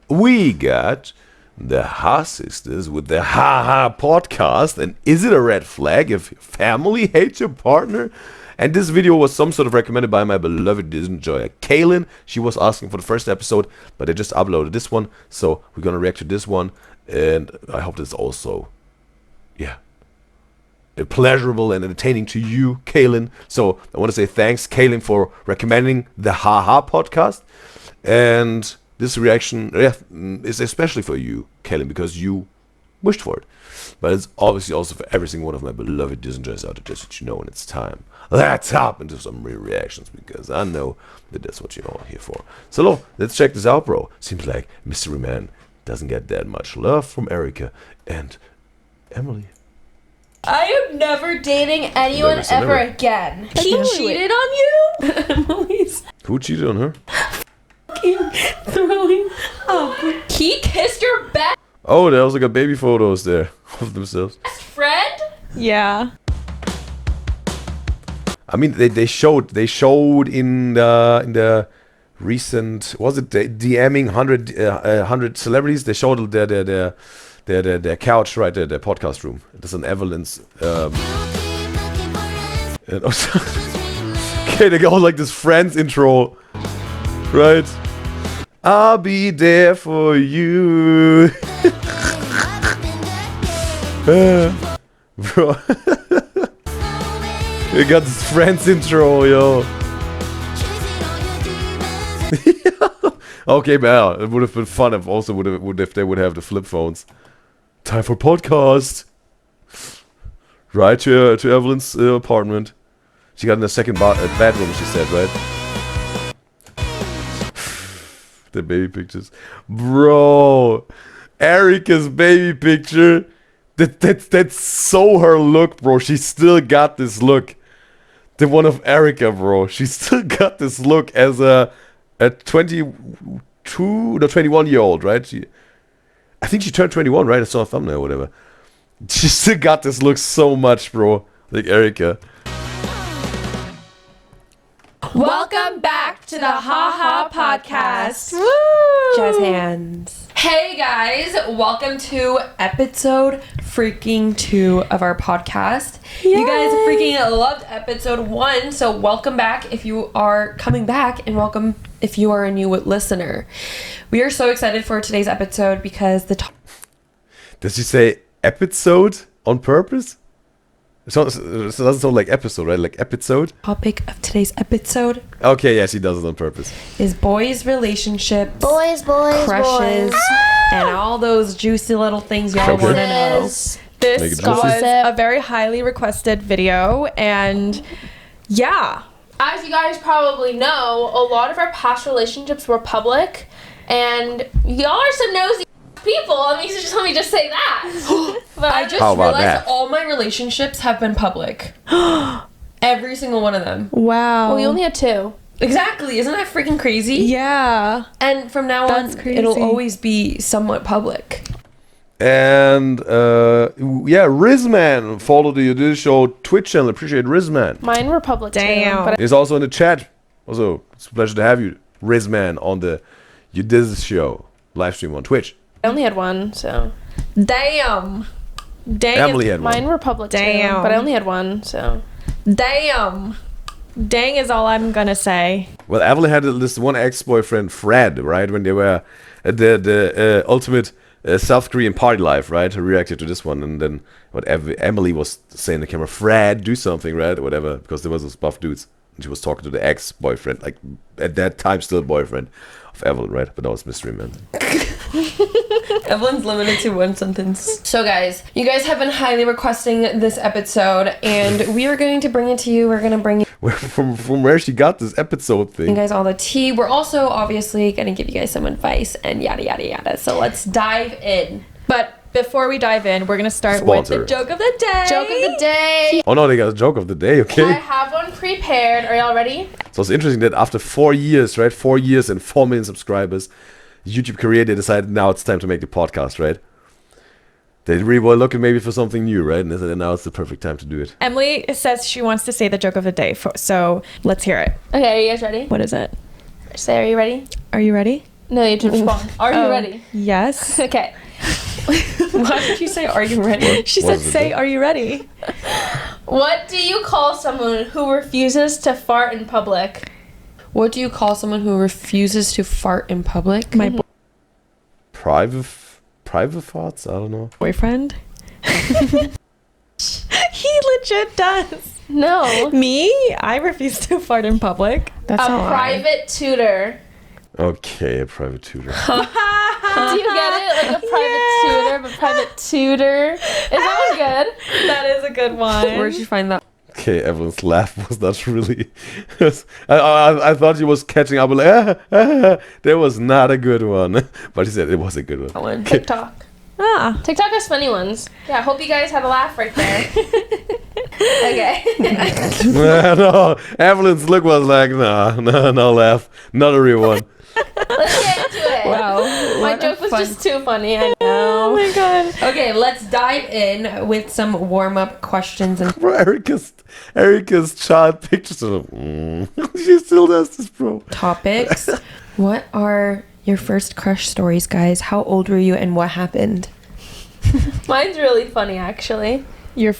we got the Ha Sisters with the Ha Ha podcast. And is it a red flag if your family hates your partner? And this video was some sort of recommended by my beloved enjoyer, Kaylin. She was asking for the first episode, but they just uploaded this one. So we're going to react to this one. And I hope this also, pleasurable and entertaining to you, Kaylin. So I want to say thanks, Kaylin, for recommending the Ha Ha podcast. And this reaction is especially for you, Kaylin, because you wished for it. But it's obviously also for every single one of my beloved enjoyers out there, just so you know when it's time. Let's hop into some real reactions, because I know that that's what you're all here for. So let's check this out, bro. Seems like Mystery Man doesn't get that much love from Erica and Emily. I am never dating anyone ever again. He cheated on you? Emily's Who cheated on her? throwing up. He kissed your best Oh, there was like a baby photos there of themselves. friend? Yeah. I mean, they showed in the recent, was it DMing 100 celebrities? They showed their couch right there, their podcast room. There's an Evelyn's. Okay, they go like this Friends intro, right? I'll be there for you, bro. You got this Friends intro, yo. Okay, man, it would have been fun if if they would have the flip phones. Time for podcast. Right to Evelyn's apartment. She got in the second bedroom, she said, right? The baby pictures, bro. Erica's baby picture. That's so her look, bro. She still got this look. The one of Erica, bro. She still got this look as a 21-year-old, right? I think she turned 21, right? I saw a thumbnail or whatever. She still got this look so much, bro. Like Erica. Welcome back to the Ha Ha podcast. Woo! Jazz hands. Hey guys, welcome to episode freaking 2 of our podcast. Yay! You guys freaking loved episode 1, so welcome back if you are coming back, and welcome if you are a new listener. We are so excited for today's episode because Does she say episode on purpose? It doesn't sound like episode, right? Like episode? topic of today's episode Okay, yeah, she does it on purpose. is boys' relationships, Boys, crushes, boys. and all those juicy little things y'all Okay. want to know. Yes. Make it This juicy. was a very highly requested video, and yeah. As you guys probably know, a lot of our past relationships were public, and y'all are some nosy people. I mean, let me just say that. But I just How about realized that? all my relationships have been public. Every single one of them. Wow. well, we only had 2. Exactly. Isn't that freaking crazy? Yeah. And from now That's on, crazy. it'll always be somewhat public. And Rizman followed the Udyzyz show Twitch channel. Appreciate Rizman. Mine were public Damn. too. But He's also in the chat. Also, it's a pleasure to have you, Rizman, on the Udyzyz show live stream on Twitch. I only had 1, so. Damn. Emily had one. Mine were public Damn. too, but I only had 1, so. Damn. Dang is all I'm gonna say. Well, Evelyn had this one ex-boyfriend, Fred, right? When they were at the ultimate South Korean party life, right? I reacted to this one, and then Emily was saying to the camera, Fred, do something, right? Or whatever, because there was those buff dudes. And she was talking to the ex-boyfriend, like at that time still boyfriend of Evelyn, right? But that was Mystery Man. Evelyn's limited to one sentence. So guys, you guys have been highly requesting this episode, and we are going to bring it to you. We're going to bring From where she got this episode you thing. guys all the tea. We're also obviously going to give you guys some advice and yada yada yada. So let's dive in. But before we dive in, we're gonna start Sponsor. with the joke of the day. Joke of the day. Oh no, they got a joke of the day, I okay? have one prepared. Are y'all ready? So it's interesting that after 4 years, right? 4 years and 4 million subscribers, YouTube career, they decided now it's time to make the podcast, right? They really were looking maybe for something new, right? And they said now it's the perfect time to do it. Emily says she wants to say the joke of the day, so let's hear it. Okay, are you guys ready? What is it? Say, are you ready? Are you ready? No, you have to respond. Are you ready? Yes. Okay. Why did you say, are you ready? She said, say, are you ready? What do you call someone who refuses to fart in public? What do you call someone who refuses to fart in public? My Private thoughts? I don't know. boyfriend. He legit does. No. Me? I refuse to fart in public. That's A not private tutor. Okay, a private tutor. Do you get it? Like a private tutor, but private tutor. Is that one good? That is a good one. Where'd you find that? Okay, Evelyn's laugh was not really. I thought she was catching up. Like, that was not a good one. But he said it was a good one. TikTok. Ah. TikTok has funny ones. Yeah, hope you guys had a laugh right there. Okay. No, Evelyn's look was like, no laugh. Not a real one. Let's get into it. Wow. My what a joke was fun- just too funny, I Oh know. my god. Okay, let's dive in with some warm-up questions and Bro, Erica's child pictures of she still does this, bro. topics. What are your first crush stories, guys? How old were you and what happened? Mine's really funny, actually. Your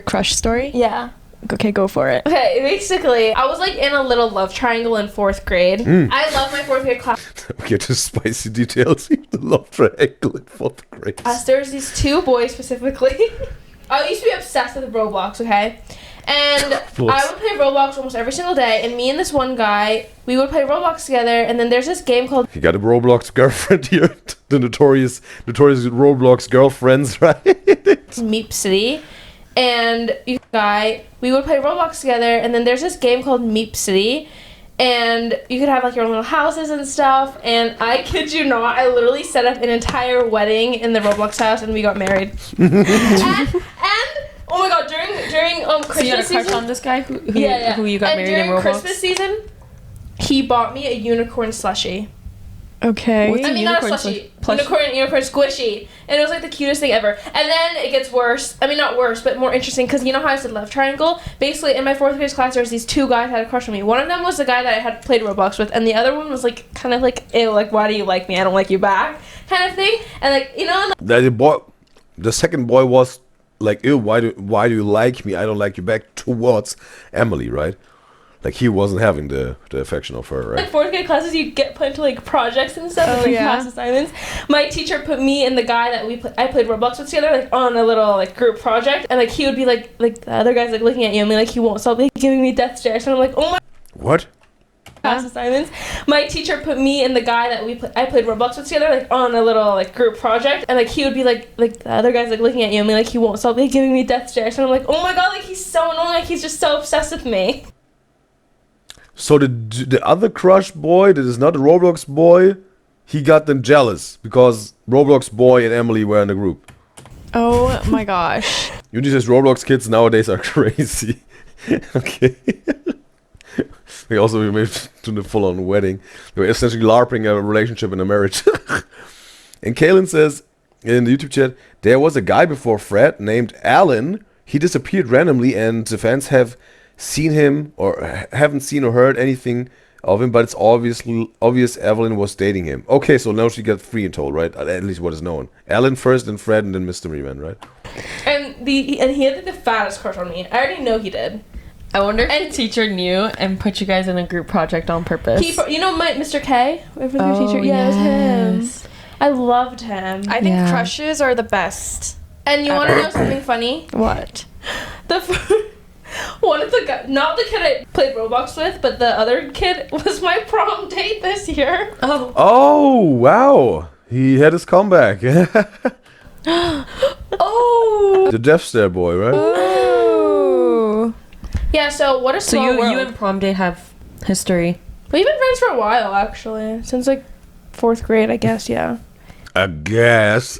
crush story? Yeah. Okay, go for it. Okay, basically, I was like in a little love triangle in 4th grade. I love my 4th grade class. We get to spicy details. The love triangle in 4th grade. There's these 2 boys specifically. I used to be obsessed with Roblox, okay? And I would play Roblox almost every single day, and me and this one guy, we would play Roblox together, and then there's this game called You got a Roblox girlfriend here. The notorious Roblox girlfriends, right? Meep City. And we would play Roblox together, and then there's this game called Meep City, and you could have like your own little houses and stuff, and I kid you not, I literally set up an entire wedding in the Roblox house, and we got married. and oh my god, during Christmas So you had a crush season, on this guy who you got and married in during Roblox? Christmas season, he bought me a unicorn slushie. Okay. What's I a mean, not a unicorn slushie. plush? Unicorn squishy. And it was like the cutest thing ever. And then it gets worse. I mean, not worse, but more interesting. Because you know how I said love triangle? Basically, in my 4th grade class, there was these 2 guys that had a crush on me. One of them was the guy that I had played Roblox with. And the other one was like, kind of like, ew, like, why do you like me? I don't like you back. Kind of thing. And like, you know, The second boy was like, ew, why do you like me? I don't like you back, towards Emily, right? Like he wasn't having the affection of her, right? in 4th grade classes, you get put into like projects and stuff, like class assignments. My teacher put me and the guy that I played Roblox with together, like on a little like group project, and like he would be like the other guy's like looking at you and be like, he won't stop like giving me death stares, and I'm like, oh my. What? Class assignments. My teacher put me and the guy that I played Roblox with together, like on a little like group project, and like he would be like the other guy's like looking at you and be like, he won't stop like giving me death stares, and I'm like, oh my god, like he's so annoying, like he's just so obsessed with me. So the other crush boy that is not the Roblox boy, he got them jealous because Roblox boy and Emily were in a group. Oh my gosh. Udyzyz Roblox kids nowadays are crazy. Okay. We moved to the full-on wedding. They were essentially LARPing a relationship and a marriage. And Kaylin says in the YouTube chat, there was a guy before Fred named Alan. He disappeared randomly and the fans have seen him or haven't seen or heard anything of him, but it's obvious Evelyn was dating him. Okay, so now she got 3 in total, right? At least what is known. Alan first, then Fred, and then Mystery Man, right? And he had like the fattest crush on me. I already know he did. I wonder if the teacher knew and put you guys in a group project on purpose. You know my Mr. K, my teacher. Yeah, it was him. I loved him. I think crushes are the best. And you want to know something funny? What? One of the guys, not the kid I played Roblox with, but the other kid was my prom date this year. Oh, wow. He had his comeback. Oh. The Death Stare boy, right? Ooh. Yeah. So what a So small world. you and prom date have history. We've been friends for a while, actually, since like 4th grade, I guess. Yeah. I guess.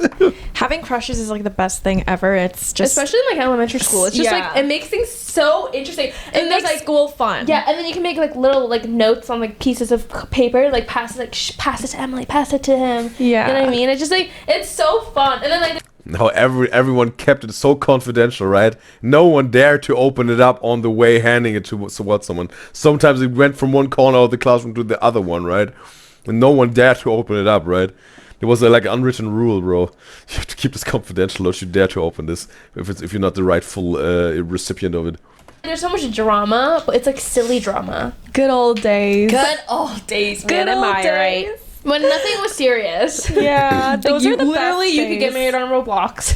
Having crushes is like the best thing ever. It's just Especially in like elementary school. It's just like it makes things so interesting. And it there's makes like school fun. yeah, and then you can make like little like notes on like pieces of paper, like pass it to Emily, pass it to him. Yeah. You know what I mean? It's just like it's so fun. And then like Now everyone kept it so confidential, right? No one dared to open it up on the way handing it towards someone. Sometimes it went from one corner of the classroom to the other one, right? and no one dared to open it up, right? There was like an unwritten rule, bro. You have to keep this confidential. Don't you dare to open this if you're not the rightful recipient of it. There's so much drama, but it's like silly drama. Good old days. Good old days, man. Good Am old I days. right? When nothing was serious. Yeah, those are the Literally, best you could get days. married on Roblox.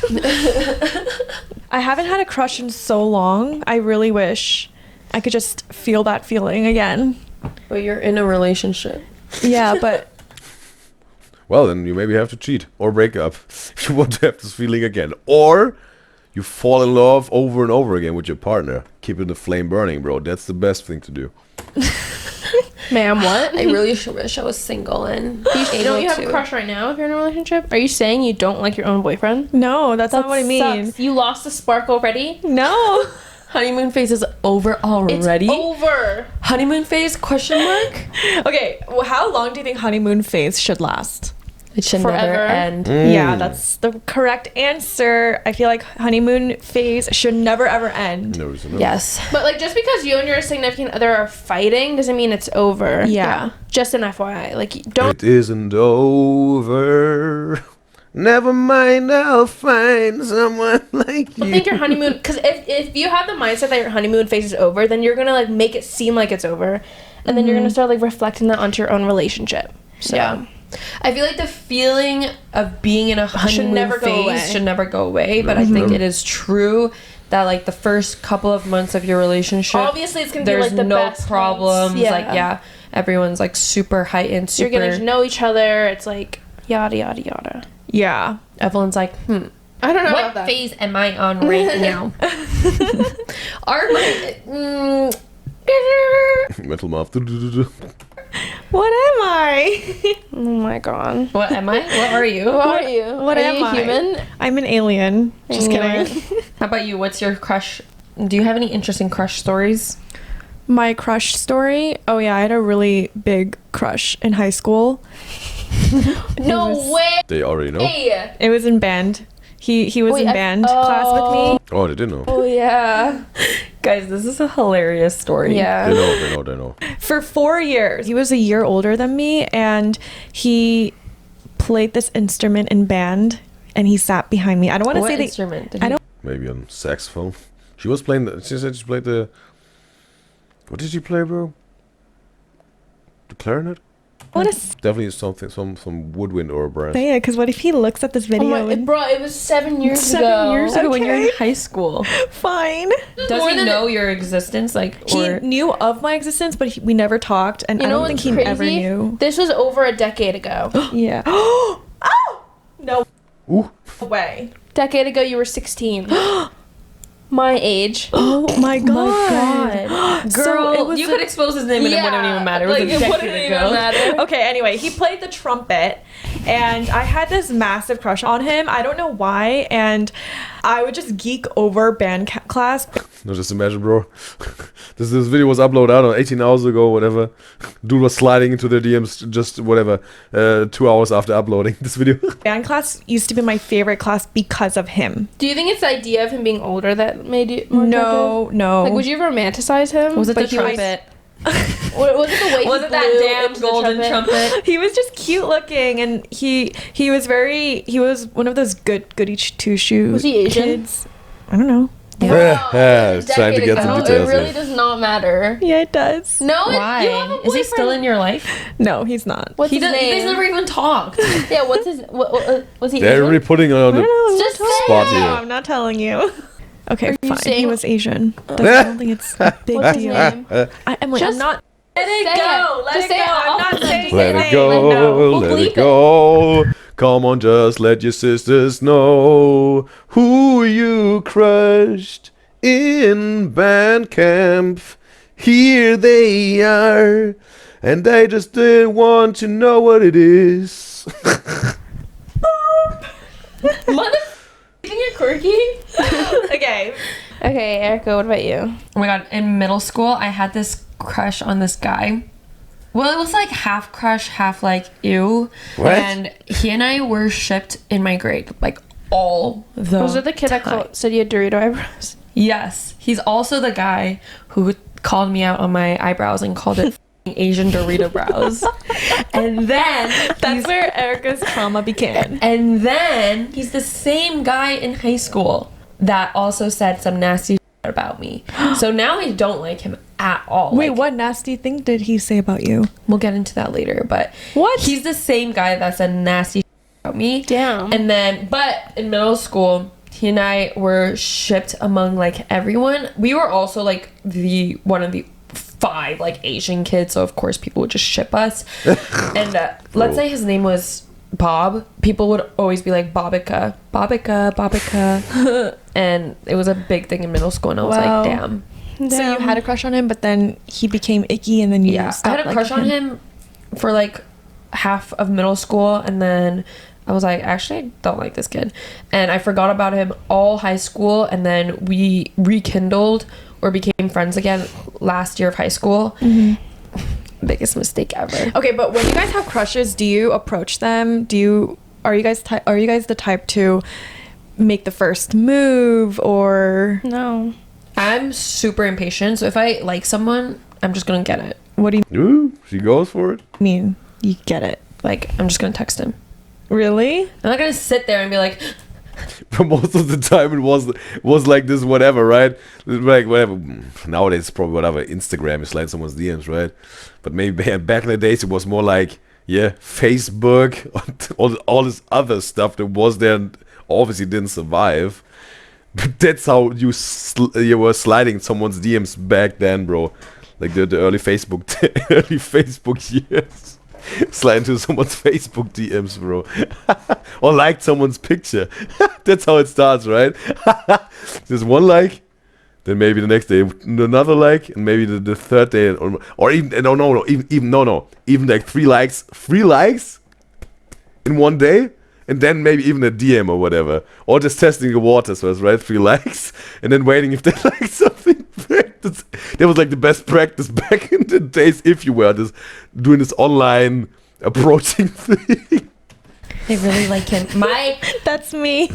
I haven't had a crush in so long. I really wish I could just feel that feeling again. But you're in a relationship. Yeah, but Well, then you maybe have to cheat or break up if you want to have this feeling again. Or you fall in love over and over again with your partner. Keeping the flame burning, bro. That's the best thing to do. Ma'am, what? I really wish I was single and Don't you have a crush right now if you're in a relationship? Are you saying you don't like your own boyfriend? no, that's not what I mean. Sucks. You lost the spark already? No. honeymoon phase is over already. It's over. Honeymoon phase? Question mark? Okay, well, how long do you think honeymoon phase should last? It should Forever. never end. Yeah, that's the correct answer. I feel like honeymoon phase should never ever end. No reason. No. Yes. But like, just because you and your significant other are fighting doesn't mean it's over. Yeah. Just an FYI. Like, don't. It isn't over. Never mind, I'll find someone like you. I think your honeymoon, because if you have the mindset that your honeymoon phase is over, then you're gonna like make it seem like it's over, and then you're gonna start like reflecting that onto your own relationship. So. Yeah. I feel like the feeling of being in a honeymoon never go phase away. should never go away, but I think it is true that like the first couple of months of your relationship, Obviously, it's gonna be there's like the no best problems. months. Like everyone's like super heightened, super. You're getting to know each other. It's like yada yada yada. Yeah. Everyone's like, I don't know what about that. phase am I on right now? Are my Mental math. What am I? Oh my god. what am I? What are you? What are you? What are am you I? human? I'm an alien. Just Alien. kidding. How about you? What's your crush? Do you have any interesting crush stories? My crush story. Oh yeah, I had a really big crush in high school. No was- way. They already know. It was in band. He was Wait, in band class with me. Oh, they did know. Oh yeah. Guys, this is a hilarious story. Yeah. They know. For 4 years. He was a year older than me, and he played this instrument in band, and he sat behind me. I don't want to What say the instrument? I don't. Maybe on saxophone. She was playing she said she played the... What did she play, bro? The clarinet? I want to Definitely something, some woodwind or a brass. say it, because what if he looks at this Oh video my, and bro, it was 7 years 7 ago. years So when you're in Okay. high school, fine? does More he than- know your existence? Like, He or knew of my existence, but we never talked, and You I know don't think what's he crazy? ever knew. This was over a decade ago. Yeah. Oh no Ooh. way. Decade ago, you were 16. My age. Oh my god. God, So girl, it was you a- could expose his name and it wouldn't even matter. It was Like, a it decade wouldn't even ago. matter. Okay, anyway, he played the trumpet, and I had this massive crush on him. I don't know why, and I would just geek over band class. No, just imagine, bro. this video was uploaded, I don't know, 18 hours ago, whatever. Dude was sliding into their DMs just whatever, 2 hours after uploading this video. Band class used to be my favorite class because of him. Do you think it's the idea of him being older that made you more No. Like, would you romanticize him? Was it the But he was- trumpet? Was it the way Was he it that blew damn into the golden trumpet? He was just cute looking, and he was one of those goody two shoes. Was he Asian? Kids. I don't know. Yeah, trying to Decade get ago. some details It really here. does not matter. Yeah, it does. No, Why? you have a Is he still boyfriend. in your life? No, he's not. What's his You name? guys never even talked. Yeah, what's his? What was he? They're Asian? really putting on I the don't know. I'm Just not telling spot you. here. I'm not telling you. Okay, you fine. saying- He was Asian. I don't think it's a big What's his deal. name? I'm like, Just I'm not. Let Say it go. it. Let Just it say go. it. I'm not Just saying Let his it name. go, No. We'll let bleep it go. Come on, just let your sisters know who you crushed in band camp. Here they are, and I just didn't want to know what it is. Mother, you think you're quirky? Okay. Okay, Erica, what about you? Oh my god, in middle school, I had this crush on this guy. Well, it was like half crush, half like ew. What? And he and I were shipped in my grade, like all the Was it the kid that said you had Dorito eyebrows? Yes. He's also the guy who called me out on my eyebrows and called it Asian Dorito brows. And then That's where Erica's trauma began. and then he's the same guy in high school that also said some nasty shit about me. So now I don't like him at all. Wait, Like, what nasty thing did he say about you? we'll get into that later, but What? he's the same guy that said nasty shit about me. Damn. And then, but in middle school, he and I were shipped among like everyone. We were also like one of the 5 like Asian kids, so of course people would just ship us. And let's say his name was Bob, people would always be like Bobika, Bobika, Bobika. And it was a big thing in middle school, and I was Wow. like, damn. So you had a crush on him, but then he became icky, and then you Yeah, I stopped had a crush on liking him for like half of middle school, and then I was like, actually, I don't like this kid. And I forgot about him all high school, and then we rekindled or became friends again last year of high school. Biggest mistake ever. Okay, but when you guys have crushes, do you approach them? Are you guys the type to make the first move, or No. I'm super impatient, so if I like someone, I'm just gonna get it. what do you Ooh, she goes for it. mean? You get it? Like, I'm just gonna text him. Really? I'm not gonna sit there and be like, But most of the time it was like this, whatever, right? Like whatever. Nowadays it's probably whatever. Instagram is slide someone's DMs, right? But maybe back in the days it was more like, yeah, Facebook, all this other stuff that was there and obviously didn't survive. But that's how you were sliding someone's DMs back then, bro. Like the early Facebook years. Slide into someone's Facebook DMs, bro. Or liked someone's picture. That's how it starts, right? There's one like, then maybe the next day another like, and maybe the third day, or even even like 3 likes in one day, and then maybe even a DM or whatever, or just testing the waters first, right? 3 likes, and then waiting if they like something back. That was like the best practice back in the days if you were just doing this online approaching thing. I really like him. That's me.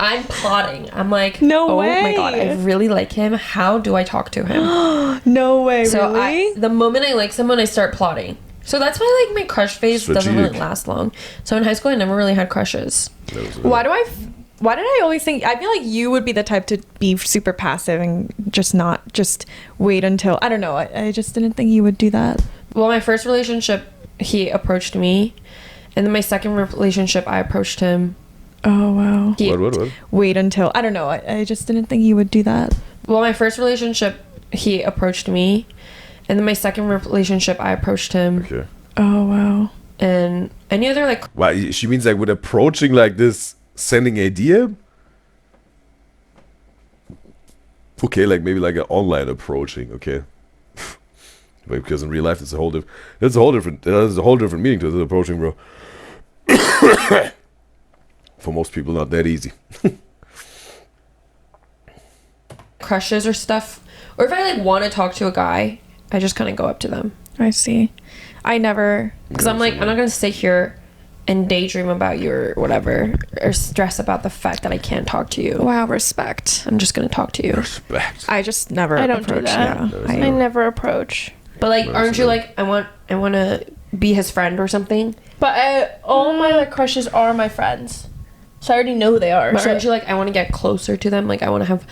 I'm plotting. I'm like, No oh my way. god, I really like him. How do I talk to him? No way. So really? the moment I like someone, I start plotting. So that's why like my crush phase doesn't really Strategic. last long. So in high school, I never really had crushes. Why did I always think, I feel like you would be the type to be super passive and just wait until, I don't know, I just didn't think you would do that. Well, my first relationship, he approached me, and then my second relationship, I approached him. Oh wow. He, What? Wait until, I don't know, I just didn't think you would do that. Well, my first relationship, he approached me, and then my second relationship, I approached him. Okay. Oh wow. And any other like Why? She means like with approaching like this, sending a DM? Okay, like maybe like an online approaching, okay. But because in real life it's a whole different meaning to this approaching, bro. For most people not that easy. crushes or stuff, or if I like want to talk to a guy, I just kind of go up to them. I see. I never. Because I'm like, I'm not gonna sit here and daydream about you or whatever, or stress about the fact that I can't talk to you. Wow, respect. I'm just gonna talk to you. Respect. I just never. I don't do approach, that. Yeah. I never approach. But like, Well, aren't you so- like, I want to be his friend or something? But all my like crushes are my friends, so I already know who they are. But So aren't you like, I want to get closer to them? Like, I want to have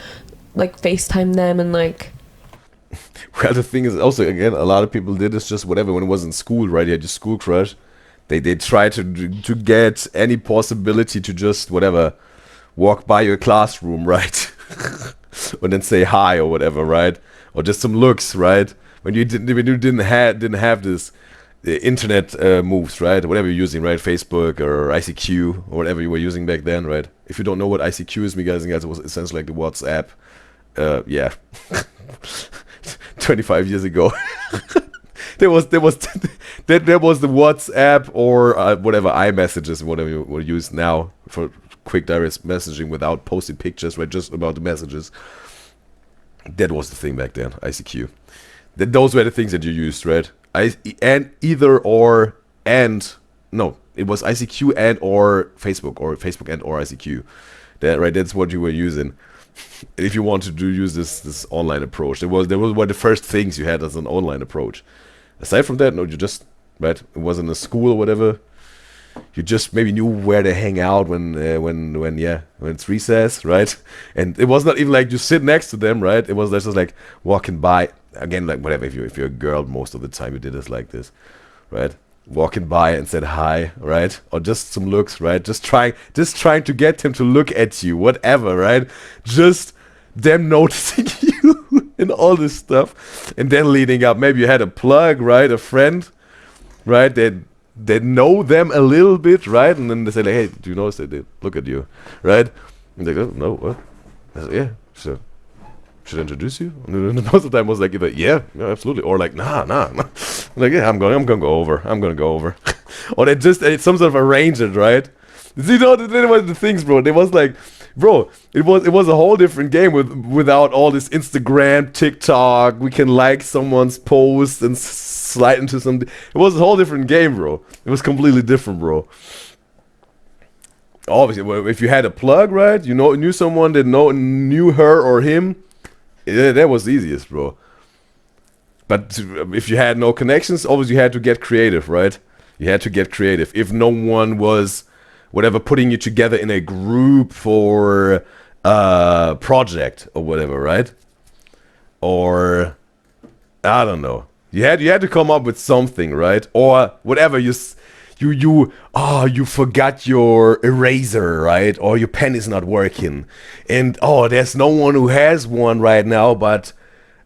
like FaceTime them and like. Well, the thing is also, again, a lot of people did this just whatever when it was in school, right? You had your school crush. They try to get any possibility to just whatever walk by your classroom, right? Or then say hi or whatever, right? Or just some looks, right? When you didn't have this internet moves, right? Whatever you're using, right? Facebook or ICQ or whatever you were using back then, right? If you don't know what ICQ is, guys, it was essentially like the WhatsApp. Yeah. 25 years ago. there was the WhatsApp or whatever iMessages, whatever you will use now for quick direct messaging without posting pictures, right? Just about the messages. That was the thing back then, ICQ. Those were the things that you used, right? It was ICQ and or Facebook and or ICQ. That's what you were using. If you wanted to use this online approach, there was one of the first things you had as an online approach. aside from that, no, you just, right, it was in a school or whatever. You just maybe knew where to hang out when it's recess, right? And it was not even like you sit next to them, right? It was just like walking by. Again, like whatever. If you're a girl, most of the time you did this like this, right? Walking by and said hi, right? Or just some looks, right? Just trying to get him to look at you, whatever, right? Just them noticing you and all this stuff, and then leading up. Maybe you had a plug, right? A friend, right? They know them a little bit, right? And then they say, like, hey, do you notice that they look at you, right? And they go, no, what? I said, yeah, so should I introduce you? And most of the time was like, either yeah, absolutely, or like, nah. Like, yeah, I'm gonna go over. Or they just some sort of arrange it, right? You know, that was the things, bro. It was like, bro, it was a whole different game without all this Instagram, TikTok. We can like someone's post and slide into some. It was a whole different game, bro. It was completely different, bro. Obviously, if you had a plug, right? You knew someone that knew her or him. Yeah, that was the easiest, bro. But if you had no connections, obviously you had to get creative, right? You had to get creative. If no one was, whatever, putting you together in a group for a project or whatever, right? Or, I don't know. You had to come up with something, right? Or whatever, you forgot your eraser, right? Or your pen is not working. And, there's no one who has one right now, but,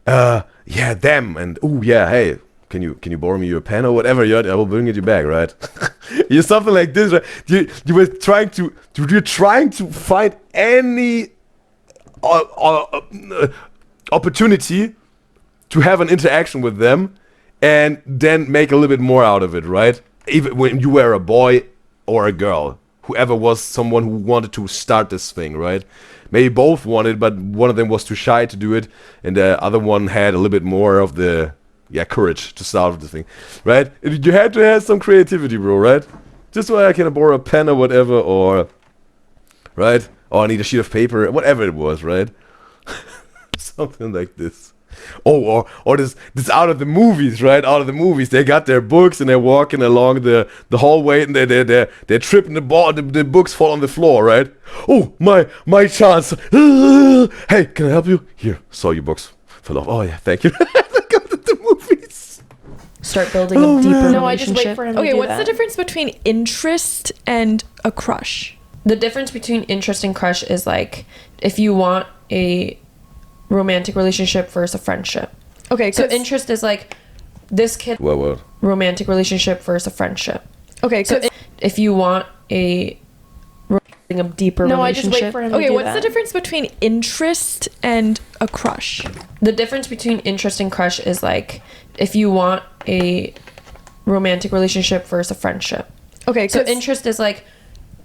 yeah, them. And, hey, can you borrow me your pen or whatever? I will bring it you back, right? You're something like this, right? You were trying to find any opportunity to have an interaction with them and then make a little bit more out of it, right? Even when you were a boy or a girl, whoever was someone who wanted to start this thing, right? Maybe both wanted, but one of them was too shy to do it, and the other one had a little bit more of the courage to start with the thing, right? You had to have some creativity, bro, right? Just so I can borrow a pen or whatever, or right? Or I need a sheet of paper, whatever it was, right? Something like this. Or this out of the movies, right? Out of the movies, they got their books and they're walking along the hallway and they're tripping the ball. The books fall on the floor, right? Oh, my chance! Hey, can I help you? Here, saw your books fell off. Oh yeah, thank you. Go to the movies. Start building a deeper relationship. No, I just wait for him to do what's that. the difference between interest and a crush? The difference between interest and crush is like if you want a romantic relationship versus a friendship. Okay, so interest is like this kid. What? Romantic relationship versus a friendship. Okay, so if you want a deeper No, I relationship. just wait for him to do what's that. the difference between interest and a crush? The difference between interest and crush is like if you want a romantic relationship versus a friendship. Okay, so interest is like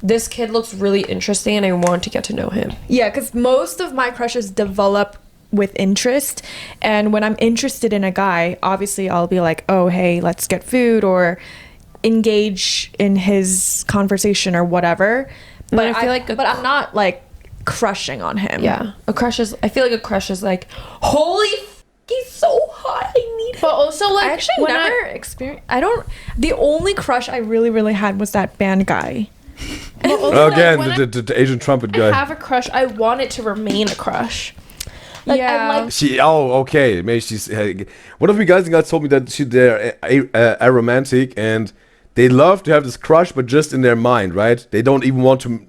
this kid looks really interesting and I want to get to know him. Yeah, because most of my crushes develop with interest, and when I'm interested in a guy, obviously I'll be like, oh hey, let's get food or engage in his conversation or whatever. But I feel like I'm not like crushing on him. Yeah, I feel like a crush is like, holy he's so hot, I need him. But also, like, I actually never experienced. The only crush I really had was that band guy. But also, Again, like, the Asian trumpet I guy. have a crush, I want it to remain a crush. Like, Yeah. Okay. Maybe she's. One of you guys told me that they're aromantic and they love to have this crush, but just in their mind, right? They don't even want to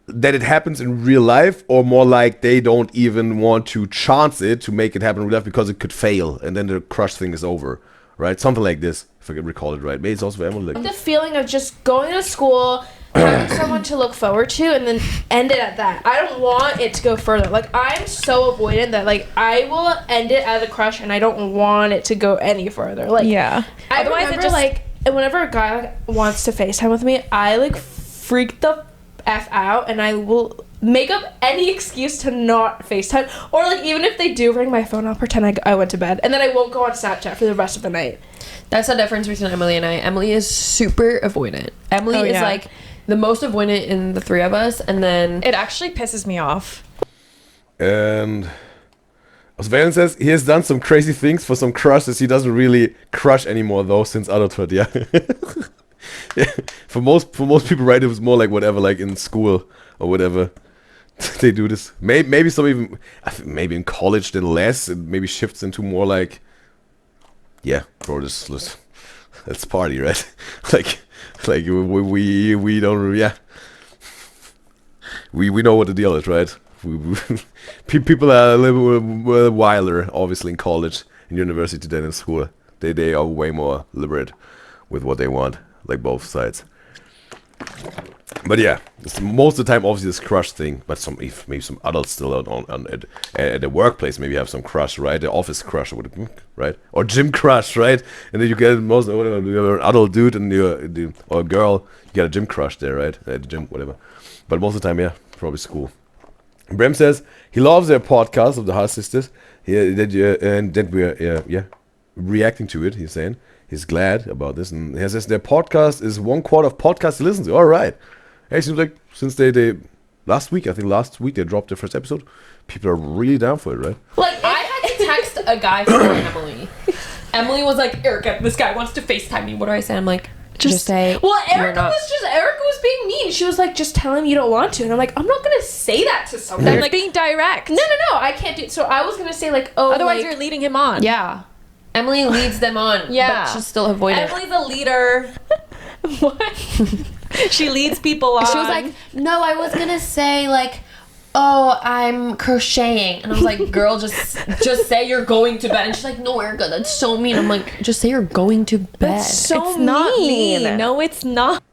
that it happens in real life, or more like they don't even want to chance it to make it happen in real life because it could fail, and then the crush thing is over, right? Something like this, if I can recall it right. Maybe it's also for Emily. the feeling of just going to school, having someone to look forward to, and then end it at that. I don't want it to go further. Like, I'm so avoidant that, like, I will end it as a crush, and I don't want it to go any further. Like, Yeah. I Otherwise, remember, like, whenever a guy like, wants to FaceTime with me, I, like, freak the F out, and I will make up any excuse to not FaceTime. Or, like, even if they do ring my phone, I'll pretend I went to bed, and then I won't go on Snapchat for the rest of the night. That's the difference between Emily and I. Emily is super avoidant. Emily is like the most avoidant in the three of us, and then It actually pisses me off. And Valen says he has done some crazy things for some crushes. He doesn't really crush anymore though since adulthood. Yeah. Yeah. For most people, right? It was more like whatever, like in school or whatever. They do this. Maybe some even. I think maybe in college then less. It maybe shifts into more like. Yeah, bro. Let's party, right? like we don't. Yeah. We know what the deal is, right? People are a little wilder, obviously, in college and university than in school. They are way more liberate with what they want, like both sides. But yeah, most of the time, obviously, this crush thing. But maybe some adults still at the workplace maybe have some crush, right? The office crush, right? Or gym crush, right? And then you get you're an adult dude and or a girl, you get a gym crush there, right? At the gym, whatever. But most of the time, yeah, probably school. Brem says he loves their podcast of the Hart Sisters. And that we're reacting to it. He's saying he's glad about this, and he says their podcast is 1/4 of podcasts he listens to. All right, it seems like since they last week they dropped their first episode. People are really down for it, right? Like I had to text a guy for Emily. Emily was like, Erica, this guy wants to FaceTime me. What do I say? I'm like, just say. Well, Erica was being mean. She was like, just tell him you don't want to. And I'm like, I'm not gonna say that to someone. That's like, being direct. No, I can't do it. So I was gonna say like, oh, otherwise like, you're leading him on. Yeah. Emily leads them on. Yeah. But she's still avoidant. Emily's a leader. What? She leads people on. She was like, no, I was gonna say like, oh, I'm crocheting. And I was like, girl, just say you're going to bed. And she's like, no, Erica, that's so mean. I'm like, just say you're going to bed. That's so not mean. No, it's not.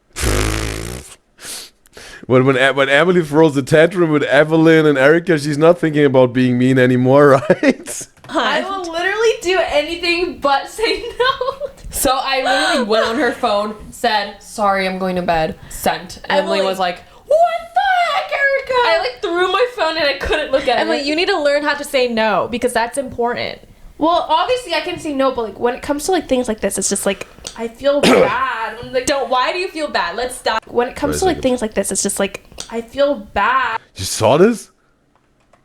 When Emily throws a tantrum with Evelyn and Erica, she's not thinking about being mean anymore, right? I will literally do anything but say no. So I literally went on her phone, said, sorry, I'm going to bed, sent. Emily was like, what the heck, Erica? I like threw my phone and I couldn't look at it. Emily, you need to learn how to say no because that's important. Well, obviously I can say no, but like when it comes to like things like this, it's just like I feel bad. I'm like, why do you feel bad? Let's stop. When it comes to like things like this, it's just like I feel bad. You saw this?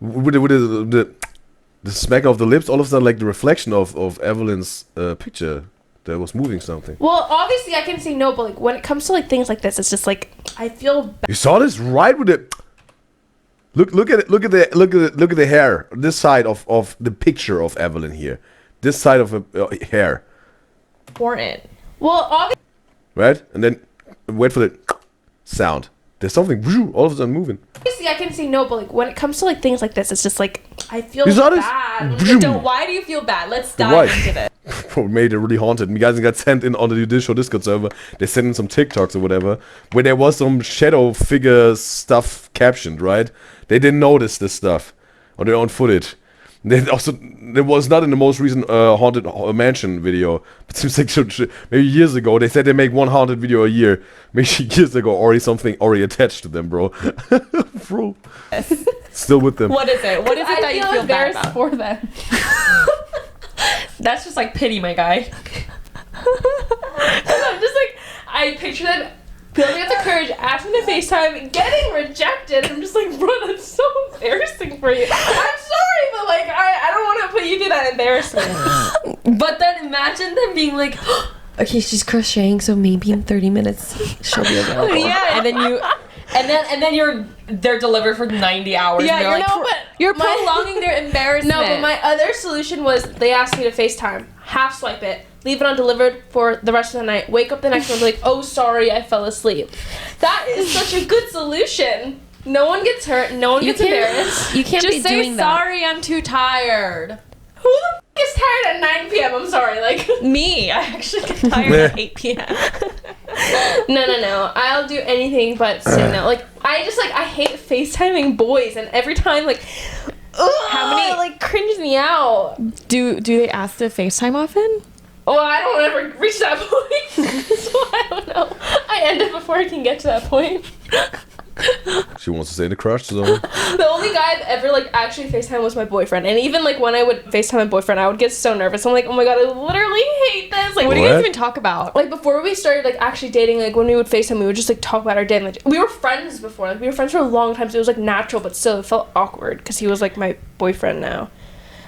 With the smack of the lips, all of a sudden like the reflection of Evelyn's picture that was moving something. Well, obviously I can say no, but like when it comes to like things like this, it's just like I feel bad. You saw this right with it. Look at it. Look at the hair. This side of the picture of Evelyn here. This side of her hair. Important. Well, obviously. Right, and then wait for the sound. There's something all of a sudden moving. Obviously I can say no, but like when it comes to like things like this, it's just like I feel You saw this? bad. Why do you feel bad? Let's dive into this. Made it really haunted. Me guys got sent in on the Udyzyz show Discord server. They sent in some TikToks or whatever where there was some shadow figure stuff captioned. Right, they didn't notice this stuff on their own footage. Then also, there was not in the most recent haunted mansion video, but seems like maybe years ago they said they make one haunted video a year. Maybe years ago already attached to them, bro. Bro, still with them. What is it? What is it that you feel bad embarrassed about? for them? That's just like pity, my guy. I'm just like, I picture them building up the courage, asking to FaceTime, getting rejected. I'm just like, bro, that's so embarrassing for you. I'm sorry, but like, I don't want to put you through that embarrassment. But then imagine them being like, okay, she's crocheting, so maybe in 30 minutes she'll be available. Yeah. And then they're delivered for 90 hours. Yeah, and you're prolonging their embarrassment. No, but my other solution was they asked me to FaceTime, half swipe it, leave it undelivered for the rest of the night, wake up the next one and be like, oh, sorry, I fell asleep. That is such a good solution. No one gets hurt, no one gets embarrassed. You can't just be say doing that. sorry, I'm too tired. Who the f*** is tired at 9 p.m.? I'm sorry, like... Me, I actually get tired at 8 p.m. No. I'll do anything but say no. Like, I hate FaceTiming boys, and every time, like... How many... It, like, cringes me out. Do they ask to FaceTime often? Well, I don't ever reach that point, so I don't know. I end it before I can get to that point. She wants to say the crush zone. The only guy I've ever, like, actually FaceTime was my boyfriend. And even, like, when I would FaceTime my boyfriend, I would get so nervous. I'm like, oh my god, I literally hate this. Like, What do you guys even talk about? Like, before we started, like, actually dating, like, when we would FaceTime, we would just, like, talk about our day. And, like, we were friends before. Like, we were friends for a long time, so it was, like, natural, but still, it felt awkward because he was, like, my boyfriend now.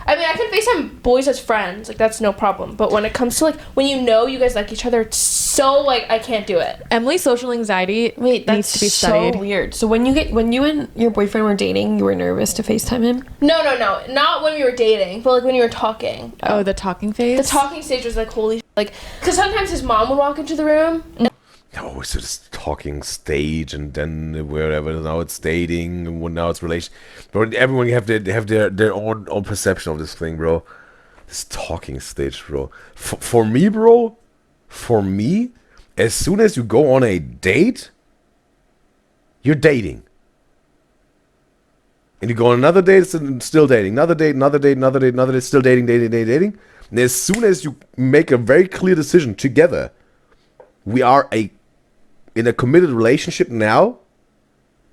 I mean, I can FaceTime boys as friends, like that's no problem. But when it comes to like when you know you guys like each other, it's so like I can't do it. Emily's social anxiety needs to be studied. So weird. So when you and your boyfriend were dating, you were nervous to FaceTime him? No, not when we were dating, but like when you were talking. Oh, the talking phase. The talking stage was like holy, like because sometimes his mom would walk into the room. And Oh, so this talking stage, and then wherever now it's dating, and now it's relation. Bro, everyone have their own perception of this thing, bro. This talking stage, bro. For me, bro. For me, as soon as you go on a date, you're dating. And you go on another date, it's still dating. Another date, still dating. And as soon as you make a very clear decision together, we are in a committed relationship now,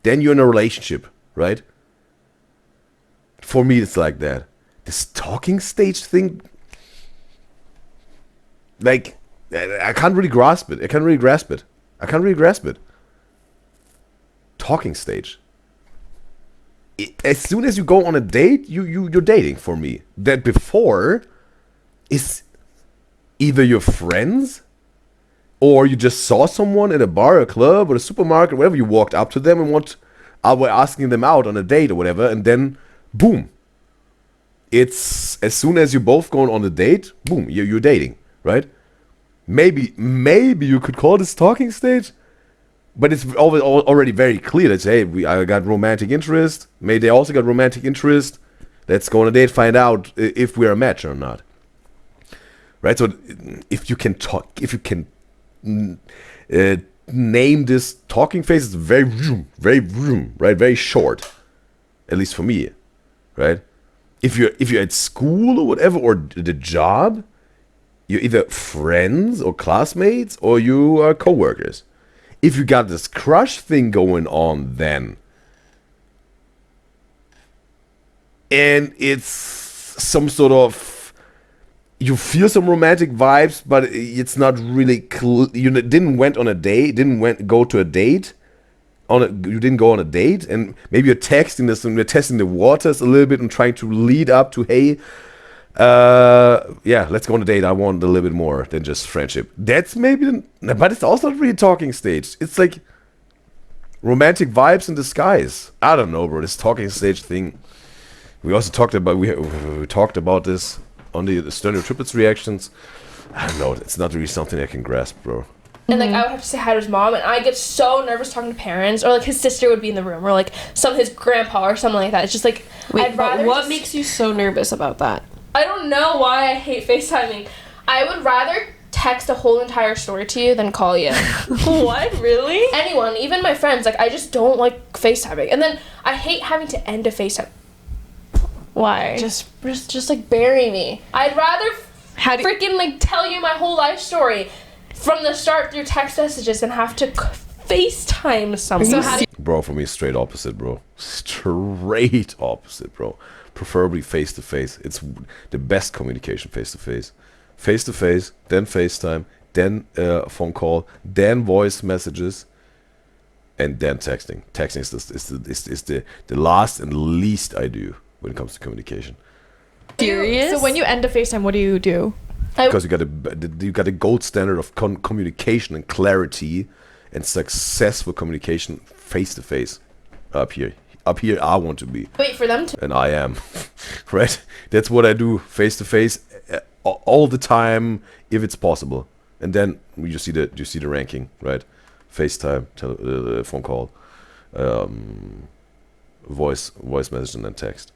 then you're in a relationship, right? For me, it's like that. This talking stage thing, like, I can't really grasp it. Talking stage. As soon as you go on a date, you're dating for me. That before is either your friends, or you just saw someone at a bar, a club, or a supermarket, wherever. You walked up to them and were asking them out on a date or whatever, and then boom. It's as soon as you both going on a date, boom, you're dating, right? Maybe you could call this talking stage, but it's already very clear. Let's say I got romantic interest. Maybe they also got romantic interest. Let's go on a date, find out if we're a match or not, right? So if you can name this talking phase, it's very right, very short, at least for me, right? If you're at school or whatever, or the job, you're either friends or classmates, or you are co-workers. If you got this crush thing going on, then, and it's some sort of, you feel some romantic vibes, but it's not really you didn't went on a date, go to a date. You didn't go on a date, and maybe you're texting this and you're testing the waters a little bit and trying to lead up to, hey, yeah, let's go on a date. I want a little bit more than just friendship. That's maybe, but it's also not really talking stage. It's like romantic vibes in disguise. I don't know, bro. This talking stage thing. We also talked about we talked about this on the Stereo Triplets reactions. I don't know. It's not really something I can grasp, bro. And like I would have to say hi to his mom, and I get so nervous talking to parents, or like his sister would be in the room, or like his grandpa or something like that. It's just like Wait, what makes you so nervous about that? I don't know why I hate FaceTiming. I would rather text a whole entire story to you than call you. What? Really? Anyone, even my friends. Like I just don't like FaceTiming, and then I hate having to end a FaceTime. Why? Just like bury me. I'd rather freaking like tell you my whole life story from the start through text messages than have to FaceTime someone. So bro, for me, straight opposite, bro. Straight opposite, bro. Preferably face to face. It's the best communication, face to face. Face to face, then FaceTime, then phone call, then voice messages, and then texting. Texting is the last and least I do when it comes to communication. Serious? So when you end a FaceTime, what do you do? Because you got a gold standard of communication and clarity and successful communication face to face. Up here I want to be. Wait for them to. And I am, right? That's what I do, face to face, all the time, if it's possible. And then you see the ranking, right? FaceTime, phone call, voice message, and then text.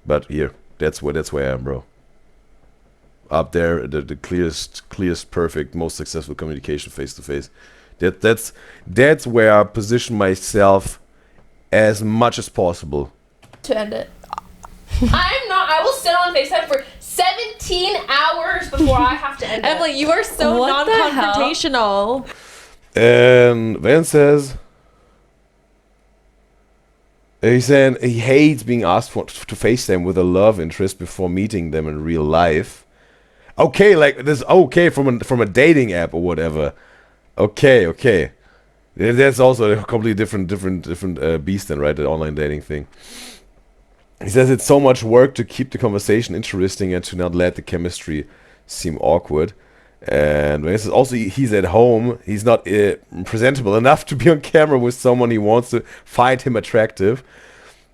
But here, that's where I am, bro. Up there, the clearest, perfect, most successful communication face to face. That's where I position myself as much as possible to end it. I will sit on FaceTime for 17 hours before I have to end it. Emily, you are so What the hell? non-confrontational. And Van says, he's saying he hates being asked to FaceTime with a love interest before meeting them in real life. Okay, like this. Okay, from a dating app or whatever. Okay. That's also a completely different beast then, right? The online dating thing. He says it's so much work to keep the conversation interesting and to not let the chemistry seem awkward. And when he says also he's at home, he's not presentable enough to be on camera with someone he wants to find him attractive.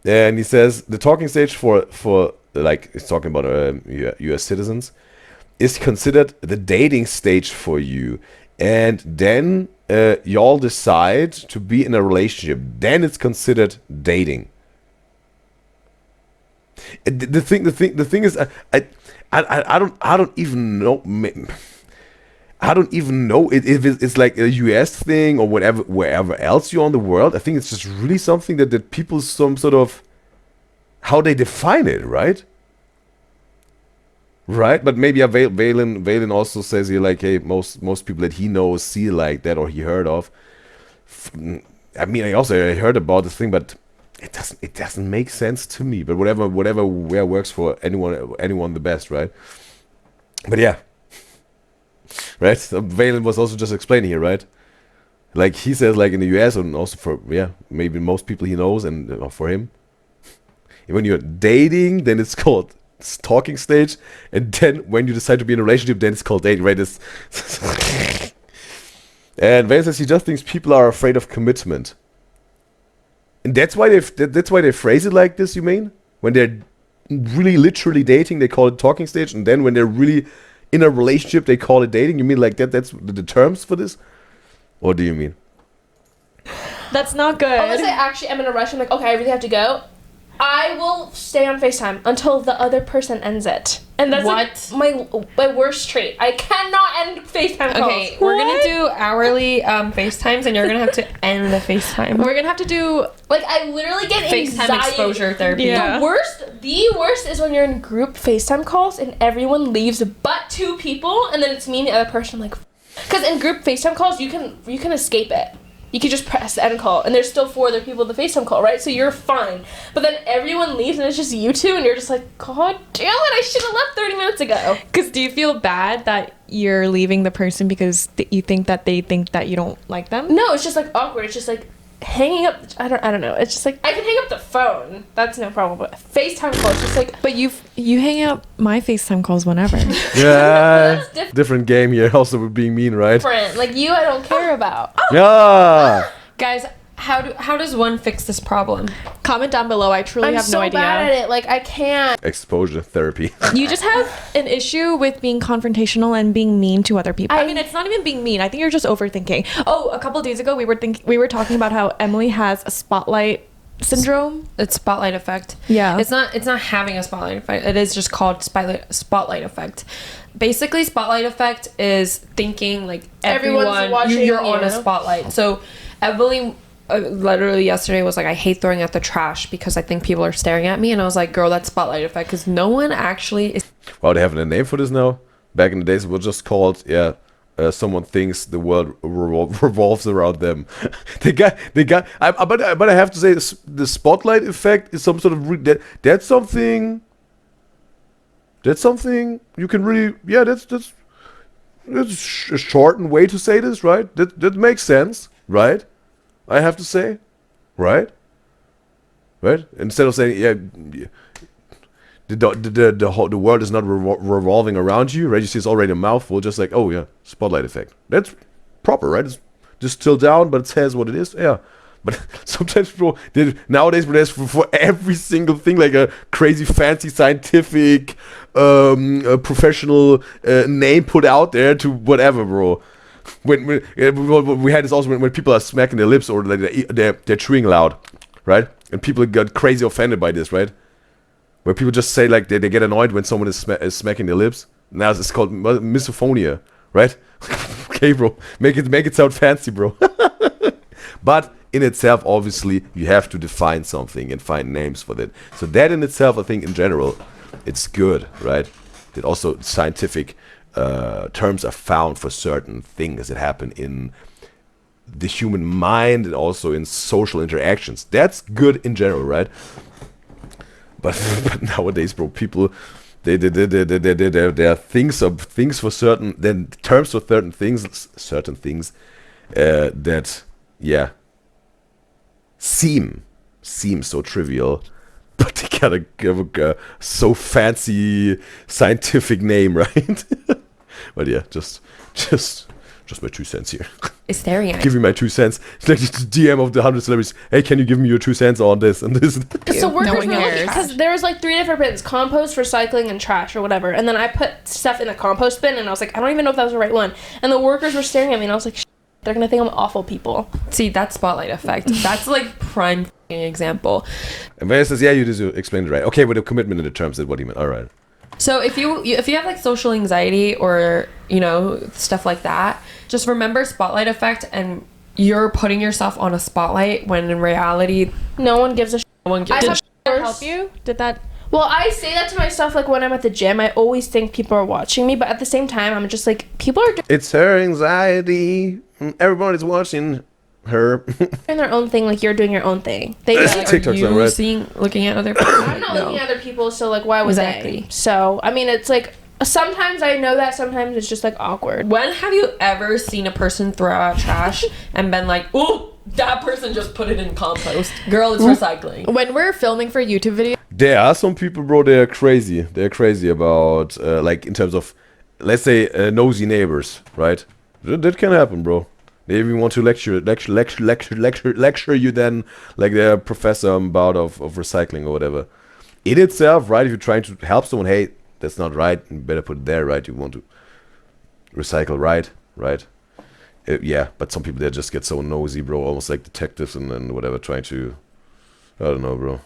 And he says the talking stage for like he's talking about U.S. citizens is considered the dating stage for you, and then y'all decide to be in a relationship. Then it's considered dating. The thing is, I don't even know. I don't even know if it's like a US thing or whatever, wherever else you're on the world. I think it's just really something that people, some sort of, how they define it, right? Right? But maybe Valen also says here, like, hey, most people that he knows see like that or he heard of. I mean, I heard about this thing, but it doesn't make sense to me. But whatever where works for anyone the best, right? But yeah. Right? So Valen was also just explaining here, right? Like he says, like in the US and also for maybe most people he knows and for him. When you're dating, then it's called talking stage, and then when you decide to be in a relationship, then it's called dating, right? And Valen says he just thinks people are afraid of commitment. And that's why they phrase it like this, you mean? When they're really literally dating, they call it talking stage, and then when they're really in a relationship, they call it dating? You mean like that? That's the terms for this? What do you mean? That's not good. Unless I actually am in a rush, I'm like, okay, I really have to go. I will stay on FaceTime until the other person ends it. And that's like my worst trait. I cannot end FaceTime calls. Okay, we're gonna do hourly FaceTimes, and you're gonna have to end the FaceTime. We're gonna have to do like I literally get FaceTime anxiety. exposure therapy. Yeah. The worst is when you're in group FaceTime calls and everyone leaves but two people, and then it's me and the other person. I'm like, because in group FaceTime calls you can escape it. You can just press end call, and there's still 4 other people in the FaceTime call, right? So you're fine. But then everyone leaves, and it's just you two, and you're just like, God damn it, I should have left 30 minutes ago. Because do you feel bad that you're leaving the person because you think that they think that you don't like them? No, it's just like awkward. It's just like hanging up. I don't know. It's just like I can hang up the phone. That's no problem. But FaceTime call, it's just like. But you hang up my FaceTime calls whenever. Yeah, That's different game here. Also, with being mean, right? different. Like you, I don't care about. Yeah. Guys, how does one fix this problem? Comment down below. I truly I'm have so no idea. bad at it. Like I can't. Exposure therapy. You just have an issue with being confrontational and being mean to other people. I mean, it's not even being mean. I think you're just overthinking. Oh, a couple of days ago, we were talking about how Emily has a spotlight syndrome. It's spotlight effect. Yeah. It's not having a spotlight effect. It is just called spotlight effect. Basically, spotlight effect is thinking like Everyone's everyone watching you're on you. a spotlight. So Evelyn literally yesterday was like, I hate throwing out the trash because I think people are staring at me, and I was like, girl, that's spotlight effect because no one actually is. Wow, they have a name for this now. Back in the days, it was just called someone thinks the world revolves around them. they got. But I have to say, the spotlight effect is some sort of that's something. That's something you can really. Yeah, that's a shortened way to say this, right? That makes sense, right? I have to say, right? Instead of saying the world is not revolving around you, right? You see, it's already a mouthful, just like, oh yeah, spotlight effect. That's proper, right? It's just still down, but it says what it is. Yeah. But sometimes nowadays there's for every single thing like a crazy fancy scientific professional name put out there to whatever, bro. When we had this also when people are smacking their lips or like they're chewing loud, right? And people get crazy offended by this, right? Where people just say like they get annoyed when someone is smacking their lips. Now it's called misophonia, right? Okay, bro, make it sound fancy, bro. But in itself, obviously, you have to define something and find names for that. So that in itself, I think in general, it's good, right? That also scientific terms are found for certain things that happen in the human mind and also in social interactions. That's good in general, right? But nowadays, bro, people there are things for certain, then terms for certain things that seem so trivial, but they gotta give a so fancy scientific name, right? But yeah, just my 2 cents here. Is staring at Give me my 2 cents. It's like the DM of the 100 celebrities. Hey, can you give me your 2 cents on this and this? So No workers one were cares. because there was like 3 different bins: compost, recycling, and trash or whatever. And then I put stuff in the compost bin, and I was like, I don't even know if that was the right one. And the workers were staring at me, and I was like, they're gonna think I'm awful people. See, that's spotlight effect. That's like prime f***ing example. And Vanessa says, yeah, you just explained it right. Okay, with the commitment in the terms, that's what he meant. All right. So if you have like social anxiety or stuff like that, just remember spotlight effect, and you're putting yourself on a spotlight when in reality No one gives a shit. no one I gives a have shit. Did that help you? Did that? Well, I say that to myself like when I'm at the gym. I always think people are watching me, but at the same time, I'm just like, people are It's her anxiety. Everybody's watching her. doing their own thing, like you're doing your own thing. They It's like, TikTok's Are not you right. looking at other people? I'm not looking at other people, so like, why would Exactly. they? So I mean, it's like sometimes I know that, sometimes it's just like awkward. When have you ever seen a person throw out trash and been like, ooh, that person just put it in compost? Girl, it's recycling. When we're filming for YouTube videos, There are some people, bro, they're crazy. They're crazy about, like, in terms of, let's say, nosy neighbors, right? That can happen, bro. They even want to lecture you then, like they're a professor about of recycling or whatever. In itself, right, if you're trying to help someone, hey, that's not right, you better put it there, right? You want to recycle, right? Yeah, but some people, they just get so nosy, bro, almost like detectives and whatever, trying to, I don't know, bro.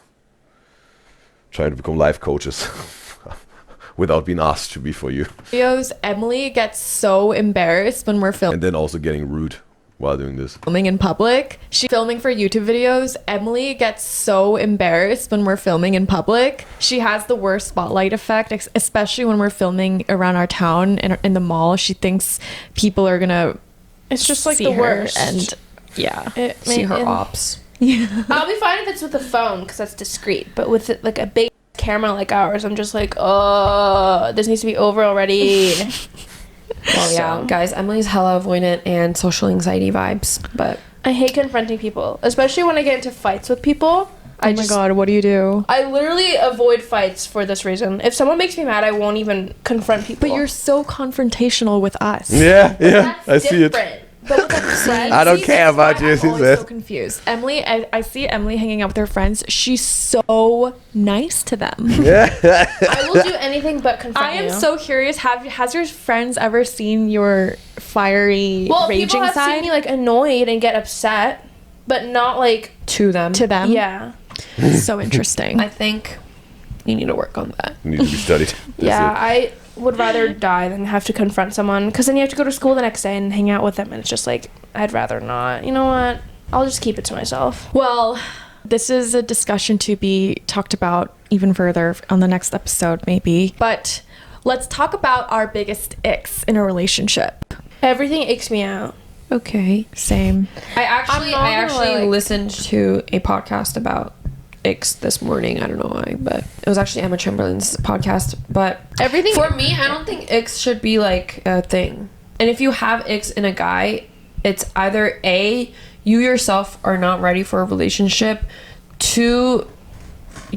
Trying to become life coaches without being asked to be for you. Emily gets so embarrassed when we're And then also getting rude while doing this. filming in public. She's filming for YouTube videos. Emily gets so embarrassed when we're filming in public. She has the worst spotlight effect, especially when we're filming around our town in the mall. She thinks people are gonna It's just like see the her, worst. and yeah. See her ops. I'll be fine if it's with a phone because that's discreet, but with like a big camera like ours, I'm just like, oh, this needs to be over already. Well, yeah, guys, Emily's hella avoidant and social anxiety vibes, but I hate confronting people, especially when I get into fights with people. Oh my god, what do you do? I literally avoid fights for this reason. If someone makes me mad, I won't even confront people. But you're so confrontational with us. Yeah, That's I see it. different. But with like friends, I don't care about you, I'm she always says. so confused. Emily, I see Emily hanging out with her friends. She's so nice to them. I will do anything but confront I am you. so curious. Has your friends ever seen your fiery, well, people raging have side seen me like annoyed and get upset, but not like to them. to them? yeah. So interesting. I think you need to work on that. Need to be studied. Yeah, I would rather die than have to confront someone, because then you have to go to school the next day and hang out with them, and it's just like, I'd rather not. You know what? I'll just keep it to myself. Well, this is a discussion to be talked about even further on the next episode, maybe. But let's talk about our biggest icks in a relationship. Everything aches me out. Okay, same. I actually not gonna lie, like- listened to a podcast about icks this morning. I don't know why, but it was actually Emma Chamberlain's podcast. But Everything for me, I don't think icks should be like a thing. And if you have icks in a guy, it's either A, you yourself are not ready for a relationship, 2,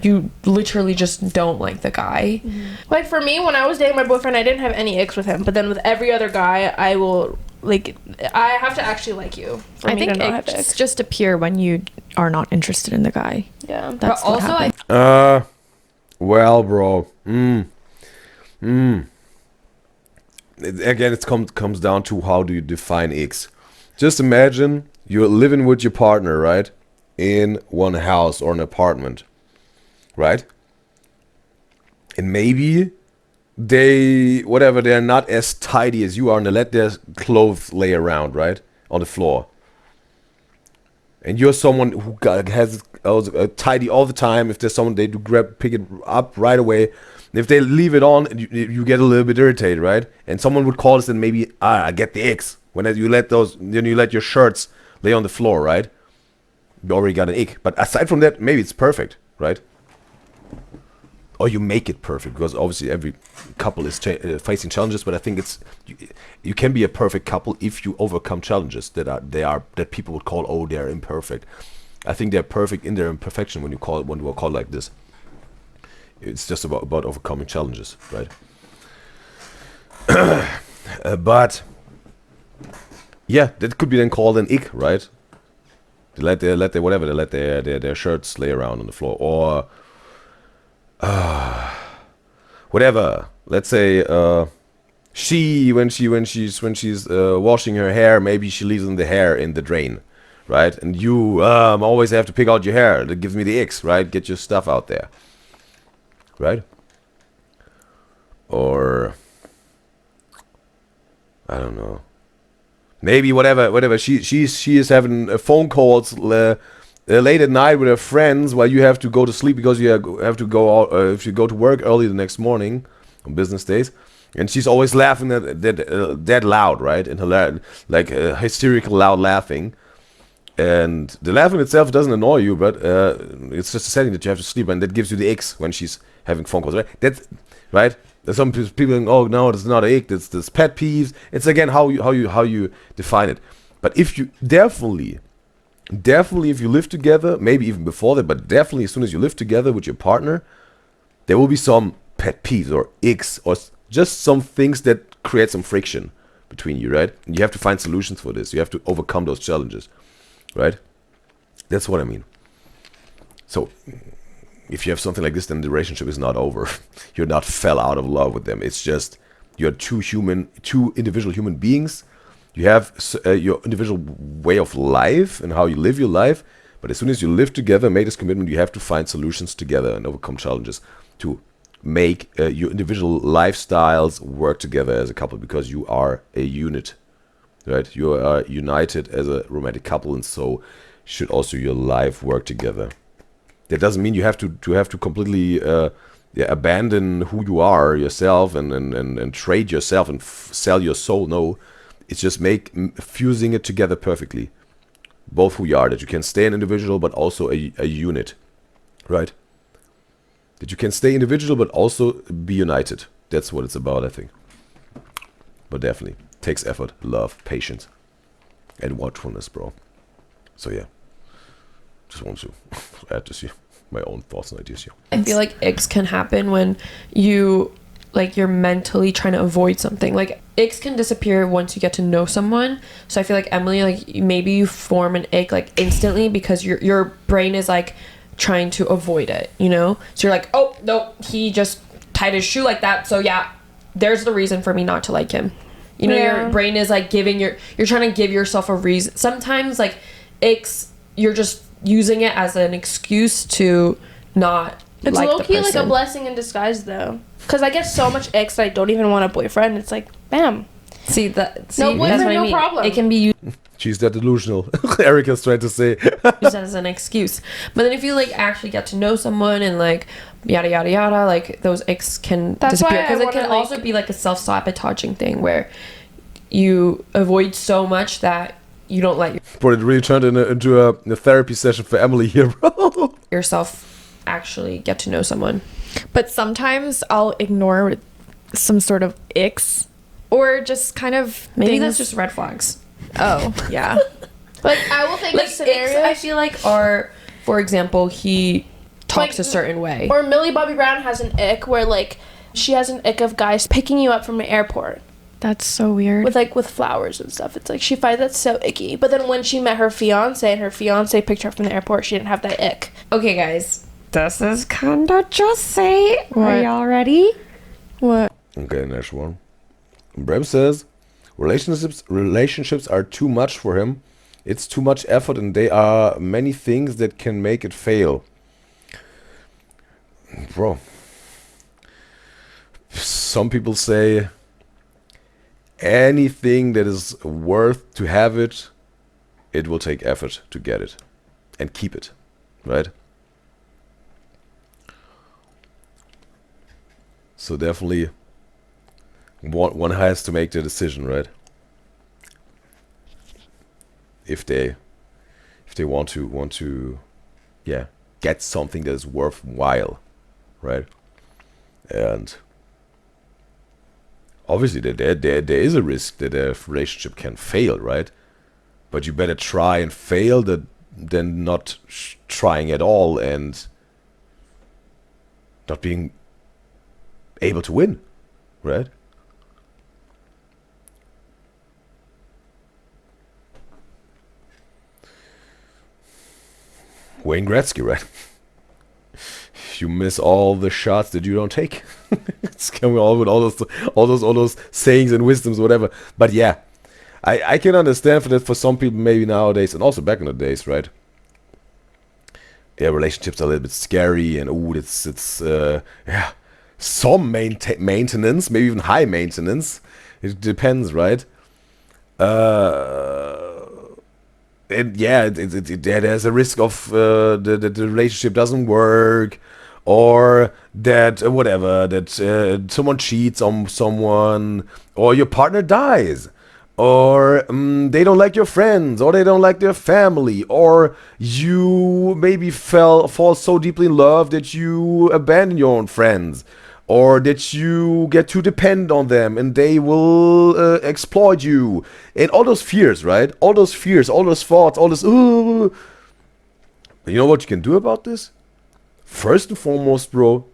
you literally just don't like the guy. Like for me, when I was dating my boyfriend, I didn't have any icks with him. But then with every other guy, I will like. I have to actually like you. For I me think to not have icks just appear when you are not interested in the guy. Yeah. That's But what also, happens. Well, bro. Again, it comes down to how do you define X. Just imagine you're living with your partner, right? In one house or an apartment, right? And maybe they're not as tidy as you are, and they let their clothes lay around, right? On the floor. And you're someone who has tidy all the time. If there's someone, they do pick it up right away. And if they leave it on, you get a little bit irritated, right? And someone would call us and maybe, I get the icks. When you let your shirts lay on the floor, right? You already got an ick. But aside from that, maybe it's perfect, right? Or you make it perfect, because obviously every couple is facing challenges. But I think you can be a perfect couple if you overcome challenges that people would call, they're imperfect. I think they're perfect in their imperfection when you are called like this. It's just about overcoming challenges, right? But yeah, that could be then called an ick, right? They let their shirts lay around on the floor, or whatever. Let's say when she's washing her hair, maybe she leaves the hair in the drain, right? And you always have to pick out your hair. That gives me the icks, right? Get your stuff out there, right? Or I don't know. Maybe whatever. She is having phone calls late at night with her friends while you have to go to sleep because you have to go out if you go to work early the next morning on business days, and she's always laughing that loud, right? And hysterical loud laughing, and the laughing itself doesn't annoy you, but it's just a setting that you have to sleep, and that gives you the icks when she's having phone calls, right? That's right. There's some people think, oh no, it's not an ick. It's pet peeves. It's again how you define it. But if you definitely if you live together, maybe even before that, but definitely as soon as you live together with your partner, there will be some pet peeves or icks or just some things that create some friction between you, right? And you have to find solutions for this. You have to overcome those challenges, right? That's what I mean. So if you have something like this, then the relationship is not over. You're not fell out of love with them. It's just you're two individual human beings. You have your individual way of life and how you live your life. But as soon as you live together, make this commitment, you have to find solutions together and overcome challenges to make your individual lifestyles work together as a couple, because you are a unit, right? You are united as a romantic couple, and so should also your life work together. That doesn't mean you have to completely abandon who you are yourself and trade yourself and sell your soul. No, it's just fusing it together perfectly. Both who you are, that you can stay an individual but also a unit, right? That you can stay individual but also be united. That's what it's about, I think. But definitely takes effort, love, patience, and watchfulness, bro. So yeah. Just want to add this here, my own thoughts and ideas here. I feel like icks can happen when you're mentally trying to avoid something. Like icks can disappear once you get to know someone. So I feel like Emily, like maybe you form an ick like instantly because your brain is like trying to avoid it, you know? So you're like, oh no, he just tied his shoe like that. So yeah, there's the reason for me not to like him. You know, your brain is like you're trying to give yourself a reason. Sometimes like icks, you're just using it as an excuse to not it's like low-key the person. like a blessing in disguise though, because I get so much icks that I don't even want a boyfriend. It's like bam, no boyfriend, that's what I no mean. problem. It can be used She's that delusional. Erica's trying to say. as an excuse, but then if you like actually get to know someone and like yada yada yada, like those icks can disappear, because it can also be like a self-sabotaging thing where you avoid so much that you don't let Bro, it really turned into a therapy session for Emily here, bro. yourself actually get to know someone. But sometimes I'll ignore some sort of icks or just kind of Maybe things. that's just red flags. Oh, yeah. Like I will think Like of scenarios. icks, I feel like are, for example, he talks a certain way. Or Millie Bobby Brown has an ick where like she has an ick of guys picking you up from the airport That's so weird. with flowers and stuff. It's like she finds that so icky. But then when she met her fiance and her fiance picked her up from the airport, she didn't have that ick. Okay, guys. This is kinda juicy. Are y'all ready? What? Okay, next one. Brem says, relationships are too much for him. It's too much effort and there are many things that can make it fail. Bro. Some people say anything that is worth to have it, it will take effort to get it and keep it, right? So definitely one has to make the decision, right? If they want to get something that is worthwhile, right? And obviously there is a risk that a relationship can fail, right? But you better try and fail than not trying at all and not being able to win, right? Wayne Gretzky, right? You miss all the shots that you don't take. It's coming all with all those sayings and wisdoms, whatever. But yeah, I can understand for that for some people maybe nowadays, and also back in the days, right? Yeah, relationships are a little bit scary, and it's yeah, some maintenance, maybe even high maintenance. It depends, right? And yeah, there's a risk of the relationship doesn't work, or that whatever, that someone cheats on someone, or your partner dies, or they don't like your friends, or they don't like their family, or you maybe fall so deeply in love that you abandon your own friends, or that you get to depend on them and they will exploit you, and all those fears, right? All those fears, all those thoughts, all this. But you know what you can do about this? First and foremost, bro.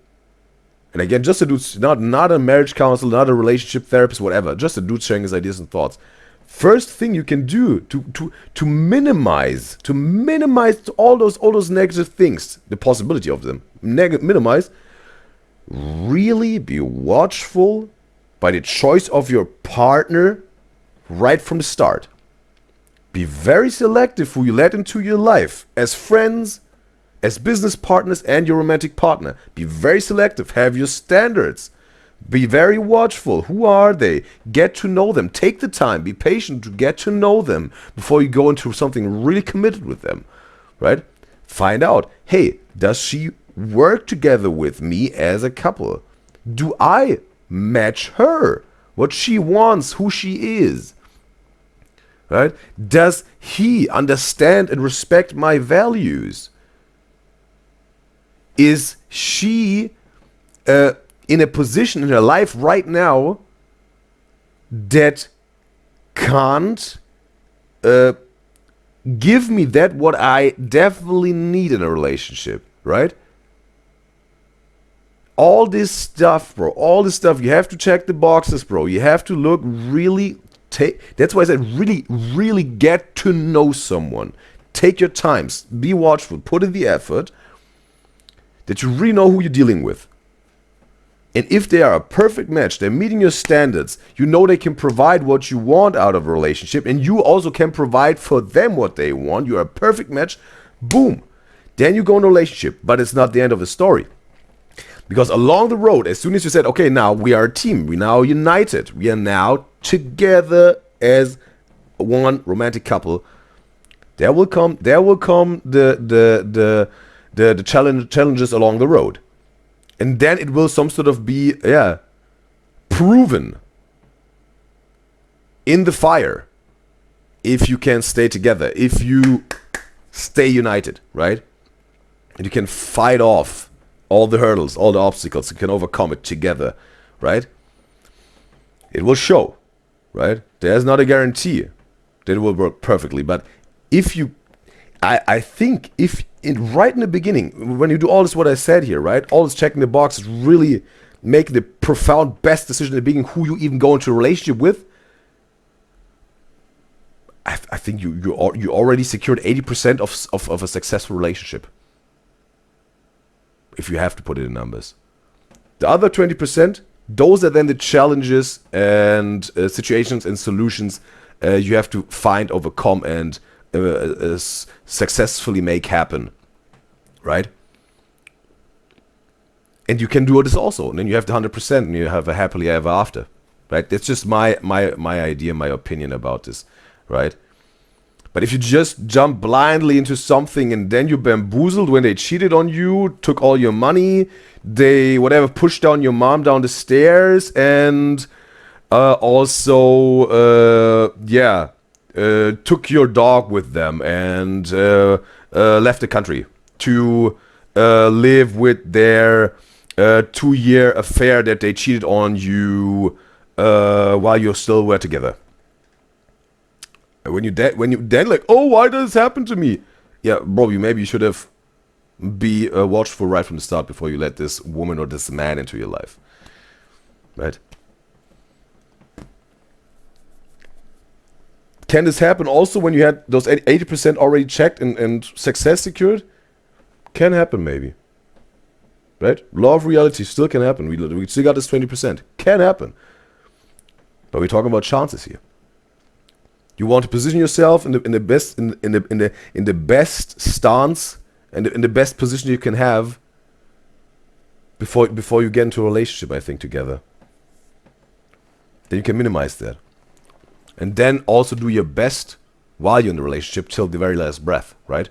And again, just a dude, not a marriage counselor, not a relationship therapist, whatever. Just a dude sharing his ideas and thoughts. First thing you can do to minimize all those negative things, the possibility of them, minimize. Really be watchful by the choice of your partner right from the start. Be very selective who you let into your life as friends, as business partners, and your romantic partner. Be very selective. Have your standards. Be very watchful. Who are they? Get to know them. Take the time. Be patient to get to know them before you go into something really committed with them, right? Find out, hey, does she work together with me as a couple? Do I match her? What she wants, who she is? Right? Does he understand and respect my values? Is she in a position in her life right now that can't give me that what I definitely need in a relationship, right? All this stuff, bro. All this stuff. You have to check the boxes, bro. You have to look really. That's why I said really get to know someone. Take your times. Be watchful. Put in the effort that you really know who you're dealing with. And if they are a perfect match, they're meeting your standards, you know they can provide what you want out of a relationship, and you also can provide for them what they want. You're a perfect match. Boom. Then you go in a relationship. But it's not the end of the story. Because along the road, as soon as you said, okay, now we are a team, we now united, we are now together as one romantic couple, there will come the challenges along the road, and then it will some sort of be proven in the fire if you can stay together, if you stay united, right, and you can fight off all the hurdles, all the obstacles, you can overcome it together, right? It will show, right? There's not a guarantee that it will work perfectly, but if you, I think if right in the beginning, when you do all this what I said here, right? All this checking the boxes, really make the profound best decision at the beginning who you even go into a relationship with, I think you already secured 80% of a successful relationship. If you have to put it in numbers. The other 20%, those are then the challenges and situations and solutions you have to find, overcome, and successfully make happen. Right? And you can do this also. And then you have the 100% and you have a happily ever after. Right? That's just my idea, my opinion about this. Right? But if you just jump blindly into something and then you're bamboozled when they cheated on you, took all your money, they pushed down your mom down the stairs, and also took your dog with them and left the country to live with their 2-year affair that they cheated on you while you still were together. When you then like, oh, why does this happen to me? Yeah, bro, maybe you should have be watchful right from the start before you let this woman or this man into your life. Right? Can this happen also when you had those 80% already checked and success secured? Can happen, maybe. Right? Law of reality still can happen. We still got this 20%. Can happen. But we're talking about chances here. You want to position yourself in the best stance and in the best position you can have before you get into a relationship, I think, together. Then you can minimize that. And then also do your best while you're in the relationship till the very last breath, right?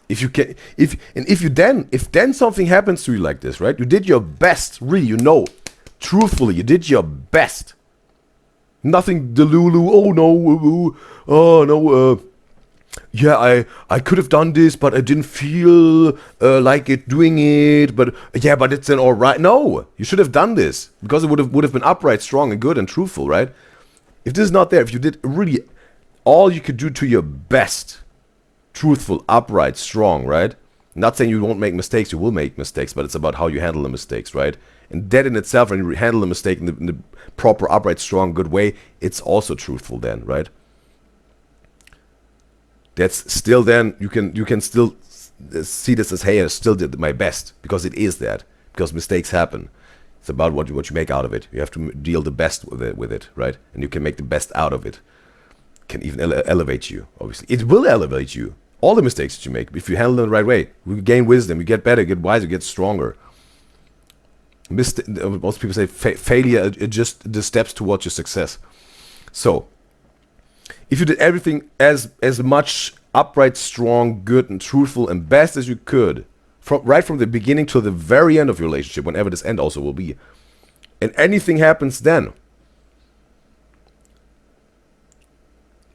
If you can, if then something happens to you like this, right? You did your best, really, truthfully, you did your best. Nothing delulu, yeah, I could have done this, but I didn't feel like doing it, but it's then all right. No, you should have done this because it would have been upright, strong, and good and truthful, right? If this is not there, if you did really all you could do to your best, truthful, upright, strong, right? Not saying you won't make mistakes, you will make mistakes, but it's about how you handle the mistakes, right? And that in itself, when you handle the mistake in the proper, upright, strong, good way, it's also truthful then, right? That's still then, you can still see this as, hey, I still did my best, because it is that, because mistakes happen. It's about what you make out of it. You have to deal the best with it, right? And you can make the best out of it. Can even elevate you, obviously. It will elevate you. All the mistakes that you make, if you handle them the right way, you gain wisdom, you get better, you get wiser, you get stronger. Most people say failure are just the steps towards your success. So, if you did everything as much upright, strong, good, and truthful and best as you could, right from the beginning to the very end of your relationship, whenever this end also will be, and anything happens then,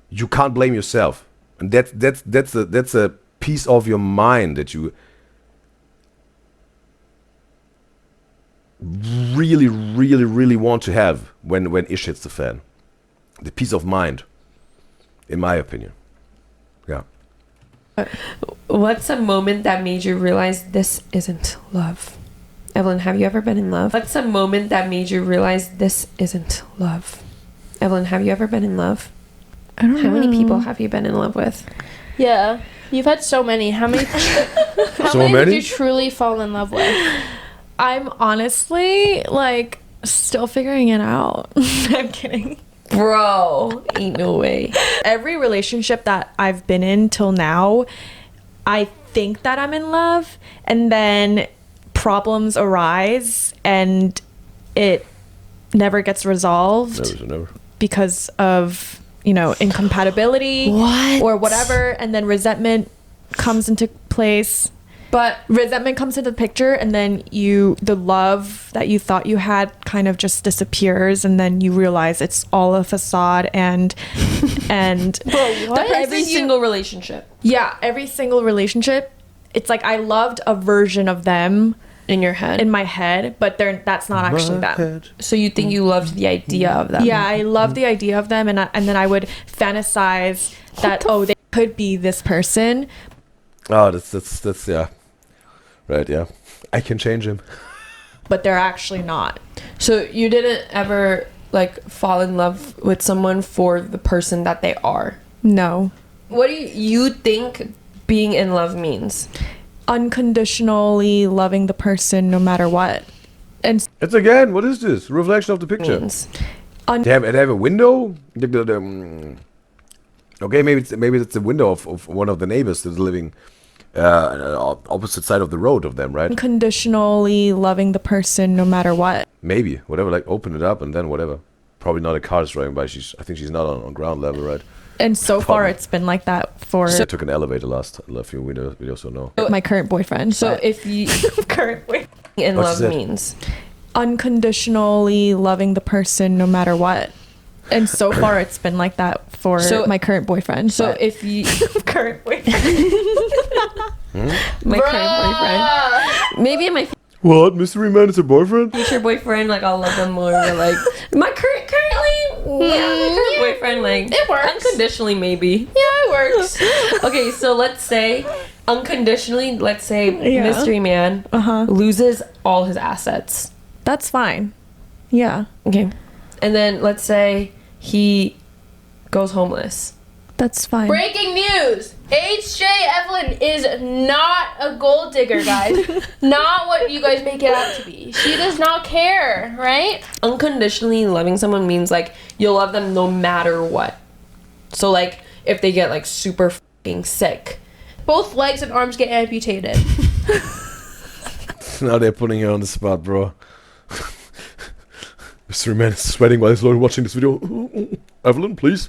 you can't blame yourself, and that's a piece of your mind that you really, really, really want to have when ish hits the fan. The peace of mind, in my opinion. Yeah. What's a moment that made you realize this isn't love? Evelyn, have you ever been in love? What's a moment that made you realize this isn't love? Evelyn, have you ever been in love? I don't know. How many people have you been in love with? Yeah. You've had so many. How many? How many did you truly fall in love with? I'm honestly still figuring it out. I'm kidding. Bro, ain't no way. Every relationship that I've been in till now, I think that I'm in love, and then problems arise and it never gets resolved. Never. Because of, incompatibility or whatever, and then resentment comes into place. But resentment comes into the picture, and then the love that you thought you had kind of just disappears, and then you realize it's all a facade and Bro, what? Every single relationship. Yeah, every single relationship. It's like I loved a version of them in your head. In my head, but that's not actually them. So you think you loved the idea of them? Yeah, I love the idea of them, and then I would fantasize that they could be this person. Oh, that's yeah. Right, yeah. I can change him. But they're actually not. So you didn't ever fall in love with someone for the person that they are? No. What do you think being in love means? Unconditionally loving the person no matter what. And it's again, what is this? Reflection of the picture. They have a window? Okay, maybe it's the window of one of the neighbors that's living opposite side of the road of them, right? Unconditionally loving the person no matter what. Maybe, whatever, open it up and then whatever. Probably not a car is driving by. I think she's not on ground level, right? And so far it's been like that for... I took an elevator last few videos, so no. My current boyfriend. So if you... current boyfriend. In love means? Unconditionally loving the person no matter what. And so far it's been like that for my current boyfriend. So if you... current boyfriend. My current boyfriend. Maybe in my... What? Mystery Man is her boyfriend? Future boyfriend, I'll love them more. But my currently, my current boyfriend, it works. Unconditionally, maybe. Yeah, it works. Okay, so let's say unconditionally, let's say Yeah. mystery man loses all his assets. That's fine. Yeah. Okay. And then let's say he goes homeless. That's fine. Breaking news! HJ Evelyn is not a gold digger, guys. Not what you guys make it out to be. She does not care, right? Unconditionally loving someone means like you'll love them no matter what. So like if they get like super fucking sick, Both legs and arms get amputated. Now they're putting her on the spot, bro. Mr. Man is sweating while he's watching this video. Evelyn, please.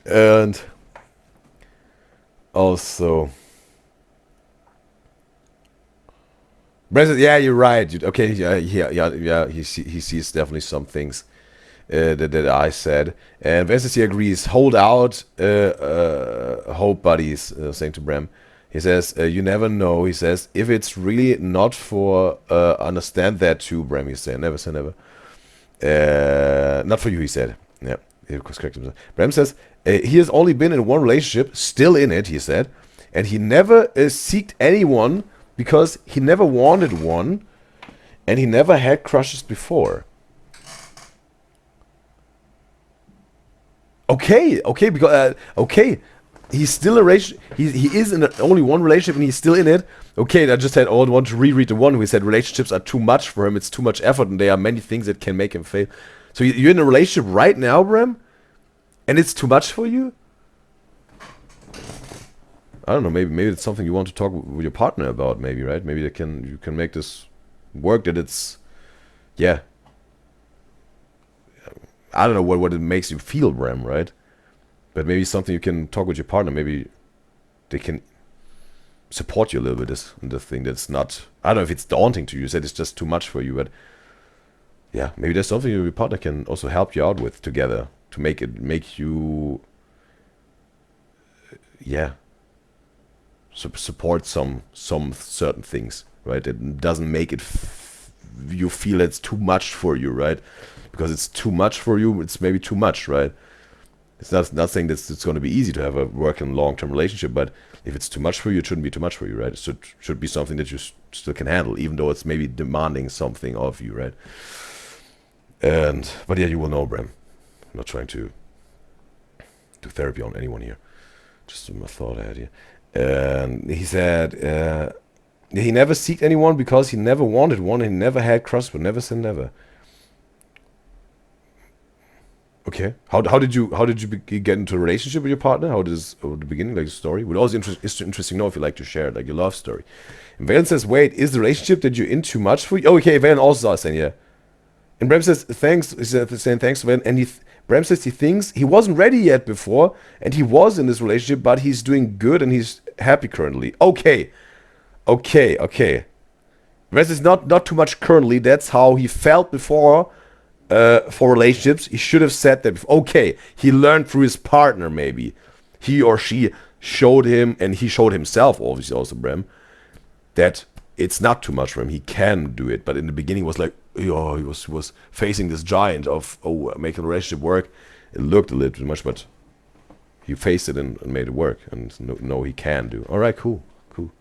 And also, Brent says, yeah, you're right. Okay, yeah. He sees definitely some things that I said. And Vences, he agrees. Hold out, hope, buddies. Saying to Bram, he says, you never know. He says, if it's really not for understand that too, Bram. He's saying, never say never. Not for you, he said. Yeah, he was correct himself. Bram says, he has only been in one relationship, still in it, he said, and he never seeked anyone because he never wanted one, and he never had crushes before. Okay, because he's still a relationship. He is in only one relationship, and he's still in it. Okay, I just said, I want to reread the one who said relationships are too much for him. It's too much effort, and there are many things that can make him fail. So you're in a relationship right now, Bram, and it's too much for you. I don't know. Maybe it's something you want to talk with your partner about. Maybe, right? Maybe you can make this work. That it's, yeah. I don't know what it makes you feel, Bram, right? But maybe something you can talk with your partner. Maybe they can support you a little bit in this thing that's not, I don't know if it's daunting to you. You said it's just too much for you, but yeah, maybe there's something your partner can also help you out with together to make you, yeah, support some certain things, right? It doesn't make it you feel it's too much for you, right? Because it's too much for you, it's maybe too much, right? It's not saying that it's going to be easy to have a working long-term relationship, but if it's too much for you, it shouldn't be too much for you, right? It should be something that you still can handle, even though it's maybe demanding something of you, right? But yeah, you will know, Bram. I'm not trying to do therapy on anyone here. Just a thought I had here. And he said he never seeked anyone because he never wanted one, and he never had crushes, but never say never. Okay. How did you get into a relationship with your partner? How did the beginning, like the story? Would always interesting to know if you like to share like your love story. And Valen says, wait, is the relationship that you're in too much for you? Oh, okay, Valen also is saying, yeah. And Bram says, thanks. He's saying thanks to Valen. And Bram says he thinks he wasn't ready yet before, and he was in this relationship, but he's doing good and he's happy currently. Okay. Bram says not too much currently. That's how he felt before. For relationships, he should have said that before. Okay, he learned through his partner, maybe. He or she showed him, and he showed himself, obviously also Bram, that it's not too much for him. He can do it. But in the beginning, it was like, he was facing this giant of, making a relationship work. It looked a little too much, but he faced it and made it work. And no, he can do. All right, cool. All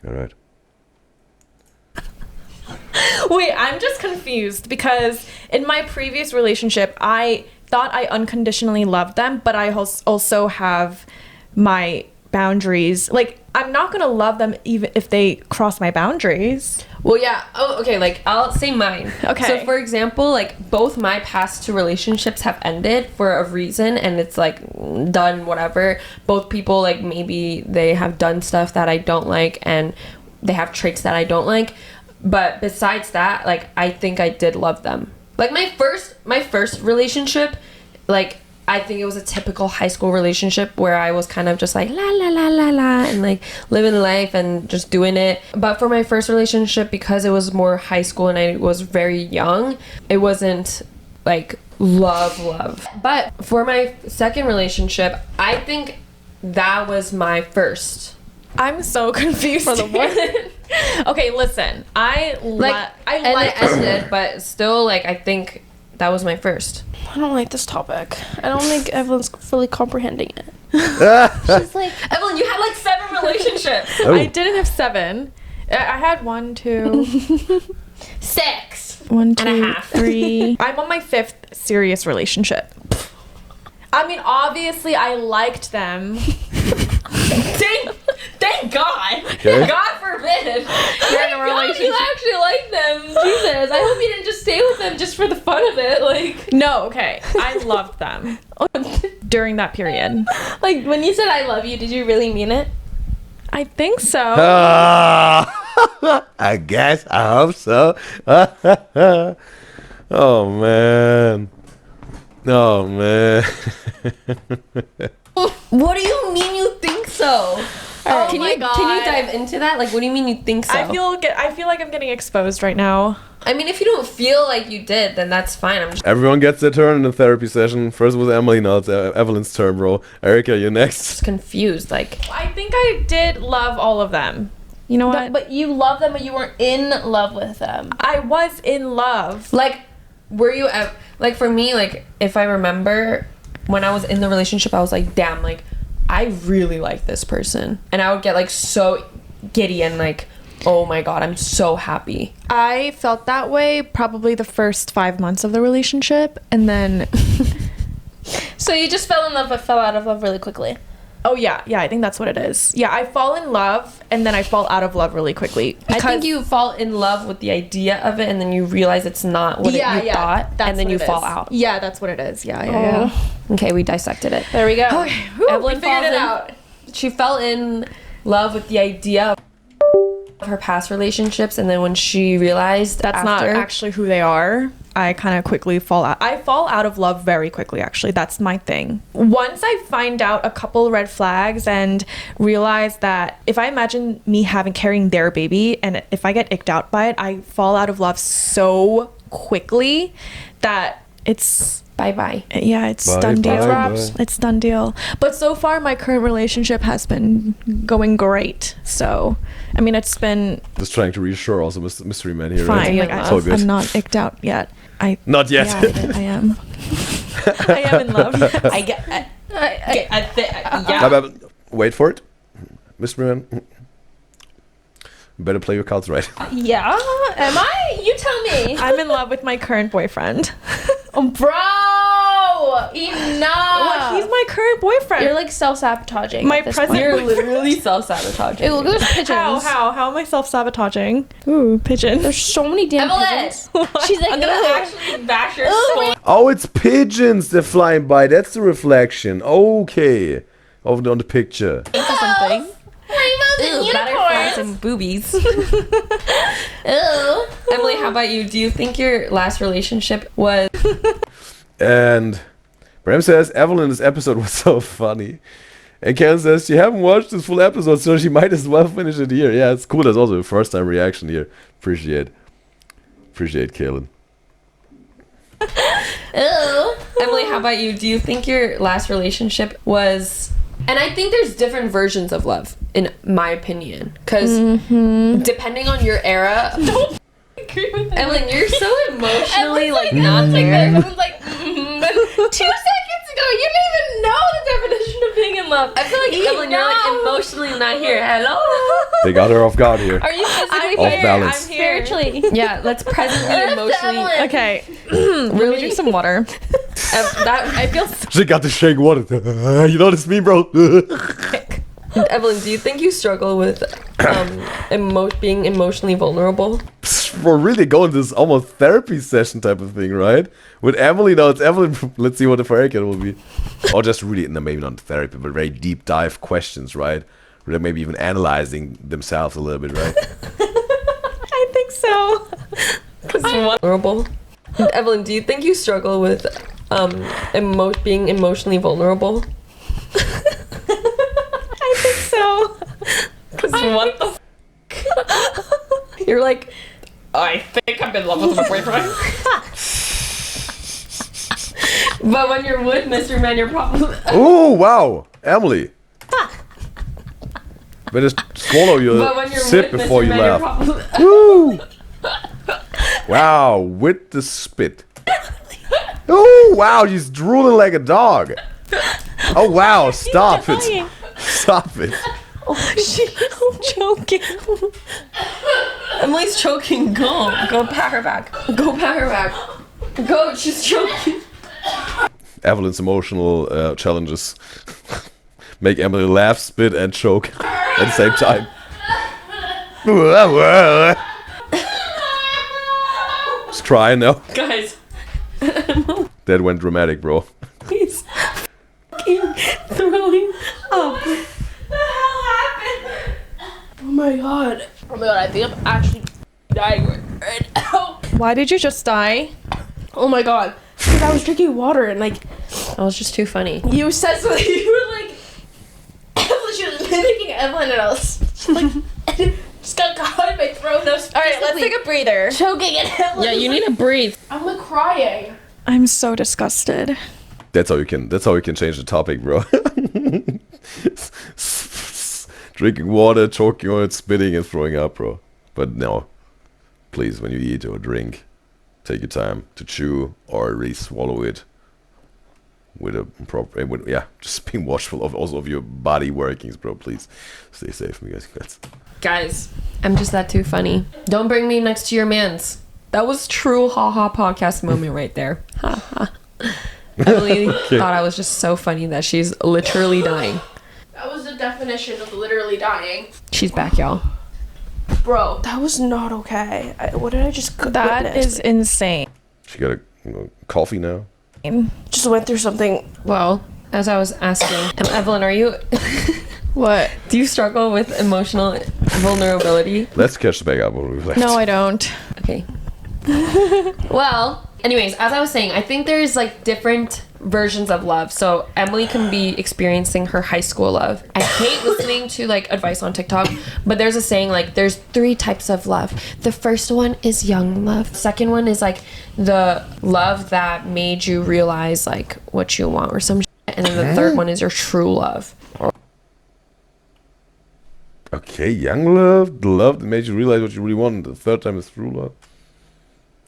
right. Wait, I'm just confused because in my previous relationship, I thought I unconditionally loved them, but I also have my boundaries. Like, I'm not going to love them even if they cross my boundaries. Well, yeah. Oh, okay. Like, I'll say mine. Okay. So, for example, like, both my past two relationships have ended for a reason, and it's, like, done, whatever. Both people, like, maybe they have done stuff that I don't like, and they have traits that I don't like. But besides that, like, I think I did love them. Like, my first relationship, like, I think it was a typical high school relationship where I was kind of just like, la, la, la, la, la, and, like, living life and just doing it. But for my first relationship, because it was more high school and I was very young, it wasn't, like, love. But for my second relationship, I think that was my first. I'm so confused. For the one. Okay, listen. I it ended, but still, like, I think that was my first. I don't like this topic. I don't think Evelyn's fully comprehending it. She's like, Evelyn, you had like 7 relationships. Oh. I didn't have 7. I had 1, 2, 6 1, and a 2, half. 3. I'm on my 5th serious relationship. I mean, obviously, I liked them. Thank God. Okay. God forbid. You're in a relationship. You actually like them. Jesus. I hope you didn't just stay with them just for the fun of it. Like, No, okay. I loved them during that period. like when you said I love you, did you really mean it? I think so. I guess. I hope so. Oh man. Oh man. What do you mean you think so? Oh Can my you God. dive into that? Like, what do you mean you think so? I feel like I'm getting exposed right now. I mean, if you don't feel like you did, then that's fine. I'm just Everyone gets their turn in the therapy session. First was Emily, now it's Evelyn's turn, bro. Erica, you're next. confused. Like, I think I did love all of them. You know what? But you love them, but you weren't in love with them. I was in love. were you like, for me, like, if I remember when I was in the relationship, I was like, damn, like, I really like this person. And I would get like so giddy and like, oh my God, I'm so happy. I felt that way probably the first 5 months of the relationship, and then So you just fell in love but fell out of love really quickly. oh yeah, I think that's what it is. Yeah, I fall in love and then I fall out of love really quickly. I think you fall in love with the idea of it, and then you realize it's not what you thought, that's and then what you it fall is. out. Yeah, that's what it is. Yeah. Okay, we dissected it. There we go. Okay, whew, Evelyn we figured falls it in- out. She fell in love with the idea of her past relationships, and then when she realized That's not after, actually who they are. I kind of quickly fall out. I fall out of love very quickly, actually. That's my thing. Once I find out a couple red flags and realize that if I imagine me carrying their baby, and if I get icked out by it, I fall out of love so quickly that it's bye-bye. yeah, it's Bye, done deal. bye, bye. It's done deal. But so far, my current relationship has been going great. So, I mean, it's been Just trying to reassure also Mr. Mystery Man here. fine. Right? Like, It's all good. I'm not icked out yet. Not yet. Yeah, I am. I am in love. Yes. I get, yeah. Wait for it. Mystery Man. Better play your cards right. Yeah? Am I? You tell me. I'm in love with my current boyfriend. Oh, bro! Enough! Well, he's my current boyfriend. You're like self-sabotaging. My at this present- point. You're literally self-sabotaging. Ew, look at those pigeons. How am I self-sabotaging? Ooh, pigeon. There's so many damn Evelyn! pigeons. She's like, I'm gonna "Ugh." actually bash your skull. Oh, it's pigeons they're flying by. That's the reflection. Okay. Over on the picture. something. Rainbows and Butterflies unicorns. and boobies. Ew. Emily, how about you? Do you think your last relationship was... And Bram says, Evelyn, this episode was so funny. And Karen says, she haven't watched this full episode, so she might as well finish it here. Yeah, it's cool. That's also a first time reaction here. Appreciate Kaylin. Ew. Emily, how about you? Do you think your last relationship was... And I think there's different versions of love, in my opinion. Because depending on your era... Don't agree with that. Evelyn, you're so emotionally, like, Everyone's not like there. this. Everyone's like, but 2 seconds ago, you didn't even know the definition of being in love. I feel like, Evelyn, you're, like, emotionally not here. Hello? They got her off guard here. Are you physically Off here? balance. I'm here. Spiritually. Yeah, let's presently emotionally... Evelyn. Okay. Let me drink some water. That, I feel... She got the shake water. You know what it's mean, bro? Evelyn, do you think you struggle with being emotionally vulnerable? We're really going this almost therapy session type of thing, right? With Emily, now it's Evelyn. Let's see what the Erica will be. Or just really, no, maybe not therapy, but very deep dive questions, right? Where they're maybe even analyzing themselves a little bit, right? I think so. Vulnerable. Evelyn, do you think you struggle with being emotionally vulnerable? I think so. Because what the f- You're like, I think I'm in love with my boyfriend. But when you're with Mr. Man, you're probably... Oh, wow. Emily. Better swallow your But when you're sip with before Mr. you Man, you're laugh. probably... Woo! Wow, with the spit. Oh wow, she's drooling like a dog. Oh wow, stop it. Stop it. She's choking. Emily's choking. Go pat her back. Go pat her back. Go, she's choking. Evelyn's emotional challenges make Emily laugh, spit, and choke at the same time. She's crying now. Guys, That went dramatic, bro. he's fucking throwing up. Oh my god. Oh my god, I think I'm actually dying right now. Why did you just die? Oh my god. Because I was drinking water and like That was just too funny. you said something, you were like Evelyn, she was mimicking Evelyn and I was like just got caught in my throat and I was Alright, let's take a breather. choking at Evelyn. Yeah, you need to breathe. I'm like crying. I'm so disgusted. That's how you can change the topic, bro. Drinking water, choking on it, spitting and throwing up, bro. But no. Please, when you eat or drink, take your time to chew or really swallow it with a proper, just being watchful of also of your body workings, bro. Please stay safe, you guys. Guys, I'm just that too funny. Don't bring me next to your mans. That was true haha podcast moment right there. Haha. Emily thought I was just so funny that she's literally dying. That was the definition of literally dying. She's back, y'all. Bro, that was not okay. What did I just That witness? is insane. She got a coffee now. Just went through something. Well, as I was asking, Evelyn, are you... What? Do you struggle with emotional vulnerability? Let's catch the back up when we reflect. No, I don't. Okay. Well, anyways, as I was saying, I think there's like different versions of love. So Emily can be experiencing her high school love. I hate listening to like advice on TikTok, but there's a saying like there's 3 types of love. The first one is young love. Second one is like the love that made you realize like what you want or some shit. And then the third one is your true love. Okay, young love, the love that made you realize what you really want. The third time is true love.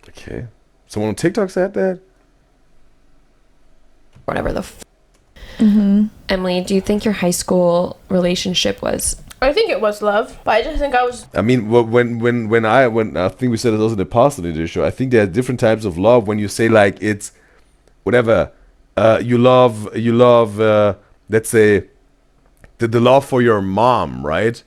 Okay. Someone on TikTok said that? Whatever the Emily, do you think your high school relationship was... I think it was love, but I just think I was. I mean, when I think we said it also in the past in the show, I think there are different types of love. When you say like it's whatever, you love, let's say, the love for your mom, right?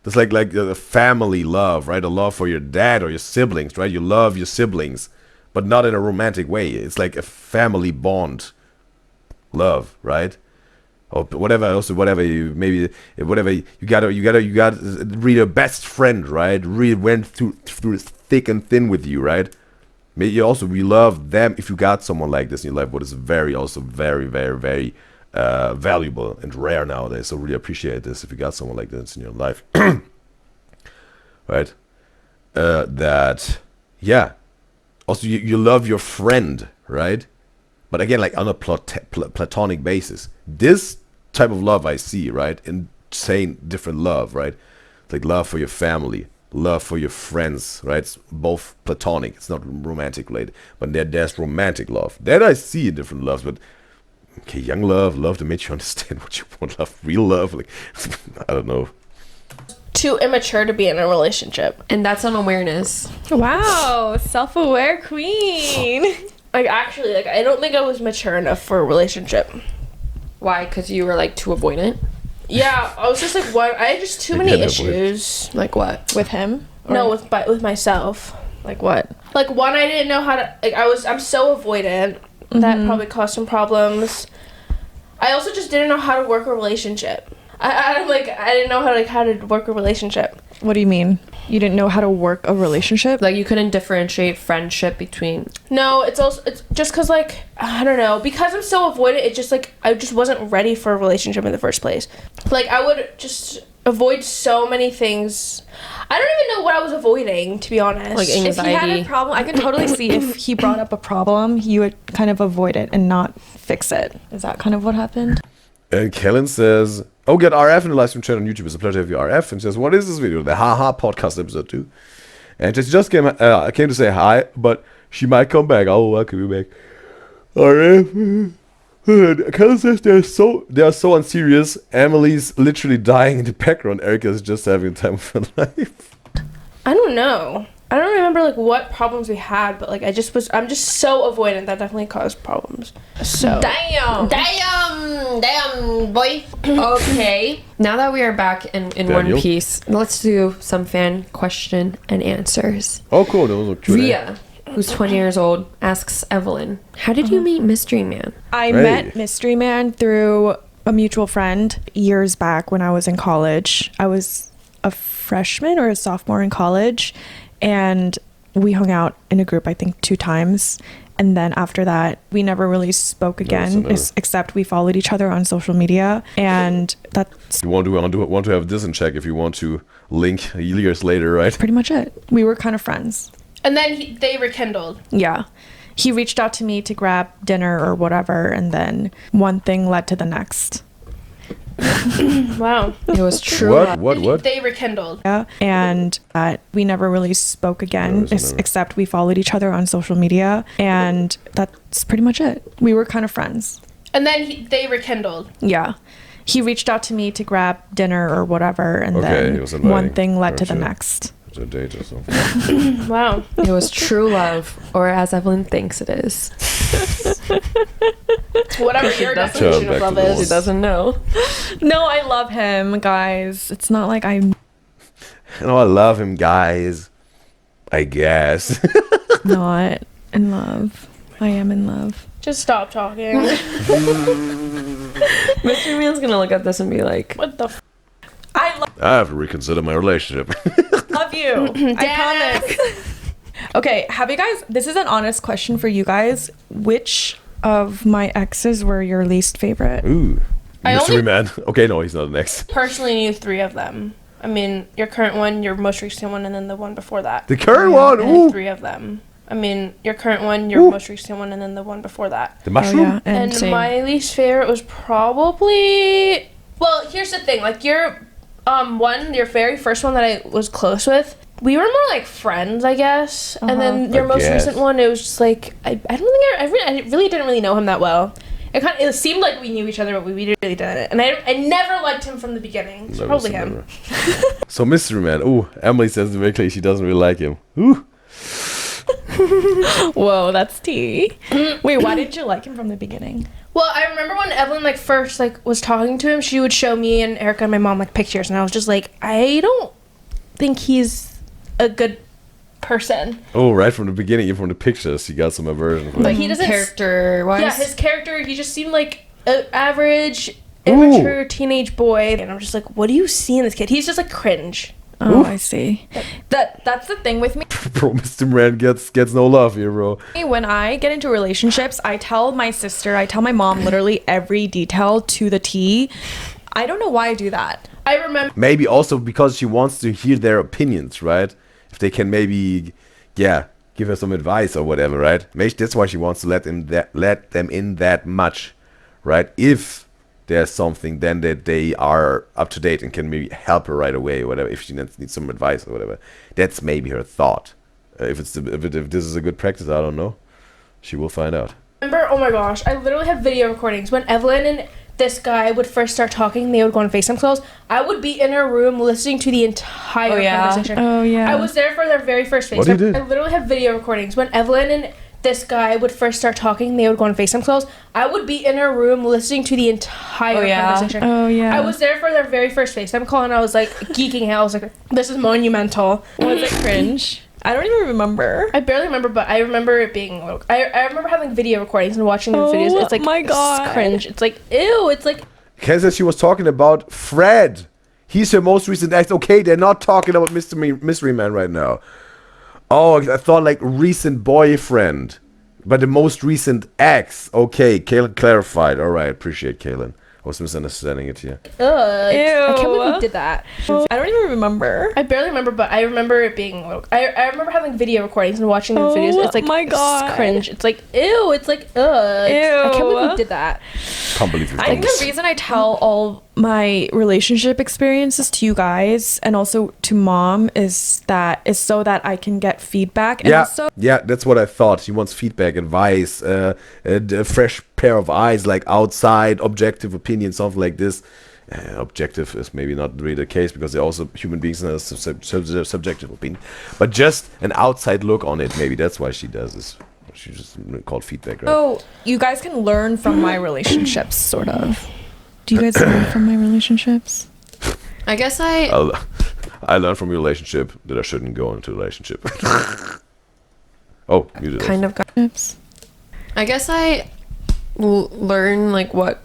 That's like a family love, right? A love for your dad or your siblings, right? You love your siblings, but not in a romantic way. It's like a family bond love, right? Or whatever. Also, whatever you got read a best friend, right? Really went through thick and thin with you, right? Maybe you also we love them if you got someone like this in your life. What is very very valuable and rare nowadays. So really appreciate this if you got someone like this in your life, right? Also you love your friend, right? But again, like on a platonic basis. This type of love I see, right? Insane different love, right? Like love for your family, love for your friends, right? It's both platonic. It's not romantic related. But there's romantic love. That I see in different loves, but okay, young love to make you understand what you want, love, real love, like, I don't know. Too immature to be in a relationship. And that's on awareness. Wow, self-aware queen. Like, actually, like, I don't think I was mature enough for a relationship. Why? Because you were like too avoidant? Yeah, I was just like, what? I had just too many issues. Like what? With him? No, with myself. Like what? Like, one, I didn't know how to, like, I'm so avoidant. That probably caused some problems. I also just didn't know how to work a relationship. I didn't know how to work a relationship. What do you mean? You didn't know how to work a relationship? Like you couldn't differentiate friendship between... No, it's just because, like, I don't know. Because I'm so avoidant, it just, like, I just wasn't ready for a relationship in the first place. Like, I would just avoid so many things. I don't even know what I was avoiding, to be honest. Like If he had a problem, I can totally see if he brought up a problem, you would kind of avoid it and not fix it. Is that kind of what happened? And Kellen says, oh, get RF in the live stream chat on YouTube. It's a pleasure to have you, RF. And says, what is this video? The Haha podcast episode 2. And she just came to say hi, but she might come back. I will welcome you back. Alright. Kyle says they are so unserious. Emily's literally dying in the background. Erica is just having the time of her life. I don't know. I don't remember like what problems we had, but like I'm just so avoidant that definitely caused problems. So Damn, boy. Okay. Now that we are back in Daniel? one piece, let's do some fan question and answers. Oh, cool. That was a Q&A. Ria, who's 20 years old, asks Evelyn, "How did you meet Mystery Man?" I Hey. met Mystery Man through a mutual friend years back when I was in college. I was a freshman or a sophomore in college, and we hung out in a group, I think 2 times. And then after that, we never really spoke again, except we followed each other on social media. And that's You want to have this in check if you want to link years later, right? pretty much it. We were kind of friends. and then they rekindled. Yeah. He reached out to me to grab dinner or whatever, and then one thing led to the next. Wow. It was true. What? They rekindled. Yeah. And we never really spoke again, except we followed each other on social media. And that's pretty much it. We were kind of friends. And then they rekindled. Yeah. He reached out to me to grab dinner or whatever, and Okay, he was then inviting one thing led to the her to- next. To a date or something. Wow. It was true love, or as Evelyn thinks it is. Whatever your Turn definition back of love to the is. She doesn't know. No, I love him, guys. It's not like I'm I love him, guys. I guess. not in love. I am in love. Just stop talking. Mystery Man's gonna look at this and be like, What the f? I I have to reconsider my relationship. love you. I promise. Okay, have you guys, this is an honest question for you guys. Which of my exes were your least favorite? Ooh. I Mystery only- Man. Okay, no, he's not an ex. Personally knew 3 of them. I mean, your current one, your most recent one, and then the one before that. The current I one. knew Ooh. 3 of them. I mean, your current one, your Ooh. most recent one, and then the one before that. The mushroom. Oh, yeah. And Same. my least favorite was probably. Well, here's the thing. Like your your very first one that I was close with, we were more like friends, I guess. And then your I most guess. recent one, it was just like I don't think I really didn't really know him that well. It seemed like we knew each other, but we really didn't. And I never liked him from the beginning. So probably him. So Mystery Man. Ooh, Emily says very clearly she doesn't really like him. Ooh. Whoa, that's tea. Wait, why didn't you like him from the beginning? Well, I remember when Evelyn like first like was talking to him, she would show me and Erica and my mom like pictures, and I was just like, I don't think he's a good person. Oh, right from the beginning, even from the pictures, he got some aversion for But him. he doesn't. character-wise. Yeah, his character, he just seemed like an average, immature teenage boy, and I'm just like, what do you see in this kid? He's just like cringe. Oh, I see. That's the thing with me. Bro, Mr. Man gets no love here, bro. When I get into relationships, I tell my sister, I tell my mom literally every detail to the T. I don't know why I do that. I remember. Maybe also because she wants to hear their opinions, right? If they can maybe, give her some advice or whatever, right? Maybe that's why she wants to let them in that much, right? If there's something, then that they are up to date and can maybe help her right away or whatever. If she needs some advice or whatever, that's maybe her thought. If this is a good practice, I don't know. She will find out. Remember, oh my gosh, I literally have video recordings when Evelyn and this guy would first start talking. They would go on FaceTime calls. I would be in her room listening to the entire conversation. Oh, yeah. I was there for their very first FaceTime. What did you do? I literally have video recordings when Evelyn and this guy would first start talking. They would go on FaceTime calls. I would be in her room listening to the entire conversation. Oh, yeah. I was there for their very first FaceTime call, and I was like geeking out. I was like, this is monumental. Was it cringe? I don't even remember. I barely remember, but I remember it being. I remember having video recordings and watching the videos. It's like, my God. it's cringe. It's like, ew. It's like, Ken says she was talking about Fred. He's her most recent ex. Okay, they're not talking about Mystery Man right now. Oh, I thought like recent boyfriend. But the most recent ex. Okay, Kaylin clarified. All right, appreciate Kaylin. I was misunderstanding it here. ugh. I can't believe Ew. we did that. I don't even remember. I barely remember, but I remember it being. I remember having video recordings and watching the videos. It's like, my God. it's cringe. It's like, ew. It's like, ugh. I can't believe we did that. Can't believe you've I done think the this. reason I tell all my relationship experiences to you guys and also to mom is so that I can get feedback. And also, that's what I thought. He wants feedback, advice, a fresh pair of eyes, like outside, objective opinion, something like this. Objective is maybe not really the case because they're also human beings and a subjective opinion. But just an outside look on it, maybe that's why she does this. She just called feedback, right? So you guys can learn from my relationships, sort of. Do you guys learn from my relationships? I guess I learned from your relationship that I shouldn't go into a relationship. Oh, you did. Kind of guys. I guess I learn like what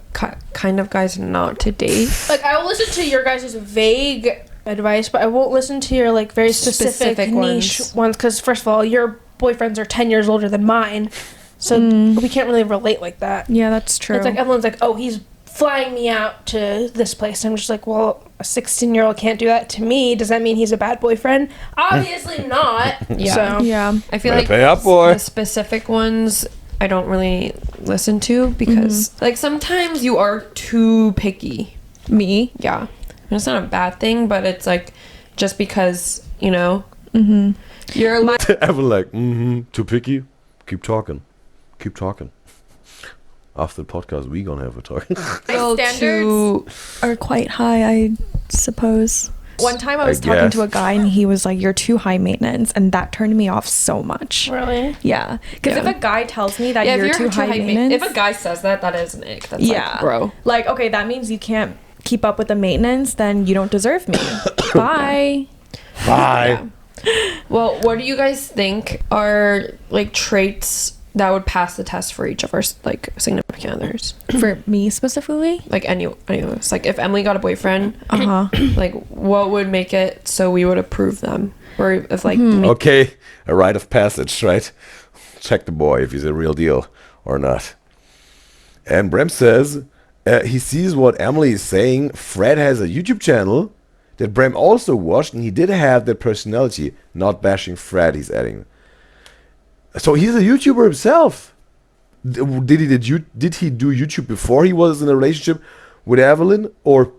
kind of guys not to date. Like, I will listen to your guys' vague advice, but I won't listen to your like very specific niche ones. Because first of all, your boyfriends are 10 years older than mine, so we can't really relate like that. Yeah, that's true. It's like everyone's like, oh, he's flying me out to this place. I'm just like, well, a 16-year-old can't do that to me. Does that mean he's a bad boyfriend? Obviously not. Yeah. So. Yeah. I feel like pay up, boy. The specific ones I don't really listen to because like sometimes you are too picky. Me? Yeah. And it's not a bad thing, but it's like just because, you know, you're like Evelyn like, too picky. Keep talking. After the podcast, we gonna have a talk. My standards are quite high, I suppose. One time I was talking to a guy and he was like, you're too high maintenance, and that turned me off so much. Really? Yeah. Because if a guy tells me that you're too high maintenance... If a guy says that is an ick. That's like, bro. Like, okay, that means you can't keep up with the maintenance, then you don't deserve me. Bye. Bye. Yeah. Well, what do you guys think are like traits that would pass the test for each of our like significant others? For me specifically? Like anyways, like if Emily got a boyfriend, like what would make it so we would approve them? Or if like okay, a rite of passage, right? Check the boy if he's a real deal or not. And Brem says he sees what Emily is saying. Fred has a YouTube channel that Brem also watched, and he did have that personality. Not bashing Fred, he's adding. So he's a YouTuber himself. Did he do YouTube before he was in a relationship with Evelyn, or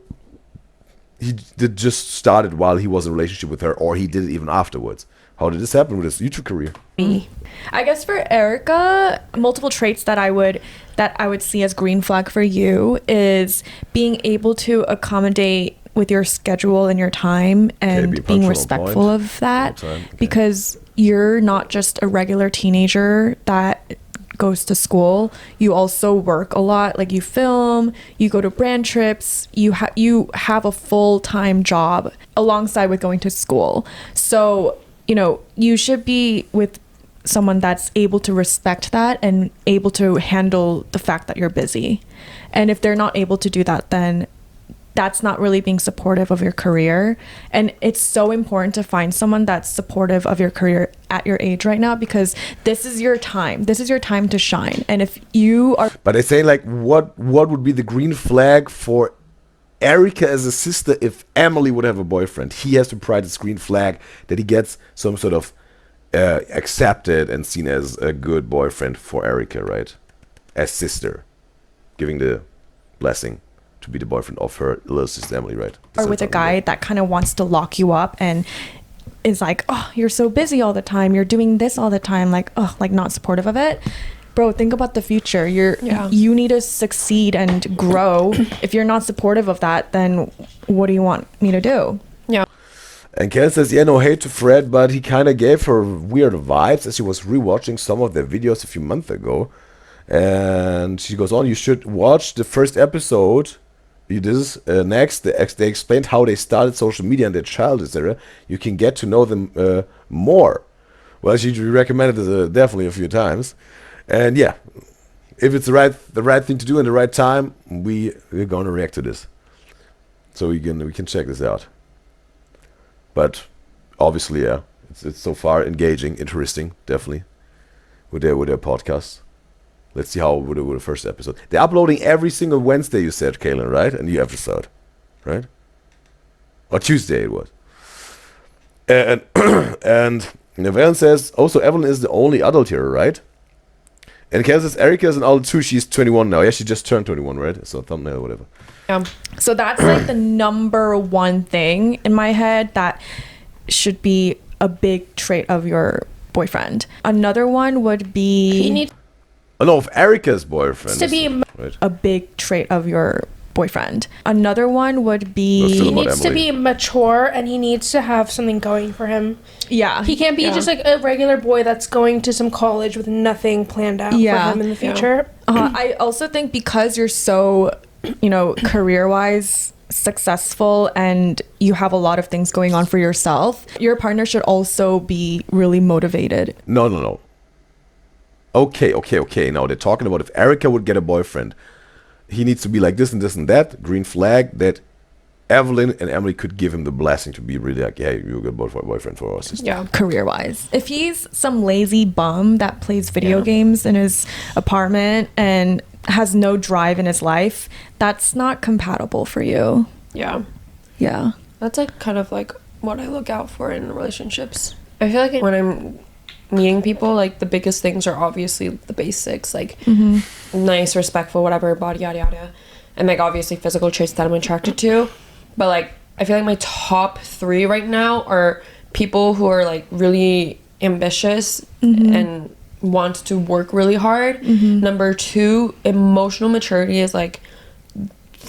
he did just started while he was in a relationship with her, or he did it even afterwards? How did this happen with his YouTube career? Me. I guess for Erica, multiple traits that I would see as green flag for you is being able to accommodate with your schedule and your time, and being respectful of that, because you're not just a regular teenager that goes to school. You also work a lot. Like, you film, you go to brand trips, you have a full-time job alongside with going to school. So, you know, you should be with someone that's able to respect that and able to handle the fact that you're busy. And if they're not able to do that, then that's not really being supportive of your career. And it's so important to find someone that's supportive of your career at your age right now, because this is your time. This is your time to shine. And if you are... But I say, like, what would be the green flag for Erica as a sister if Emily would have a boyfriend? He has to provide this green flag that he gets some sort of accepted and seen as a good boyfriend for Erica, right? As sister. Giving the blessing to be the boyfriend of her little sister Emily, right? Or with a guy that kind of wants to lock you up and is like, oh, you're so busy all the time, you're doing this all the time, like, oh, like, not supportive of it. Bro, think about the future. You need to succeed and grow. If you're not supportive of that, then what do you want me to do? Yeah. And Ken says, yeah, no hate to Fred, but he kind of gave her weird vibes as she was rewatching some of their videos a few months ago. And she goes on, you should watch the first episode. Udyzyz, next, they explained how they started social media and their childhood, etc. You can get to know them more. Well, she recommended it definitely a few times. And yeah, if it's the right thing to do in the right time, we're going to react to this. So we can check this out. But obviously, yeah, it's so far engaging, interesting, definitely, with their podcasts. Let's see how with the first episode. They're uploading every single Wednesday, you said, Kaylin, right? A new episode, right? Or Tuesday it was. And Evelyn says, also Evelyn is the only adult here, right? And Kansas, Erica is an older too. She's 21 now. Yeah, she just turned 21, right? So thumbnail or whatever. Yeah. So that's like the number one thing in my head that should be a big trait of your boyfriend. Another one would be He needs Oh no, of Erica's boyfriend. to be Right. a big trait of your boyfriend. Another one would Well, be still he about needs to Emily. be mature, and he needs to have something going for him. yeah. He can't be yeah. just like a regular boy that's going to some college with nothing planned out Yeah. for him in the future. I also think because you're so, career-wise successful and you have a lot of things going on for yourself, your partner should also be really motivated. No. Okay. Now they're talking about if Erica would get a boyfriend, he needs to be like this and this and that. Green flag that Evelyn and Emily could give him the blessing to be really like, yeah, you're a good boyfriend for our sister. Yeah. Career-wise, if he's some lazy bum that plays video Yeah. games in his apartment and has no drive in his life, that's not compatible for you. Yeah. Yeah. That's like kind of like what I look out for in relationships. I feel like when I'm meeting people, like the biggest things are obviously the basics, like nice, respectful, whatever, body, yada yada, and like obviously physical traits that I'm attracted to. But like I feel like my top 3 right now are people who are like really ambitious and want to work really hard. Number 2, emotional maturity is like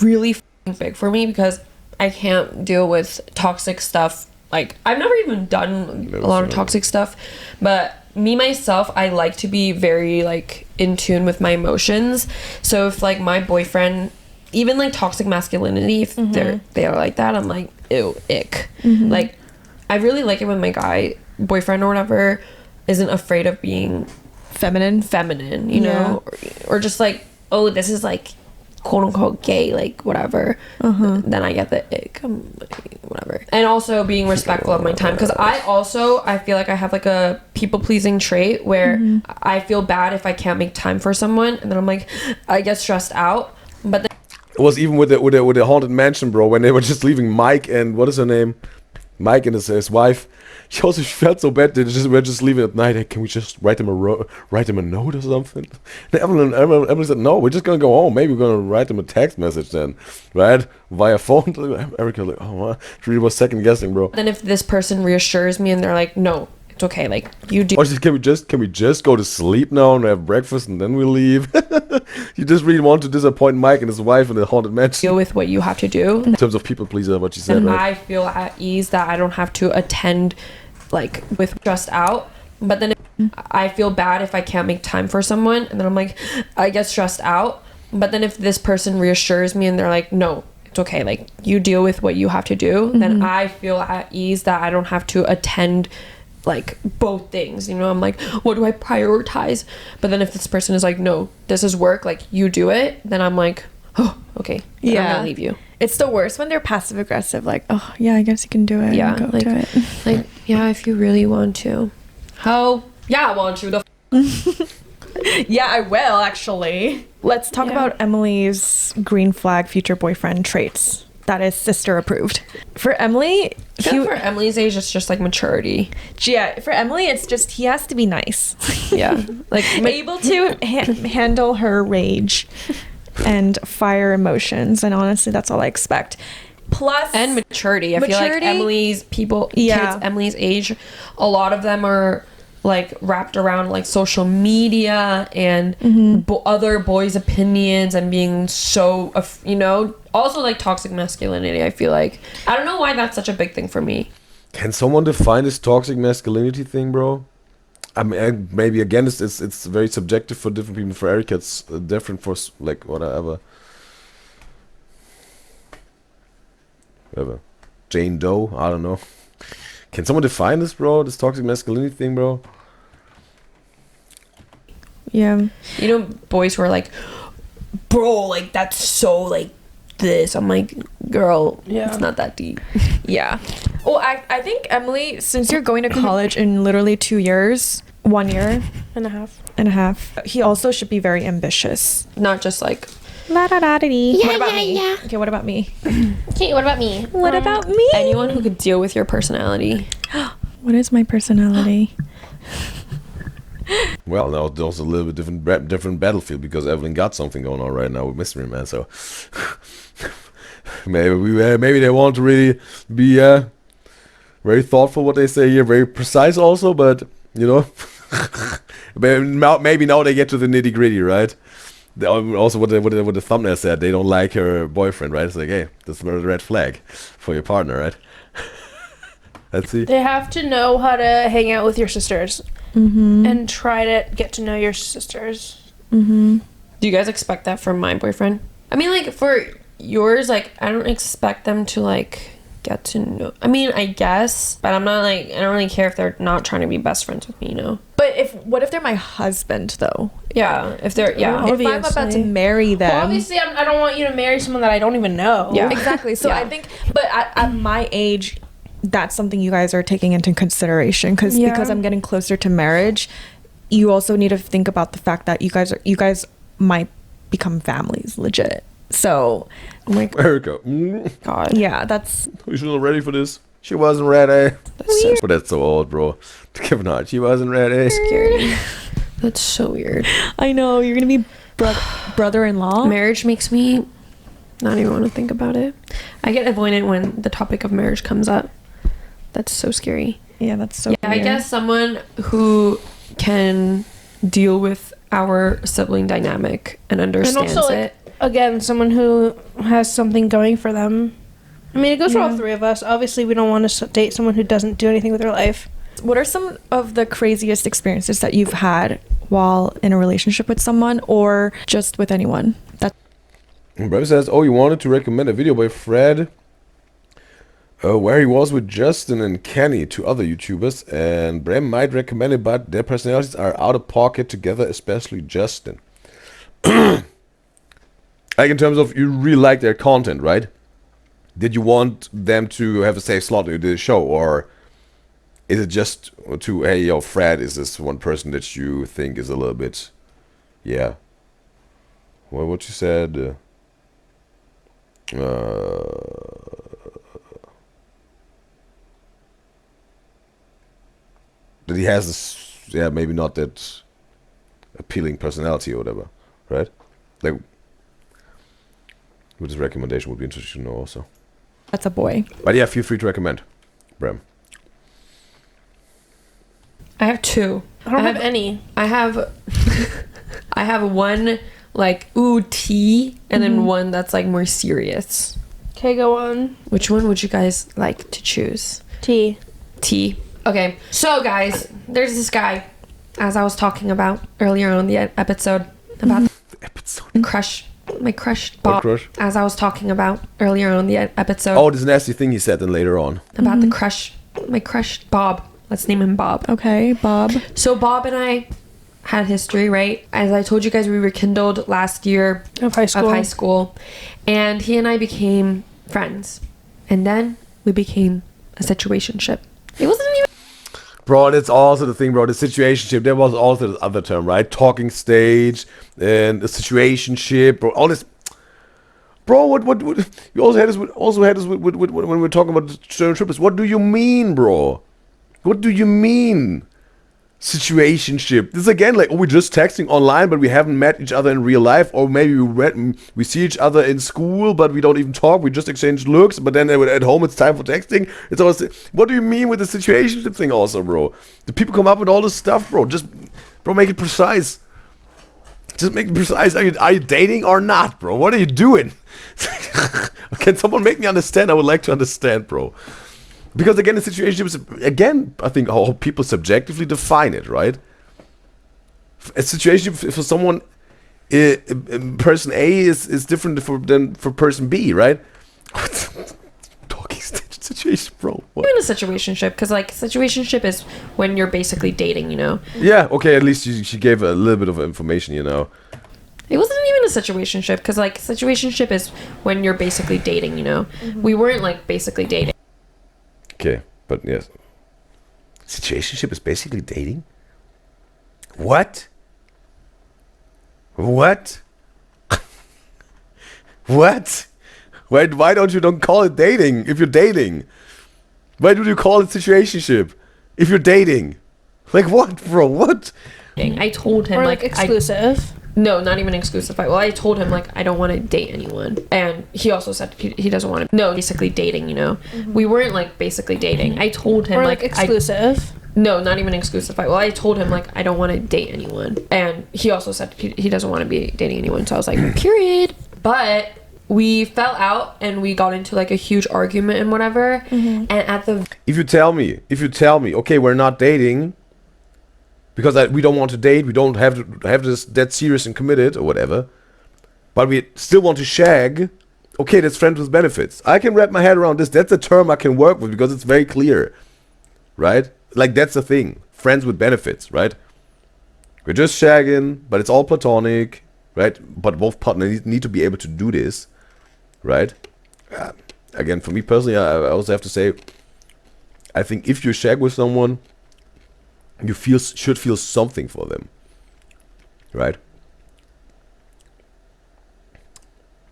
really big for me because I can't deal with toxic stuff. Like I've never even done a lot of toxic stuff, but me myself, I like to be very like in tune with my emotions. So if like my boyfriend, even like toxic masculinity, if they're like that, I'm like, ew, ick. Like I really like it when my guy boyfriend or whatever isn't afraid of being feminine, you know, or just like, oh, this is like quote unquote gay, like whatever. Then I get the ick, whatever. And also being respectful of my time, because I feel like I have like a people pleasing trait where I feel bad if I can't make time for someone, and then I'm like, I get stressed out. But then It was even with the haunted mansion, bro, when they were just leaving Mike and what is her name? Mike and his wife. She felt so bad. We're just leaving at night. Hey, can we just write them a note or something? And Evelyn said, no, we're just gonna go home. Maybe we're gonna write them a text message then, right? Via phone. Erica like, oh, what? She really was second guessing, bro. then if this person reassures me and they're like, no, it's okay, like you do Or can we just go to sleep now and have breakfast and then we leave? You just really want to disappoint Mike and his wife in the haunted mansion. deal with what you have to do. In terms of people pleaser, what she said, And right? I feel at ease that I don't have to attend like with stressed out. But then I feel bad if I can't make time for someone, and then I'm like, I get stressed out. But then if this person reassures me and they're like, no, it's okay, like you deal with what you have to do, then I feel at ease that I don't have to attend like both things, you know. I'm like, what do I prioritize? But then if this person is like, no, this is work, like you do it, then I'm like, oh, okay, then I'm gonna leave you. It's the worst when they're passive aggressive, like, oh yeah, I guess you can do it. Yeah, Go like, do it. like, yeah, if you really want to. How? Yeah, I want you. Yeah, I will actually. Let's talk about Emily's green flag future boyfriend traits. That is sister approved. For Emily, For Emily's age, it's just like maturity. yeah, for Emily, it's just he has to be nice. Yeah, like Able to handle her rage and fire emotions, and honestly, that's all I expect. Plus, and maturity. I feel like Maturity? Emily's kids Emily's age, a lot of them are like wrapped around like social media and other boys' opinions and being so, also like toxic masculinity. I feel like I don't know why that's such a big thing for me. Can someone define this toxic masculinity thing, bro? I mean, maybe again, it's very subjective for different people. For Erica, it's different for like whatever. Jane Doe, I don't know. Can someone define this, bro? This toxic masculinity thing, bro? yeah, You know, boys who are like, bro, like that's so like this. I'm like, girl, it's not that deep. yeah. Well, I think Emily, since you're going to college in literally 2 years, 1 year and a half. he also should be very ambitious. Not just like What about me? yeah. Okay, what about me? Okay, what about me? What about me? anyone who could deal with your personality. What is my personality? Well, now it's also a little bit different battlefield because Evelyn got something going on right now with Mystery Man. So maybe they want to really be very thoughtful what they say here, very precise also. But you know, maybe now they get to the nitty gritty, right? Also, what the thumbnail said, they don't like her boyfriend, right? It's like, hey, that's a red flag for your partner, right? Let's see. They have to know how to hang out with your sisters and try to get to know your sisters. Do you guys expect that from my boyfriend? I mean, like, for yours, like, I don't expect them to, like, get to know. I mean, I guess, but I'm not, like, I don't really care if they're not trying to be best friends with me, you know? But what if they're my husband, though? Yeah, if they're, yeah. If I'm about to marry them. Well, obviously, I don't want you to marry someone that I don't even know. Yeah. Exactly. So I think, but at my age, that's something you guys are taking into consideration because I'm getting closer to marriage. You also need to think about the fact that you guys might become families, legit. So, like, Erica, God, yeah, that's. you wasn't ready for this. She wasn't ready. But that's so old, bro. Kevin Hart, she wasn't ready. scary. That's so weird. I know you're gonna be brother-in-law. Marriage makes me not even want to think about it. I get avoidant when the topic of marriage comes up. That's so scary. Yeah, that's so. Yeah, weird. I guess someone who can deal with our sibling dynamic and understands and also, it. Again, someone who has something going for them. I mean, it goes for all three of us. Obviously, we don't want to date someone who doesn't do anything with their life. What are some of the craziest experiences that you've had while in a relationship with someone or just with anyone? Brother says, oh, you wanted to recommend a video by Fred where he was with Justin and Kenny, two other YouTubers, and Brem might recommend it, but their personalities are out of pocket together, especially Justin. Like in terms of you really like their content, right? Did you want them to have a safe slot in the show, or is it just to, hey, yo, Fred, is this one person that you think is a little bit, yeah, well, what you said, that he has this, yeah, maybe not that appealing personality or whatever, right? Like, with this recommendation would be interesting to know also. That's a boy. But yeah, feel free to recommend, Brem. I have two. I don't have any. I have I have one like tea and then one that's like more serious. Okay, go on. Which one would you guys like to choose? Tea. Okay, so guys, there's this guy, as I was talking about earlier on the episode, about my crush Bob. Crush? As I was talking about earlier on the episode. Oh, this nasty thing he said then later on. About the crush, my crush Bob. Let's name him Bob. Okay, Bob. So Bob and I had history, right? As I told you guys, we rekindled last year Of high school. And he and I became friends. And then we became a situationship. It wasn't even... Bro, that's also the thing, bro. The situationship, there was also the other term, right? Talking stage and a situationship, bro. All this, bro. What? You also had this with when we were talking about the trippers. What do you mean, bro? What do you mean? Situationship. This is again like, oh, we're just texting online, but we haven't met each other in real life, or maybe we see each other in school, but we don't even talk. We just exchange looks, but then at home it's time for texting. It's always, what do you mean with the situationship thing, also, bro? The people come up with all this stuff, bro. Just, bro, make it precise. Just make it precise. Are you dating or not, bro? What are you doing? Can someone make me understand? I would like to understand, bro. Because again, the situation is, again, I think how people subjectively define it, right? A situation for someone, person A is different than for person B, right? Talking situation, bro. What? You're in a situationship, because like situationship is when you're basically dating, you know? Yeah, okay, at least she gave a little bit of information, you know? It wasn't even a situationship, because like situationship is when you're basically dating, you know? We weren't like basically dating. Okay, but yes. Situationship is basically dating? What? What? What? Why don't you call it dating if you're dating? Why do you call it situationship if you're dating? Like what, bro? What? I told him Or like exclusive. no, not even exclusive. Well, I told him like I don't want to date anyone, and he also said he doesn't want to. No, basically dating. You know, we weren't like basically dating. I told him Or like exclusive. no, not even exclusive. Well, I told him like I don't want to date anyone, and he also said he doesn't want to be dating anyone. So I was like, period. But we fell out and we got into like a huge argument and whatever. And at the If you tell me, okay, we're not dating because we don't want to date, we don't have to have this that serious and committed or whatever, but we still want to shag. Okay, that's friends with benefits. I can wrap my head around this. That's a term I can work with because it's very clear, right? Like that's the thing, friends with benefits, right? We're just shagging, but it's all platonic, right? But both partners need to be able to do this, right? Again, for me personally, I also have to say, I think if you shag with someone, you should feel something for them, right?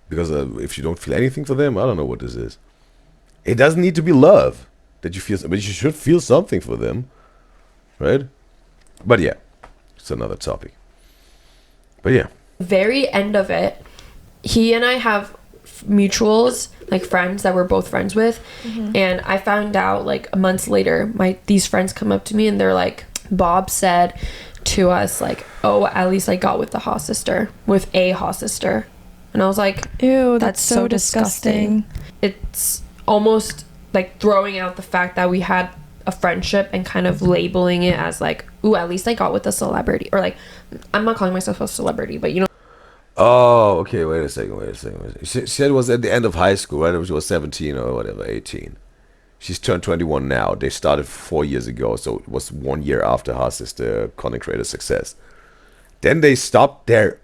Because if you don't feel anything for them, I don't know what this is. It doesn't need to be love that you feel, but you should feel something for them, right? But yeah, it's another topic. But yeah, very end of it, he and I have mutuals, like friends that we're both friends with, and I found out like months later, these friends come up to me and they're like, Bob said to us like, oh, at least I got with the hot sister, with a hot sister. And I was like, Ew, that's so disgusting. It's almost like throwing out the fact that we had a friendship and kind of labeling it as like, ooh, at least I got with a celebrity. Or like, I'm not calling myself a celebrity, but you know. oh, okay, wait a second. She said it was at the end of high school, right? She was 17 or whatever, 18. She's turned 21 now. They started 4 years ago, so it was 1 year after her sister content creator success. Then they stopped their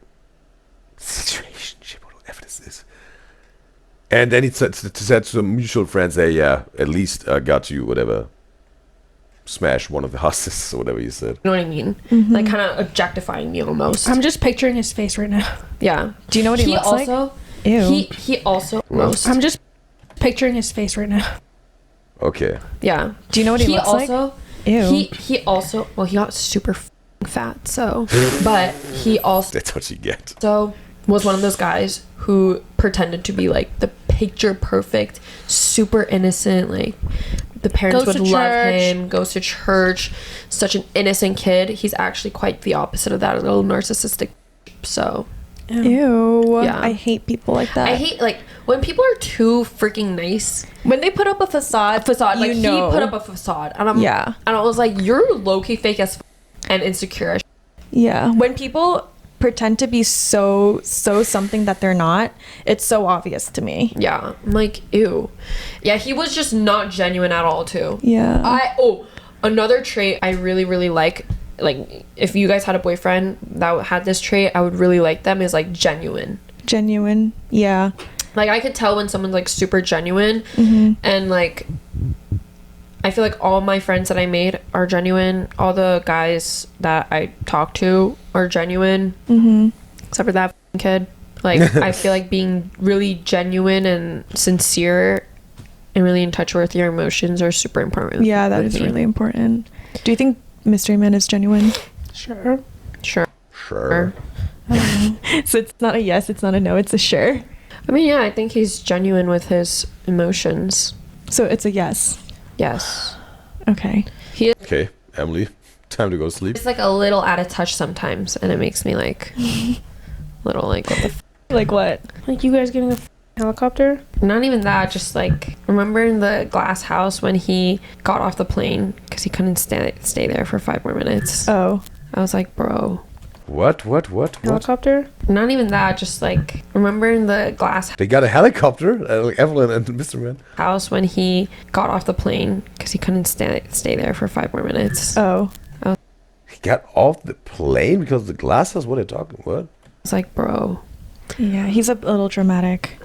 situationship, whatever this is. And then he said to some mutual friends, hey, yeah, at least I got you, whatever, smash one of the hustlers or whatever you said. You know what I mean? Like kind of objectifying me almost. I'm just picturing his face right now. Yeah. Do you know what he looks like? Ew. He also most. I'm just picturing his face right now. Okay. Yeah. Do you know what he looks like? Ew. He also, well, he got super fat, so, but he also That's what you get. was one of those guys who pretended to be like the picture perfect, super innocent, like the parents Goes would to love church. him, goes to church, such an innocent kid. He's actually quite the opposite of that, a little narcissistic. So Ew. Yeah. I hate people like that. I hate like when people are too freaking nice. when they put up a facade. Like you know. he put up a facade, and Yeah. and I was like, you're low-key fake as and insecure as Yeah. When people pretend to be so something that they're not, it's so obvious to me. yeah. I'm like, ew. Yeah, he was just not genuine at all too. Yeah. Another trait I really, really like if you guys had a boyfriend that had this trait, I would really like them, is like genuine. Genuine. Yeah. Like I could tell when someone's like super genuine, and like I feel like all my friends that I made are genuine. All the guys that I talk to are genuine, except for that f***ing kid. Like I feel like being really genuine and sincere and really in touch with your emotions are super important. Yeah, that is really important. Do you think Mystery Man is genuine? Sure. Sure. So it's not a yes, it's not a no, it's a sure. I mean, yeah, I think he's genuine with his emotions. So it's a yes. Yes. Okay. Okay, Emily, time to go to sleep. It's like a little out of touch sometimes, and it makes me like little like what the Like what? Like you guys getting a helicopter? not even that, just like remember in the glass house when he got off the plane because he couldn't stay there for 5 more minutes. Oh. I was like, bro, What? Helicopter? not even that, just like remember in the glass They got a helicopter, like Evelyn and Mr. Man. house when he got off the plane because he couldn't stay there for 5 more minutes. Oh. He got off the plane because of the glass house? What are they talking? What? I was like, bro. Yeah, he's a little dramatic.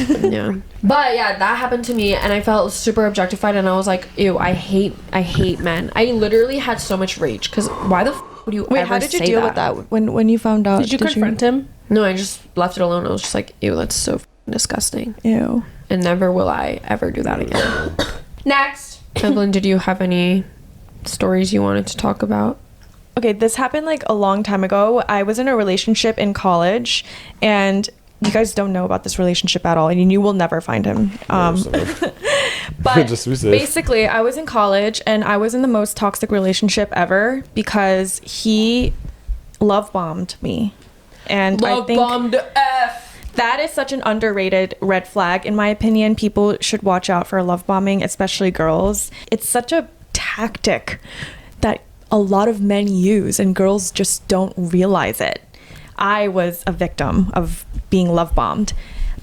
Yeah. But yeah, that happened to me and I felt super objectified and I was like, ew, I hate men. I literally had so much rage because why the would you Wait, ever how did you say deal with that when you found out? Did you confront him? No, I just left it alone. I was just like, ew, that's so disgusting. Ew. And never will I ever do that again. Next. Evelyn, did you have any stories you wanted to talk about? Okay, this happened like a long time ago. I was in a relationship in college, and you guys don't know about this relationship at all, and you will never find him. But Just be safe. basically, I was in college, and I was in the most toxic relationship ever because he love bombed me, and I Love think bombed F. that is such an underrated red flag, in my opinion. People should watch out for love bombing, especially girls. It's such a tactic that a lot of men use, and girls just don't realize it. I was a victim of being love bombed.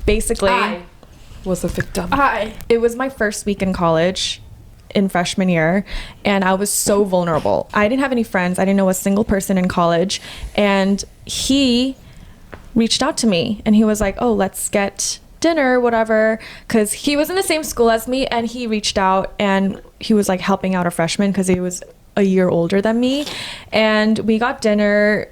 Basically, I was a victim. it was my first week in college in freshman year, and I was so vulnerable. I didn't have any friends. I didn't know a single person in college, and he reached out to me, and he was like, oh, let's get dinner, whatever, because he was in the same school as me, and he reached out, and he was like helping out a freshman because he was a year older than me, and we got dinner.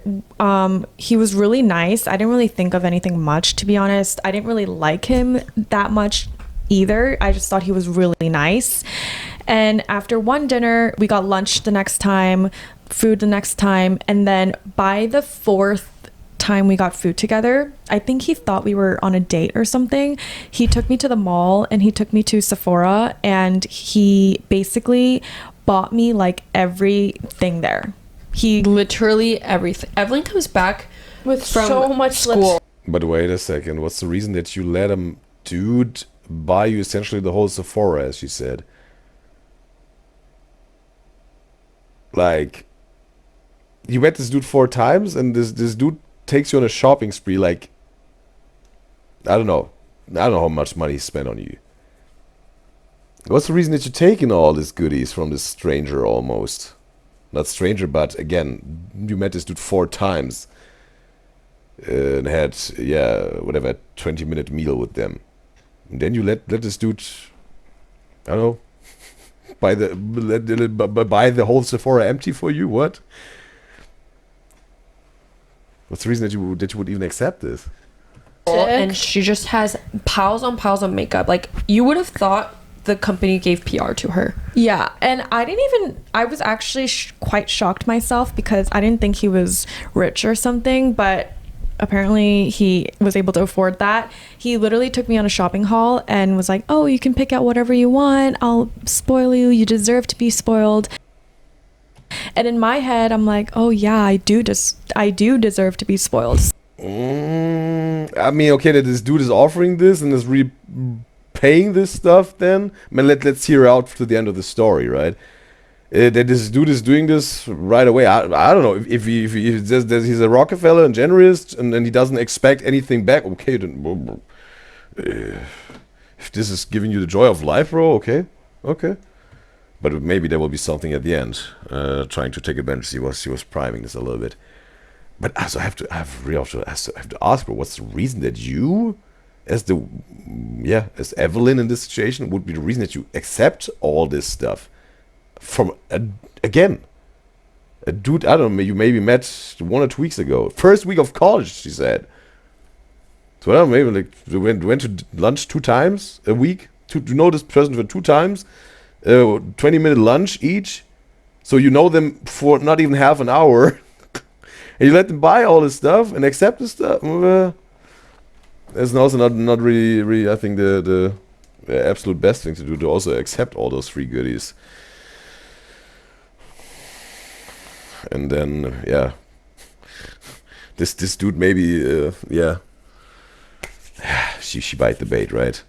He was really nice. I didn't really think of anything much, to be honest. I didn't really like him that much either. I just thought he was really nice. And after one dinner, we got lunch the next time, food the next time, and then by the fourth time we got food together, I think he thought we were on a date or something. He took me to the mall, and he took me to Sephora, and he basically bought me like everything there. He Literally everything. Evelyn comes back With from so much school. But wait a second. What's the reason that you let a dude buy you essentially the whole Sephora, as you said? Like, you met this dude 4 times, and this dude takes you on a shopping spree. Like, I don't know how much money he spent on you. What's the reason that you're taking all these goodies from this stranger almost? Not stranger, but again, you met this dude 4 times. And had, whatever, 20-minute meal with them. And then you let this dude, I don't know, buy the whole Sephora empty for you? What? What's the reason that you would even accept this? And she just has piles on piles of makeup. Like, you would have thought the company gave PR to her. Yeah, and I was actually quite shocked myself because I didn't think he was rich or something, but apparently he was able to afford that. He literally took me on a shopping haul and was like, oh, you can pick out whatever you want. I'll spoil you. You deserve to be spoiled. And in my head, I'm like, oh yeah, I do deserve to be spoiled. I mean, okay, that this dude is offering this and is paying this stuff, then I mean, let's hear out to the end of the story, right? That this dude is doing this right away. I don't know if he says that he's a Rockefeller and generous, and then he doesn't expect anything back. Okay, then if this is giving you the joy of life, bro, okay, but maybe there will be something at the end, trying to take advantage. He was priming this a little bit, but also I have to ask, bro, what's the reason that you, as Evelyn in this situation, would be the reason that you accept all this stuff from a dude, I don't know, you maybe met 1 or 2 weeks ago, first week of college, she said. So I don't know, maybe like went to lunch 2 times a week to know this person for 2 times, 20-minute lunch each, so you know them for not even half an hour, and you let them buy all this stuff and accept this stuff. That's also not really I think the absolute best thing to do, to also accept all those free goodies. And then this dude maybe she bite the bait, right?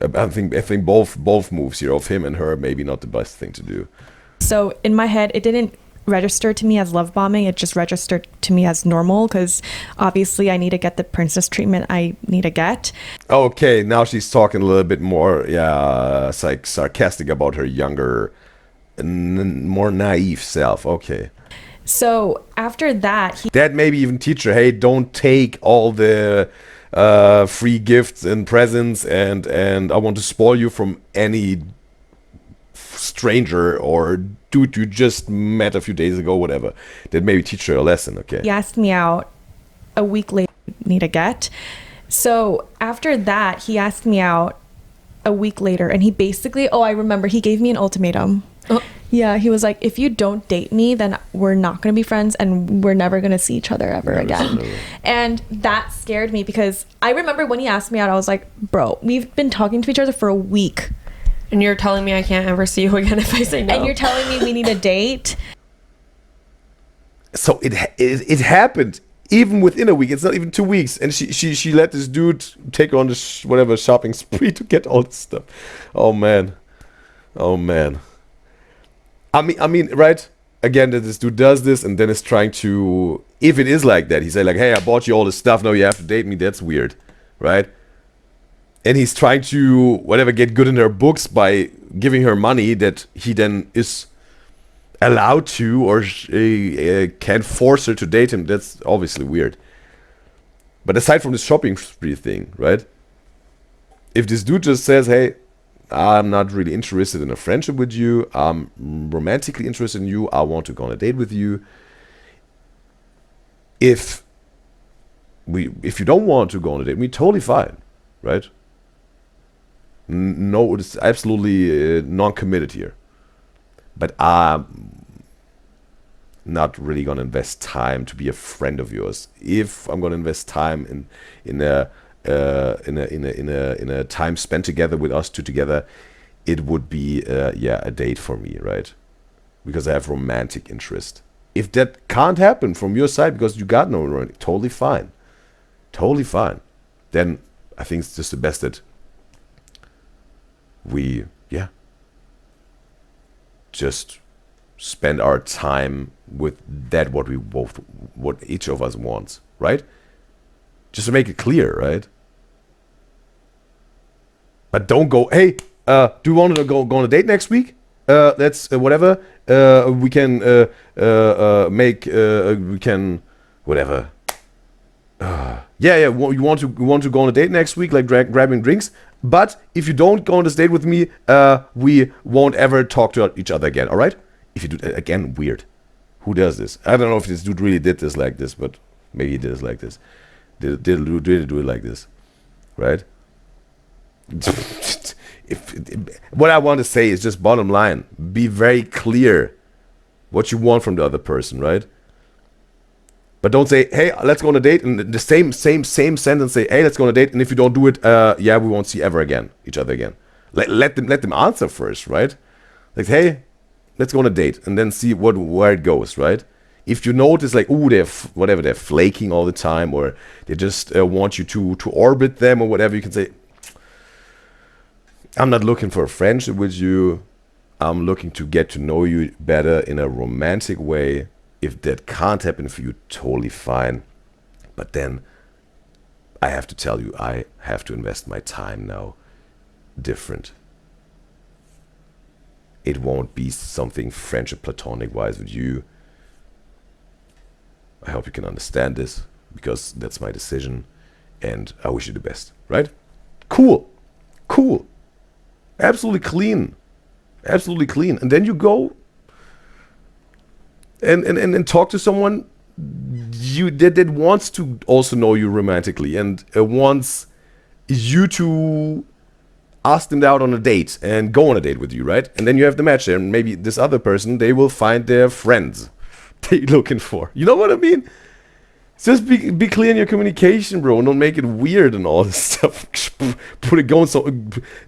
I think both moves here of him and her maybe not the best thing to do. So in my head, it didn't register to me as love bombing. It just registered to me as normal because obviously I need to get the princess treatment I need to get. Okay, now she's talking a little bit more, sarcastic about her younger, more naive self. Okay. So after that, Dad maybe even teach her, hey, don't take all the free gifts and presents, and I want to spoil you from any stranger or dude you just met a few days ago, whatever. That maybe teach her a lesson. Okay. he asked me out a week later. Need to get. So after that, he asked me out a week later, and he basically, I remember, he gave me an ultimatum. Yeah, he was like, if you don't date me, then we're not going to be friends and we're never going to see each other ever again. And that scared me because I remember when he asked me out, I was like, bro, we've been talking to each other for a week. And you're telling me I can't ever see you again if I say no. And you're telling me we need a date. So it happened even within a week. It's not even 2 weeks. And she let this dude take her on this whatever shopping spree to get all this stuff. Oh, man. I mean, right? Again, that this dude does this and then is trying to, if it is like that, he say like, hey, I bought you all this stuff, now you have to date me. That's weird, right? And he's trying to, whatever, get good in her books by giving her money that he then is allowed to or can force her to date him. That's obviously weird. But aside from the shopping spree thing, right? If this dude just says, hey, I'm not really interested in a friendship with you. I'm romantically interested in you. I want to go on a date with you. If you don't want to go on a date with me, totally fine, right? No, it's absolutely non-committed here. But I'm not really gonna invest time to be a friend of yours. If I'm gonna invest time in a time spent together with us two together, it would be a date for me, right? Because I have romantic interest. If that can't happen from your side because you got no romantic, totally fine, then I think it's just the best that we just spend our time with that what each of us wants, right? Just to make it clear, right? But don't go, hey, do you want to go on a date next week? Let's, whatever. We can whatever. You want to go on a date next week, like grabbing drinks. But if you don't go on this date with me, we won't ever talk to each other again, all right? If you do, again, weird. Who does this? I don't know if this dude really did this like this, but maybe he did it like this. Did it do it like this, right? What I want to say is just bottom line. Be very clear what you want from the other person, right? But don't say, hey, let's go on a date, and the same sentence say, hey, let's go on a date, and if you don't do it, we won't see each other again. Let them answer first, right? Like, hey, let's go on a date, and then see where it goes, right? If you notice, like, ooh, they're flaking all the time, or they just want you to orbit them, or whatever, you can say, I'm not looking for a friendship with you. I'm looking to get to know you better in a romantic way. If that can't happen for you, totally fine. But then I have to tell you, I have to invest my time now different. It won't be something friendship platonic wise with you. I hope you can understand this, because that's my decision, and I wish you the best, right? Cool. Absolutely clean. And then you go and talk to someone that wants to also know you romantically, and wants you to ask them out on a date and go on a date with you, right? And then you have the match there, and maybe this other person, they will find their friends they're looking for. You know what I mean? Just be clear in your communication, bro. And don't make it weird and all this stuff.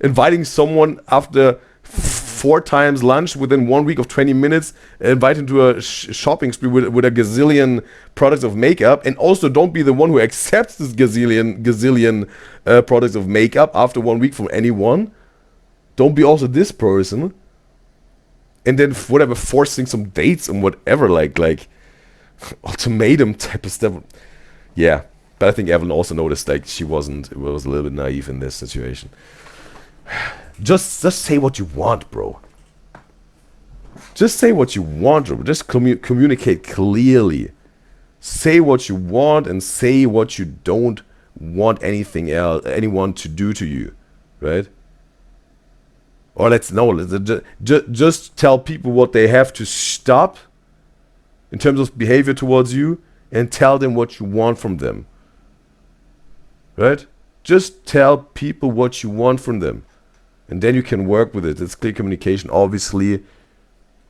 Inviting someone after 4 times lunch within 1 week of 20 minutes, invite him to a shopping spree with a gazillion products of makeup, and also don't be the one who accepts this gazillion products of makeup after 1 week from anyone. Don't be also this person. And then whatever, forcing some dates and whatever, like ultimatum type of stuff. Yeah, but I think Evelyn also noticed, like, she was a little bit naive in this situation. Just say what you want, bro. Just say what you want, bro. Just communicate clearly. Say what you want and say what you don't want anyone to do to you, right? Or just tell people what they have to stop in terms of behavior towards you, and tell them what you want from them, right? Just tell people what you want from them, and then you can work with it. It's clear communication. Obviously,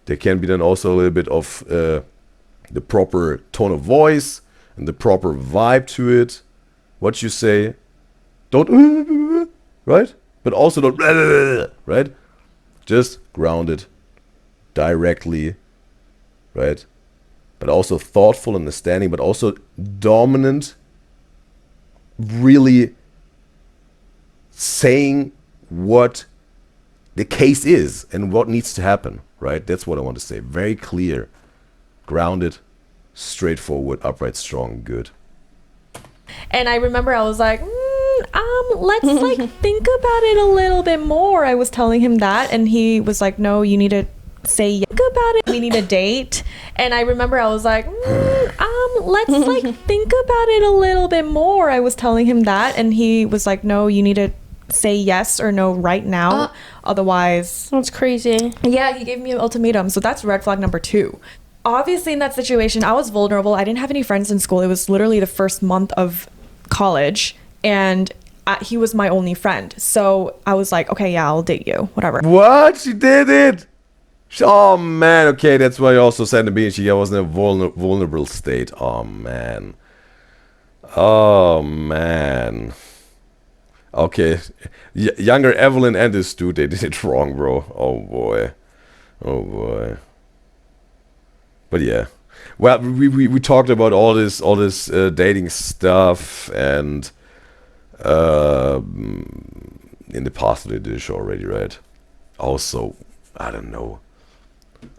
There can be then also a little bit of the proper tone of voice and the proper vibe to it. What you say, don't right, but also don't right. Just grounded, directly, right, but also thoughtful, understanding, but also dominant. Really saying what the case is and what needs to happen, right? That's what I want to say. Very clear, grounded, straightforward, upright, strong, good. And I remember I was like, let's like think about it a little bit more. I was telling him that, and he was like, no, you need to say yes about it. We need a date. And I remember I was like, let's like think about it a little bit more. I was telling him that, and he was like, no, you need to say yes or no right now. Otherwise, That's crazy. yeah, he gave me an ultimatum. So that's red flag number 2. Obviously, in that situation, I was vulnerable. I didn't have any friends in school. It was literally the first month of college, and he was my only friend. So I was like, okay, yeah, I'll date you, whatever. What? She did it? Oh man, okay, that's why you also said to me she was in a vulnerable state. Oh man. Oh man. Okay. Younger Evelyn and this dude, they did it wrong, bro. Oh boy. Oh boy. But yeah. Well, we talked about all this dating stuff, and in the past we did this already, right? Also, I don't know.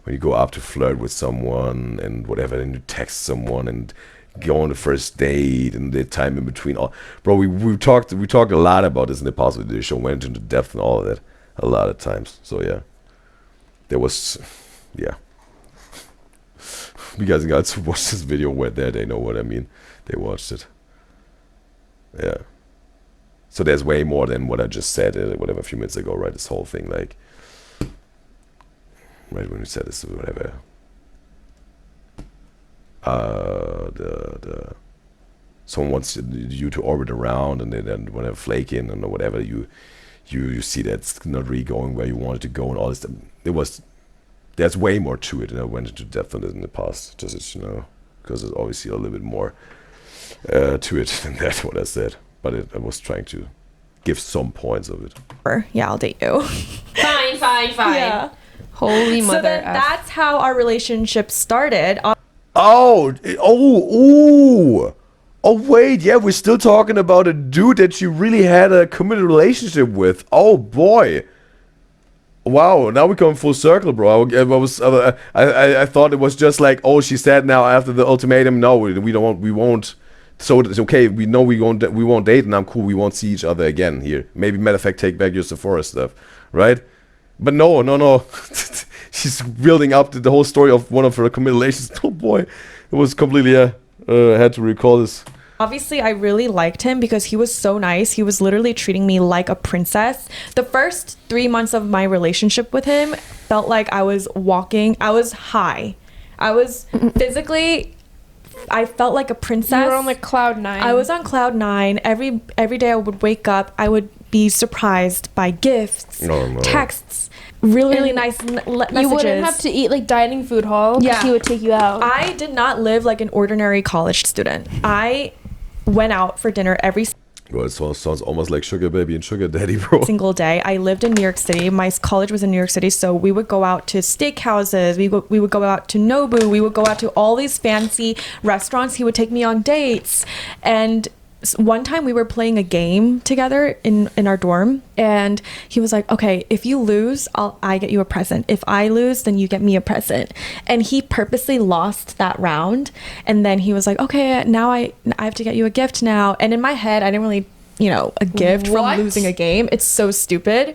When you go up to flirt with someone and whatever, and you text someone and go on the first date and the time in between. Bro, we talked a lot about this in the past video show, went into depth and all of that a lot of times. So yeah, there was, yeah. You guys got to watch this video where they know what I mean. They watched it. Yeah. So there's way more than what I just said, whatever, a few minutes ago, right? This whole thing, like, right when we said this, whatever. Someone wants you to orbit around, and then whenever flake in and whatever, you see that's not really going where you wanted to go, and all this. There's way more to it, and I went into depth on it in the past, just as you know, because there's obviously a little bit more to it than that what I said. But I was trying to give some points of it. Yeah, I'll date you. Fine. Yeah. Holy mother. So then F. that's how our relationship started. Oh, wait, yeah, we're still talking about a dude that you really had a committed relationship with. Oh boy. Wow, now we come full circle, bro. I thought it was just like, oh, she said now after the ultimatum, no, we won't. So it's okay. We know we won't date, and I'm cool. We won't see each other again here. Maybe, matter of fact, take back your Sephora stuff, right? But no. She's building up the whole story of one of her committed relations. Oh boy, it was completely. I had to recall this. Obviously, I really liked him because he was so nice. He was literally treating me like a princess. The first 3 months of my relationship with him felt like I was high. I was physically, I felt like a princess. You were on like cloud 9. I was on cloud 9. Every day I would wake up, I would be surprised by gifts, texts, really nice messages. You wouldn't have to eat like dining food hall. Yeah. He would take you out. I did not live like an ordinary college student. I went out for dinner every Well, it sounds almost like sugar baby and sugar daddy, bro. single day. I lived in New York City. My college was in New York City, so we would go out to steakhouses. We would go out to Nobu. We would go out to all these fancy restaurants. He would take me on dates. And one time we were playing a game together in our dorm, and he was like, okay, if you lose, I get you a present. If I lose, then you get me a present. And he purposely lost that round, and then he was like, okay, now I have to get you a gift now. And in my head, I didn't really, a gift from losing a game. It's so stupid.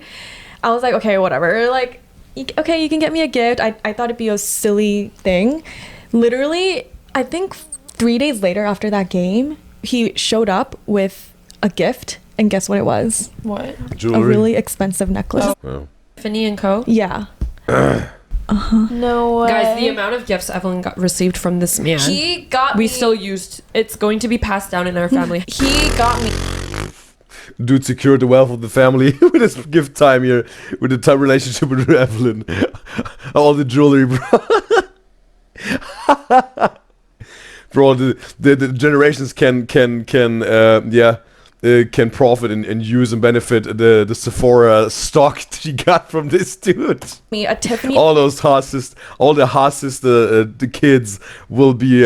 I was like, okay, whatever, like, okay, you can get me a gift. I thought it'd be a silly thing. Literally, I think 3 days later after that game, he showed up with a gift, and guess what it was? What? Jewelry. A really expensive necklace. Oh. Tiffany and Co. Yeah. No way. Guys, the amount of gifts Evelyn received from this man. He got we me. still used. It's going to be passed down in our family. He got me. Dude secured the wealth of the family with his gift time here, with the time relationship with Evelyn. all the jewelry, bro. Bro, the generations can profit and use and benefit the Sephora stock that you got from this dude. Me a Tiffany All the kids will be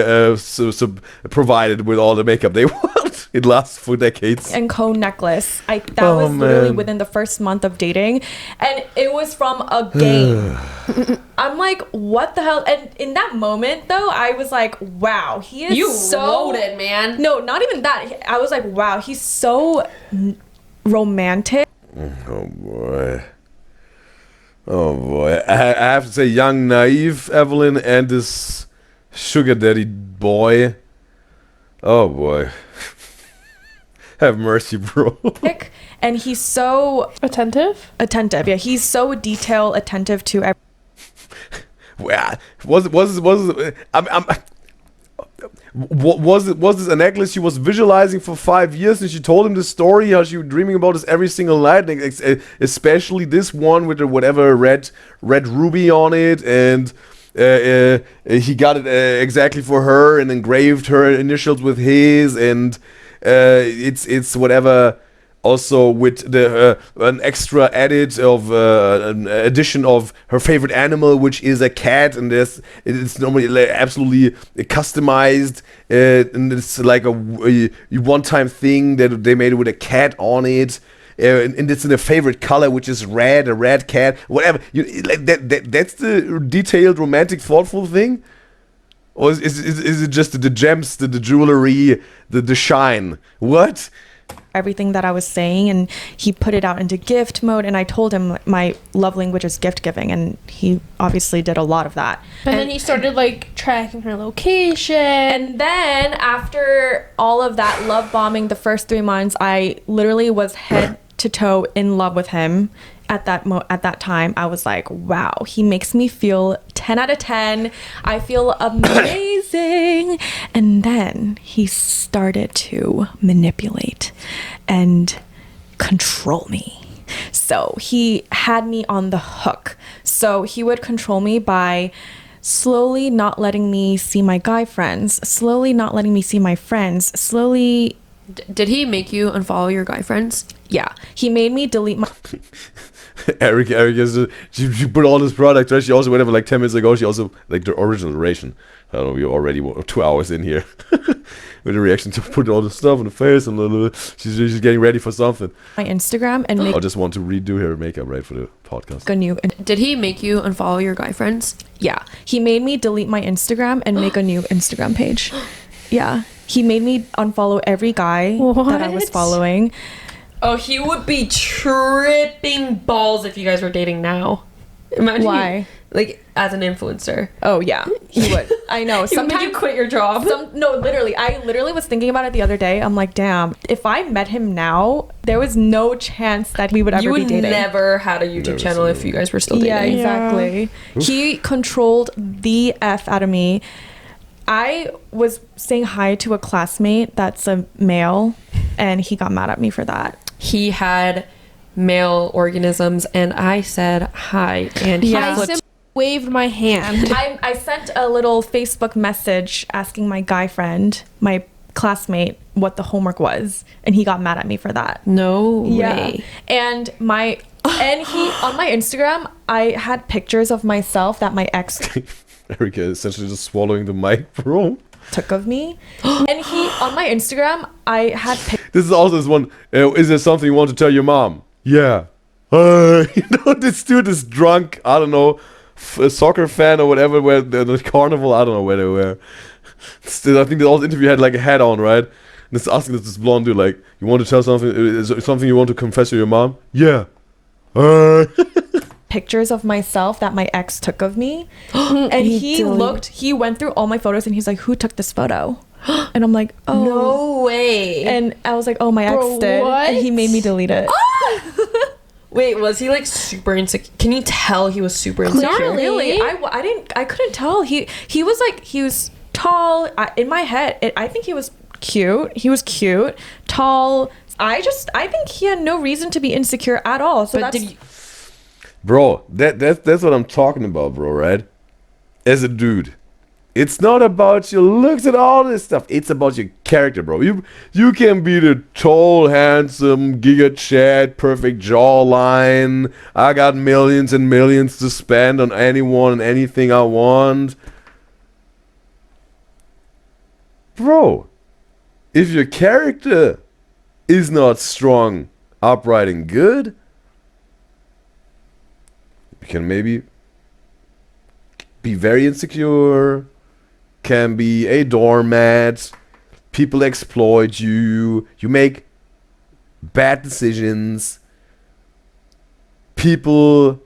provided with all the makeup they want. It lasts for decades. and Co necklace. That was literally within the first month of dating, and it was from a game. I'm like, what the hell? And in that moment, though, I was like, wow, he is You so loaded, man. No, not even that. I was like, wow, he's so romantic. Oh boy. Oh boy. I have to say, young, naive Evelyn and this sugar daddy boy. Oh boy. Have mercy, bro. And he's so Attentive? attentive. Yeah, he's so detail attentive to everything. Was this a necklace she was visualizing for 5 years, and she told him the story how she was dreaming about this every single night, especially this one with the whatever red ruby on it, and he got it exactly for her and engraved her initials with his, and it's whatever. Also with the an extra edit of an addition of her favorite animal, which is a cat, and it's normally like absolutely customized, and it's like a one-time thing that they made it with a cat on it, and it's in a favorite color, which is red, a red cat, whatever. Like that's the detailed, romantic, thoughtful thing, or is it just the gems, the jewelry, the shine? What? Everything that I was saying, and he put it out into gift mode, and I told him my love language is gift giving, and he obviously did a lot of that. And then he started like tracking her location. And then after all of that love bombing, the first 3 months, I literally was head to toe in love with him. At that time, I was like, wow, he makes me feel 10 out of 10. I feel amazing. And then he started to manipulate and control me. So he had me on the hook. So he would control me by slowly not letting me see my guy friends, slowly not letting me see my friends, slowly... Did he make you unfollow your guy friends? Yeah. He made me delete my... Eric is she put all this product, right? She also, whatever, like 10 minutes ago, she also, like, the original duration. I don't know, we're already 2 hours in here with the reaction to put all the stuff on the face, and she's getting ready for something. My Instagram and make I just want to redo her makeup, right, for the podcast. a new... Did he make you unfollow your guy friends? Yeah. He made me delete my Instagram and make a new Instagram page. Yeah. He made me unfollow every guy that I was What? following. Oh, he would be tripping balls if you guys were dating now. Imagine Why? like, as an influencer. Oh, yeah. He would. I know. He would make you Sometimes... quit your job. No, literally. I literally was thinking about it the other day. I'm like, damn, if I met him now, there was no chance that we would ever You be would dating. never had a YouTube Never channel seen if you guys were still dating. Yeah, exactly. He controlled the F out of me. I was saying hi to a classmate that's a male, and he got mad at me for that. He had male organisms, and I said hi, and he Yeah. I flipped. simply waved my hand. I sent a little Facebook message asking my guy friend, my classmate, what the homework was, and he got mad at me for that. No Yeah. way. And he on my Instagram, I had pictures of myself that my ex Erica is essentially just swallowing the mic, bro. took of me. And he on my Instagram, I had pictures. This is also this one. Is there something you want to tell your mom? Yeah. This dude is drunk. I don't know, a soccer fan or whatever. Where the carnival. I don't know where they were. Still, I think the old interview had like a hat on, right? And it's asking this blonde dude, like, you want to tell something? Is there something you want to confess to your mom? Yeah. Pictures of myself that my ex took of me. And he went through all my photos and he's like, who took this photo? And I'm like, oh. No way. And I was like, oh, my ex Bro, did. what? And he made me delete it. Wait, was he like super insecure? Can you tell he was super insecure? Not really. I couldn't tell. He was tall. In my head, I think he was cute. He was cute, tall. I think he had no reason to be insecure at all. So But that's... did you, Bro, that's what I'm talking about, bro, right? As a dude. It's not about your looks and all this stuff. It's about your character, bro. You can be the tall, handsome, giga chat, perfect jawline. I got millions and millions to spend on anyone and anything I want. Bro, if your character is not strong, upright, and good, you can maybe be very insecure, can be a doormat, people exploit you, you make bad decisions, people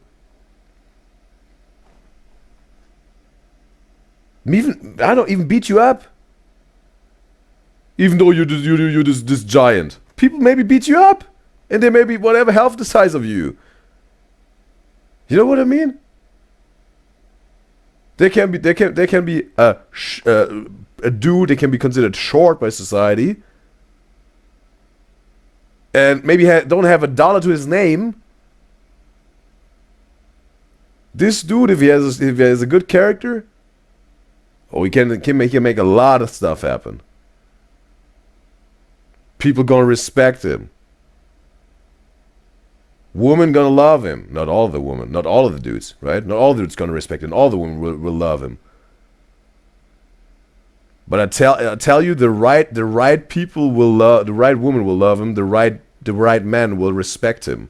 even beat you up. Even though you're this giant, people maybe beat you up, and they may be whatever half the size of you. You know what I mean? They can be a dude. They can be considered short by society, and maybe don't have $1 to his name. This dude, if he has a good character, he can make a lot of stuff happen. People gonna respect him. Women gonna love him. Not all of the women. Not all of the dudes, right? Not all the dudes gonna respect him. All the women will love him. But I tell you, the right people will love. The right woman will love him. The right man will respect him,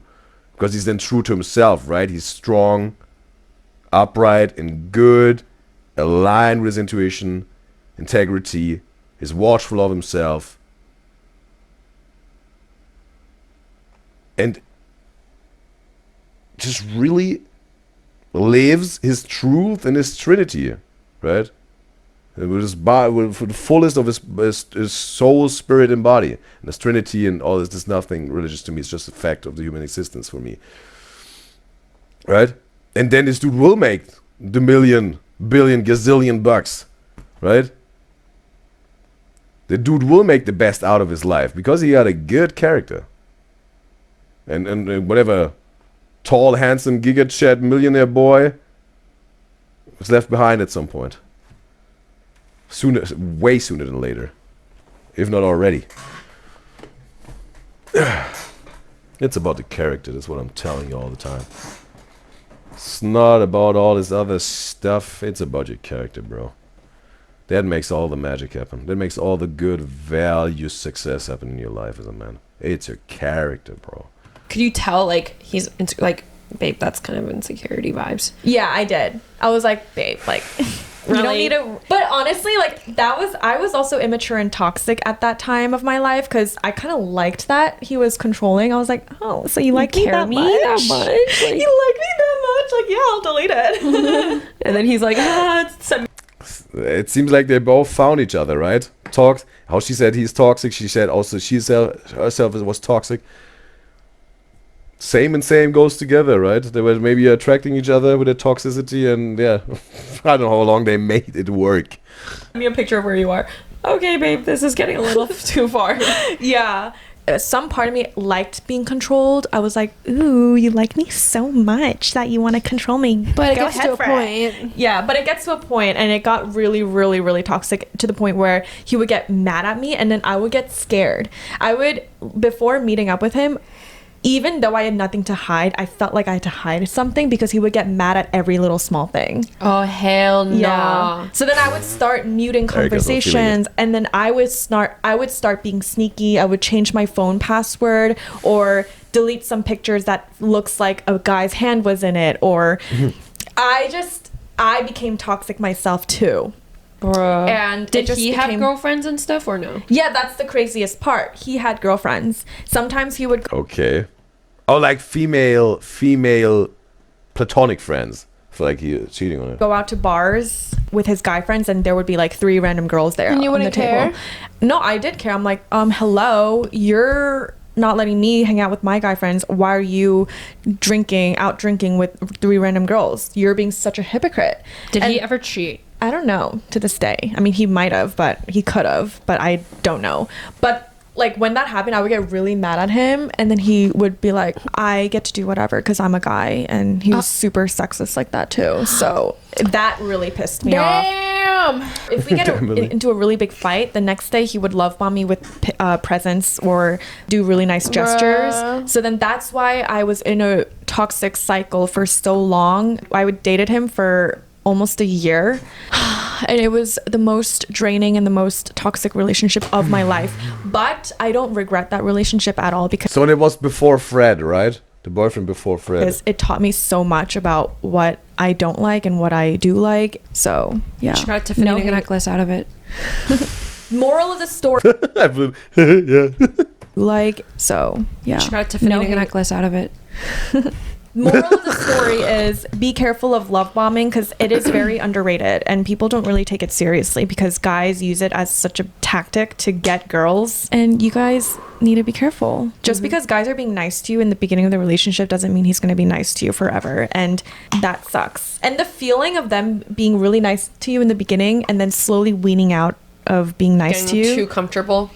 because he's then true to himself, right? He's strong, upright, and good, aligned with his intuition, integrity. He's watchful of himself. And just really lives his truth and his trinity, right? And with for the fullest of his soul, spirit, and body. And this trinity and all this, there's nothing religious to me. It's just a fact of the human existence for me, right? And then this dude will make the million, billion, gazillion bucks, right? The dude will make the best out of his life because he had a good character. And whatever tall, handsome, giga chat millionaire boy was left behind at some point. Way sooner than later. If not already. It's about the character, that's what I'm telling you all the time. It's not about all this other stuff, it's about your character, bro. That makes all the magic happen. That makes all the good value, success happen in your life as a man. It's your character, bro. Could you tell, like, he's like, babe, that's kind of insecurity vibes? Yeah, I did. I was like, babe, like, you don't need to. But honestly, like, I was also immature and toxic at that time of my life, because I kind of liked that he was controlling. I was like, oh, so you like me that much? Like, you like me that much? Like, yeah, I'll delete it. And then he's like, it seems like they both found each other, right? How she said he's toxic, she said also herself was toxic. Same and same goes together, right? They were maybe attracting each other with their toxicity, and yeah, I don't know how long they made it work. Give me a picture of where you are. Okay, babe, this is getting a little too far. Yeah. Some part of me liked being controlled. I was like, ooh, you like me so much that you want to control me. But it gets to a point. Yeah, but it gets to a point, and it got really, really, really toxic to the point where he would get mad at me, and then I would get scared. Before meeting up with him, even though I had nothing to hide, I felt like I had to hide something, because he would get mad at every little small thing. Oh, hell no. Yeah. So then I would start muting conversations, and then I would start being sneaky. I would change my phone password or delete some pictures that looks like a guy's hand was in it, or I became toxic myself too. Bruh. And did he have girlfriends and stuff, or no? Yeah, that's the craziest part. He had girlfriends. Sometimes he would Okay. Oh, like female platonic friends. I feel like he was cheating on her. Go out to bars with his guy friends, and there would be like 3 random girls there. And you wouldn't care? No, I did care. I'm like, hello, you're not letting me hang out with my guy friends. Why are you out drinking with 3 random girls? You're being such a hypocrite. Did he ever cheat? I don't know to this day. I mean, he might have, but he could have, but I don't know. But like when that happened, I would get really mad at him, and then he would be like, I get to do whatever because I'm a guy, and he was super sexist like that too. So that really pissed me off. Damn. If we get into a really big fight, the next day he would love bomb me with presents or do really nice gestures. Bruh. So then that's why I was in a toxic cycle for so long. I would dated him for almost a year, and it was the most draining and the most toxic relationship of my life. But I don't regret that relationship at all because So when it was before Fred, right? The boyfriend before Fred. it taught me so much about what I don't like and what I do like. So yeah, She got a Tiffany necklace out of it. moral of the story, Yeah. like, so yeah, She got a Tiffany hate. necklace out of it. Moral of the story is be careful of love bombing because it is very underrated and people don't really take it seriously because guys use it as such a tactic to get girls, and you guys need to be careful. Just because guys are being nice to you in the beginning of the relationship doesn't mean he's going to be nice to you forever, and that sucks. And the feeling of them being really nice to you in the beginning and then slowly weaning out of being nice to Getting you, too comfortable.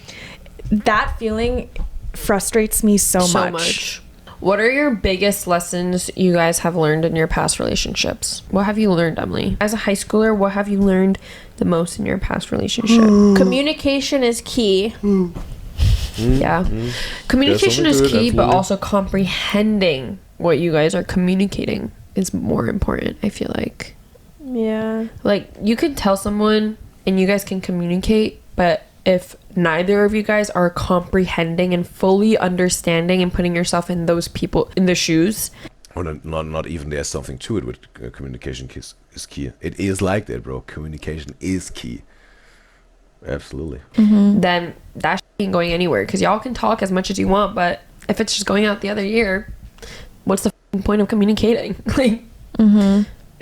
that feeling frustrates me so much. What are your biggest lessons you guys have learned in your past relationships? What have you learned, Emily? As a high schooler, what have you learned the most in your past relationship? Communication is key. Yeah. Communication There's is something to key, it, but absolutely. also comprehending what you guys are communicating is more important, I feel like. Yeah. Like, you can tell someone and you guys can communicate, but if neither of you guys are comprehending and fully understanding and putting yourself in those people in the shoes, Or not even there's something to it with communication is key. It is like that, bro. Communication is key. Absolutely. then that ain't going anywhere, because y'all can talk as much as you want, but if it's just going out the other ear, what's the point of communicating? Like,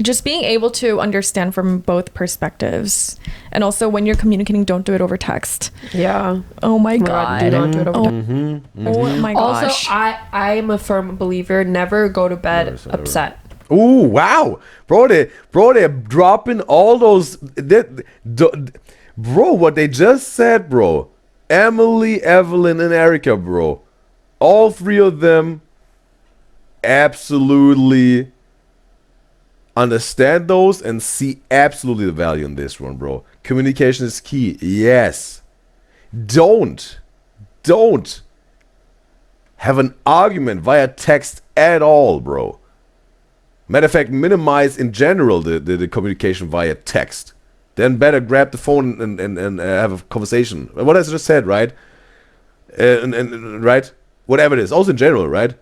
Just being able to understand from both perspectives, and also when you're communicating, don't do it over text. yeah. Oh my God, god! do not do it over Oh my gosh! Also, I am a firm believer, never go to bed Never say never. upset. Ooh, wow, bro! They're dropping all those. Bro, what they just said, bro. Emily, Evelyn, and Erica, bro. All three of them absolutely understand those and see absolutely the value in this one, bro. Communication is key. Yes. Don't have an argument via text at all, bro. Matter of fact, minimize in general the communication via text. Then better grab the phone and have a conversation. What I just said, right? And right? Whatever it is. Also in general, right?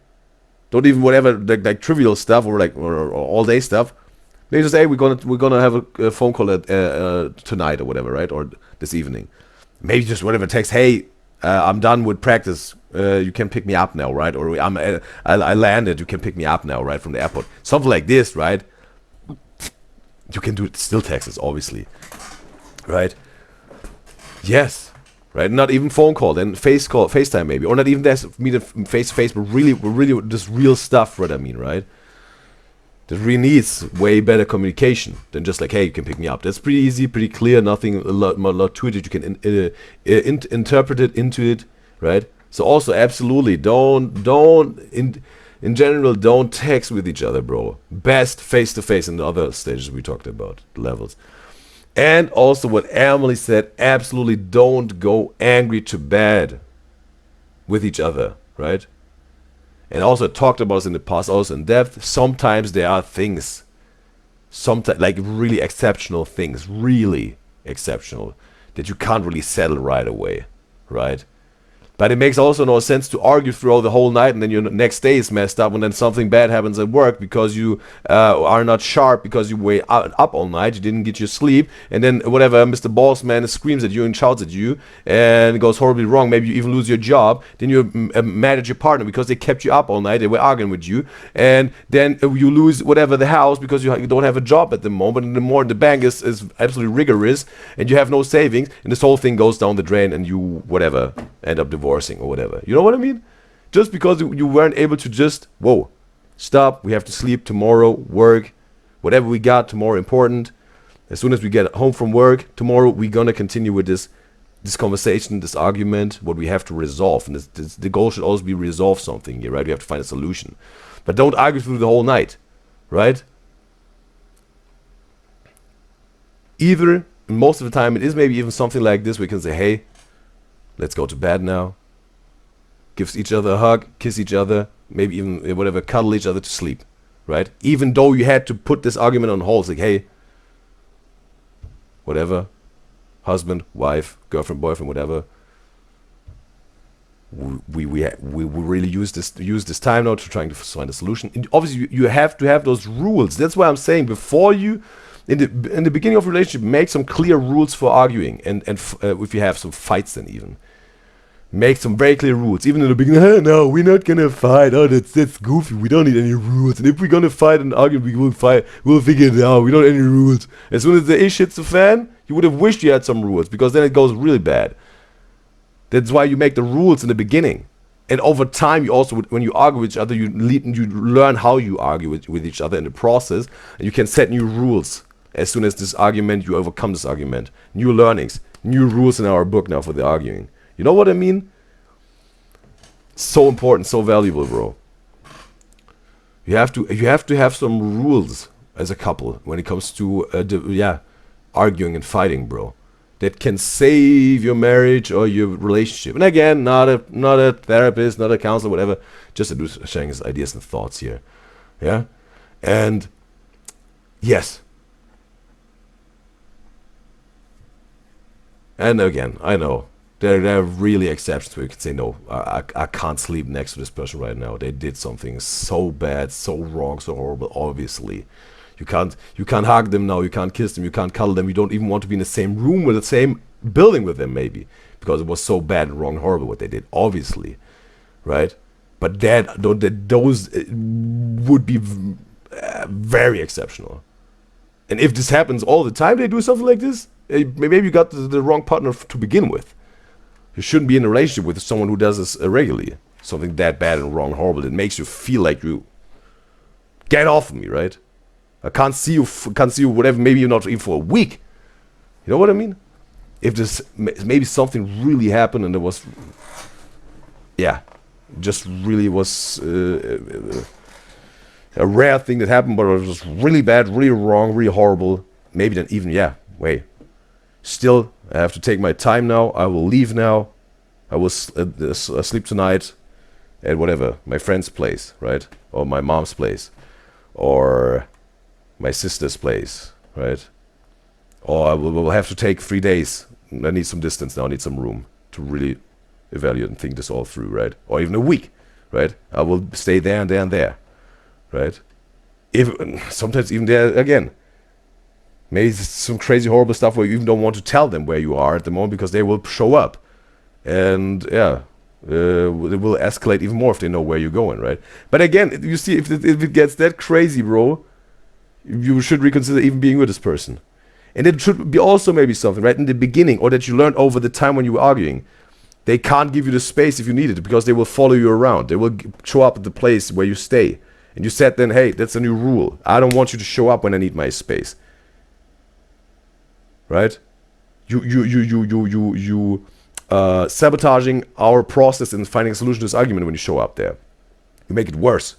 Don't even whatever like trivial stuff or like or all day stuff. They just say we're gonna have a phone call at tonight or whatever, right? Or this evening. Maybe just whatever text. Hey, I'm done with practice. You can pick me up now, right? Or I landed. You can pick me up now, right, from the airport. Something like this, right? You can do it still texts, obviously, right? Yes, right. Not even phone call, then FaceTime maybe, or not even that. Meet face to face, but really just real stuff. What I mean, right? That really needs way better communication than just like, hey, you can pick me up. That's pretty easy, pretty clear. Nothing, a lot to it. You can interpret it into it, right? So also, absolutely, in general, don't text with each other, bro. Best face to face in the other stages we talked about, the levels. And also, what Emily said, absolutely, don't go angry to bed with each other, right? And also talked about this in the past, also in depth. Sometimes there are things, sometimes like really exceptional things, really exceptional, that you can't really settle right away, right? But it makes also no sense to argue throughout the whole night and then your next day is messed up and then something bad happens at work because you are not sharp because you were up all night, you didn't get your sleep, and then whatever, Mr. Boss Man screams at you and shouts at you and it goes horribly wrong. Maybe you even lose your job. Then you're mad at your partner because they kept you up all night, they were arguing with you, and then you lose whatever the house because you don't have a job at the moment, and the bank is absolutely rigorous and you have no savings, and this whole thing goes down the drain and you whatever end up divorcing or whatever. You know what I mean? Just because you weren't able to just, whoa, stop, we have to sleep tomorrow, work, whatever we got tomorrow important. As soon as we get home from work tomorrow, we're gonna continue with this this conversation, this argument, what we have to resolve. And the goal should always be resolve something here, right? We have to find a solution. But don't argue through the whole night, right? Either, most of the time, it is maybe even something like this. We can say, hey, let's go to bed now. Gives each other a hug, kiss each other, maybe even whatever, cuddle each other to sleep, right? Even though you had to put this argument on hold, it's like, hey, whatever, husband, wife, girlfriend, boyfriend, whatever. We really use this time now to trying to find a solution. And obviously, you have to have those rules. That's why I'm saying before you, in the beginning of a relationship, make some clear rules for arguing, and if you have some fights, then even make some very clear rules. Even in the beginning, hey, no, we're not gonna fight. Oh, that's goofy. We don't need any rules. And if we're gonna fight and argue, we will fight. We'll figure it out. We don't need any rules. As soon as the ish hits the fan, you would have wished you had some rules, because then it goes really bad. That's why you make the rules in the beginning. And over time, you also, when you argue with each other, you learn how you argue with each other in the process. And you can set new rules as soon as this argument, you overcome this argument. New learnings, new rules in our book now for the arguing. You know what I mean? So important, so valuable, bro. You have to have some rules as a couple when it comes to arguing and fighting, bro. That can save your marriage or your relationship. And again, not a therapist, not a counselor, whatever. Just a dude sharing his ideas and thoughts here. Yeah? And yes. And again, I know there are really exceptions where you can say, no, I can't sleep next to this person right now. They did something so bad, so wrong, so horrible, obviously. You can't hug them now, you can't kiss them, you can't cuddle them, you don't even want to be in the same room with the same building with them, maybe, because it was so bad and wrong and horrible what they did, obviously, right? But those would be very exceptional. And if this happens all the time, they do something like this, maybe you got the wrong partner to begin with. You shouldn't be in a relationship with someone who does this regularly, something that bad and wrong and horrible. It makes you feel like you get off of me, right? I can't see you, whatever, maybe not even for a week. You know what I mean? If this, maybe something really happened and there was, just really was a rare thing that happened, but it was really bad, really wrong, really horrible. Maybe then even, wait. Still, I have to take my time now. I will leave now. I will sleep tonight at whatever, my friend's place, right? Or my mom's place. Or my sister's place, right? Or I will have to take 3 days. I need some distance now. I need some room to really evaluate and think this all through, right? Or even a week, right? I will stay there and there and there, right? Sometimes even there again. Maybe it's some crazy, horrible stuff where you even don't want to tell them where you are at the moment because they will show up. And it will escalate even more if they know where you're going, right? But again, you see, if it gets that crazy, bro, you should reconsider even being with this person. And it should be also maybe something, right, in the beginning, or that you learned over the time when you were arguing. They can't give you the space if you need it because they will follow you around. They will show up at the place where you stay. And you said then, hey, that's a new rule. I don't want you to show up when I need my space. Right? You sabotaging our process in finding a solution to this argument when you show up there. You make it worse.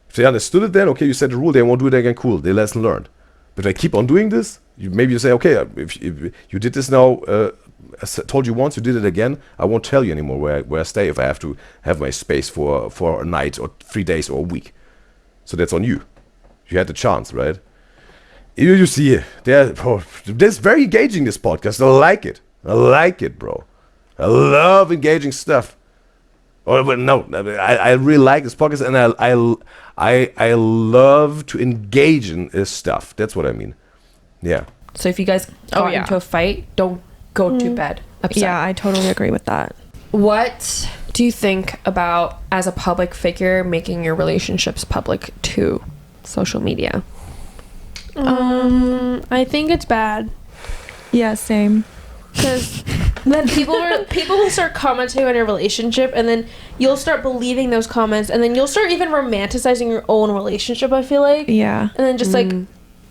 If they understood it then, okay, you set the rule, they won't do it again, cool, they lesson learned. But if I keep on doing this, maybe you say, okay, if you did this now, I told you once, you did it again, I won't tell you anymore where I stay if I have to have my space for a night or 3 days or a week. So that's on you. You had the chance, right? You see, this is very engaging, this podcast. I like it, bro. I love engaging stuff. But no, I really like this podcast, and I love to engage in this stuff. That's what I mean. Yeah. So if you guys got into a fight, don't go to bed upset. Yeah, I totally agree with that. What do you think about, as a public figure, making your relationships public to social media? I think it's bad. Yeah, same. Because then people will start commenting on your relationship, and then you'll start believing those comments, and then you'll start even romanticizing your own relationship, I feel like. Yeah. And then just like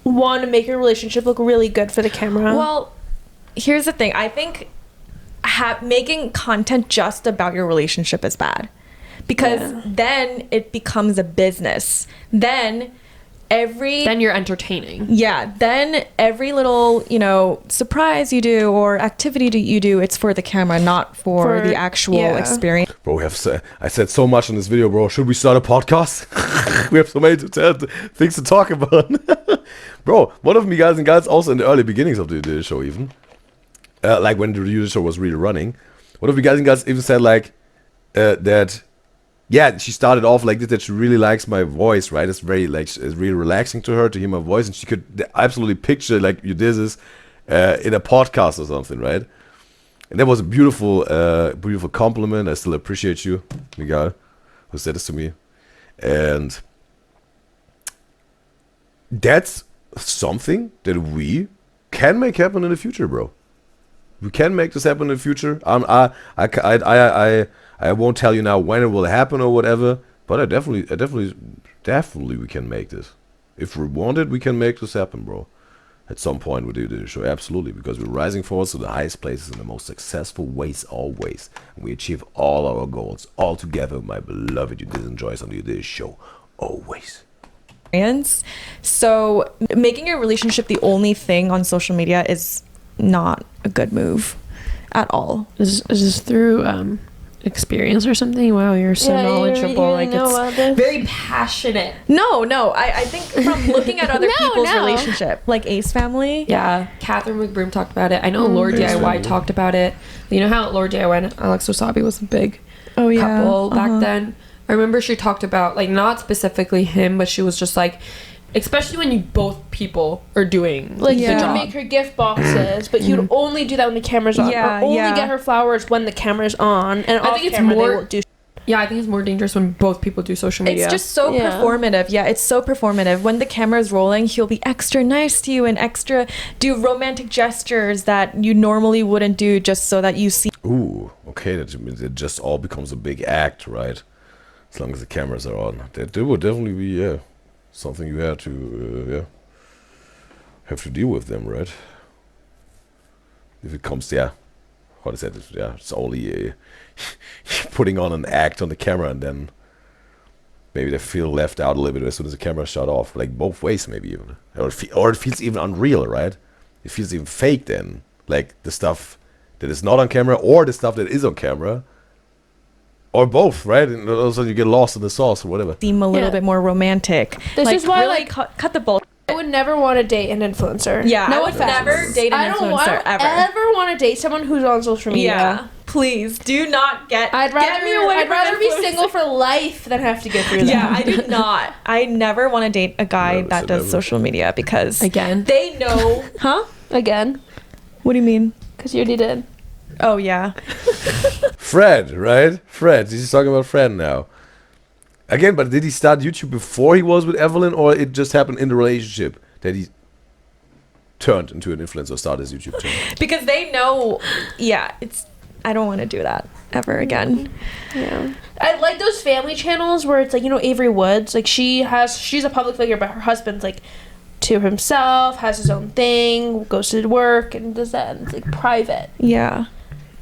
want to make your relationship look really good for the camera. Well, here's the thing. I think making content just about your relationship is bad, because then it becomes a business. Then you're entertaining. Yeah, then every little, surprise you do or activity you do, it's for the camera, not for the actual experience. Bro, I said so much in this video, bro. Should we start a podcast? We have so many things to talk about. Bro, one of me guys and gals also in the early beginnings of the show even, like when the Udyzyz show was really running, one of you guys and gals even said like that. Yeah, she started off like this, that she really likes my voice, right? It's very like, it's really relaxing to her to hear my voice, and she could absolutely picture like Udyzyz in a podcast or something, right? And that was a beautiful, beautiful compliment. I still appreciate you, Miguel, who said this to me. And that's something that we can make happen in the future, bro. We can make this happen in the future. I won't tell you now when it will happen or whatever, but I definitely we can make this. If we want it, we can make this happen, bro. At some point we do the show, absolutely, because we're rising forwards to the highest places in the most successful ways always. And we achieve all our goals all together, my beloved Udyzyz enjoys on the Udyzyz show, always. So making your relationship the only thing on social media is not a good move at all. Is this through experience or something? Wow, you're so knowledgeable. You really know about this. Very passionate. No, I think from looking at other people's relationship, like Ace Family. Yeah, Catherine McBroom talked about it. I know Lord DIY talked about it. You know how Lord DIY and Alex Wasabi was a big couple back then? I remember she talked about, like, not specifically him, but she was just like, especially when you both people are doing like the he would job. make her gift boxes, but he would only do that when the camera's on, or only get her flowers when the camera's on, and I think it's camera, more they won't do. Yeah, I think it's more dangerous when both people do social media. It's just so performative. Yeah, it's so performative. When the camera's rolling, he'll be extra nice to you and extra do romantic gestures that you normally wouldn't do, just so that you see. Ooh, okay, that means it just all becomes a big act, right? As long as the cameras are on, that would definitely be something you have to deal with them, right? If it comes, what is that? It's only putting on an act on the camera, and then maybe they feel left out a little bit as soon as the camera shut off. Like both ways, maybe even, or it feels even unreal, right? It feels even fake then, like the stuff that is not on camera or the stuff that is on camera. Or both, right? And all of a sudden you get lost in the sauce or whatever. Seem a little bit more romantic. This is why, really cut the bull. I would never want to date an influencer. Yeah, no I would offense. never date an influencer I don't ever want to date someone who's on social media. Yeah, please do not get. I'd rather get me away I'd from rather be influencers. single for life than have to get through that. Yeah, I do not. I never want to date a guy Never that said does never. social media, because Again? they know. Huh? Again, What do you mean? because you already did. Oh yeah. Fred, right? Fred. He's talking about Fred now. Again, but did he start YouTube before he was with Evelyn, or it just happened in the relationship that he turned into an influencer or started his YouTube channel? Because they know. Yeah, I don't want to do that ever again. Yeah, I like those family channels where it's like, Avery Woods, like she's a public figure, but her husband's like to himself, has his own thing, goes to work and does that, and it's like private. Yeah.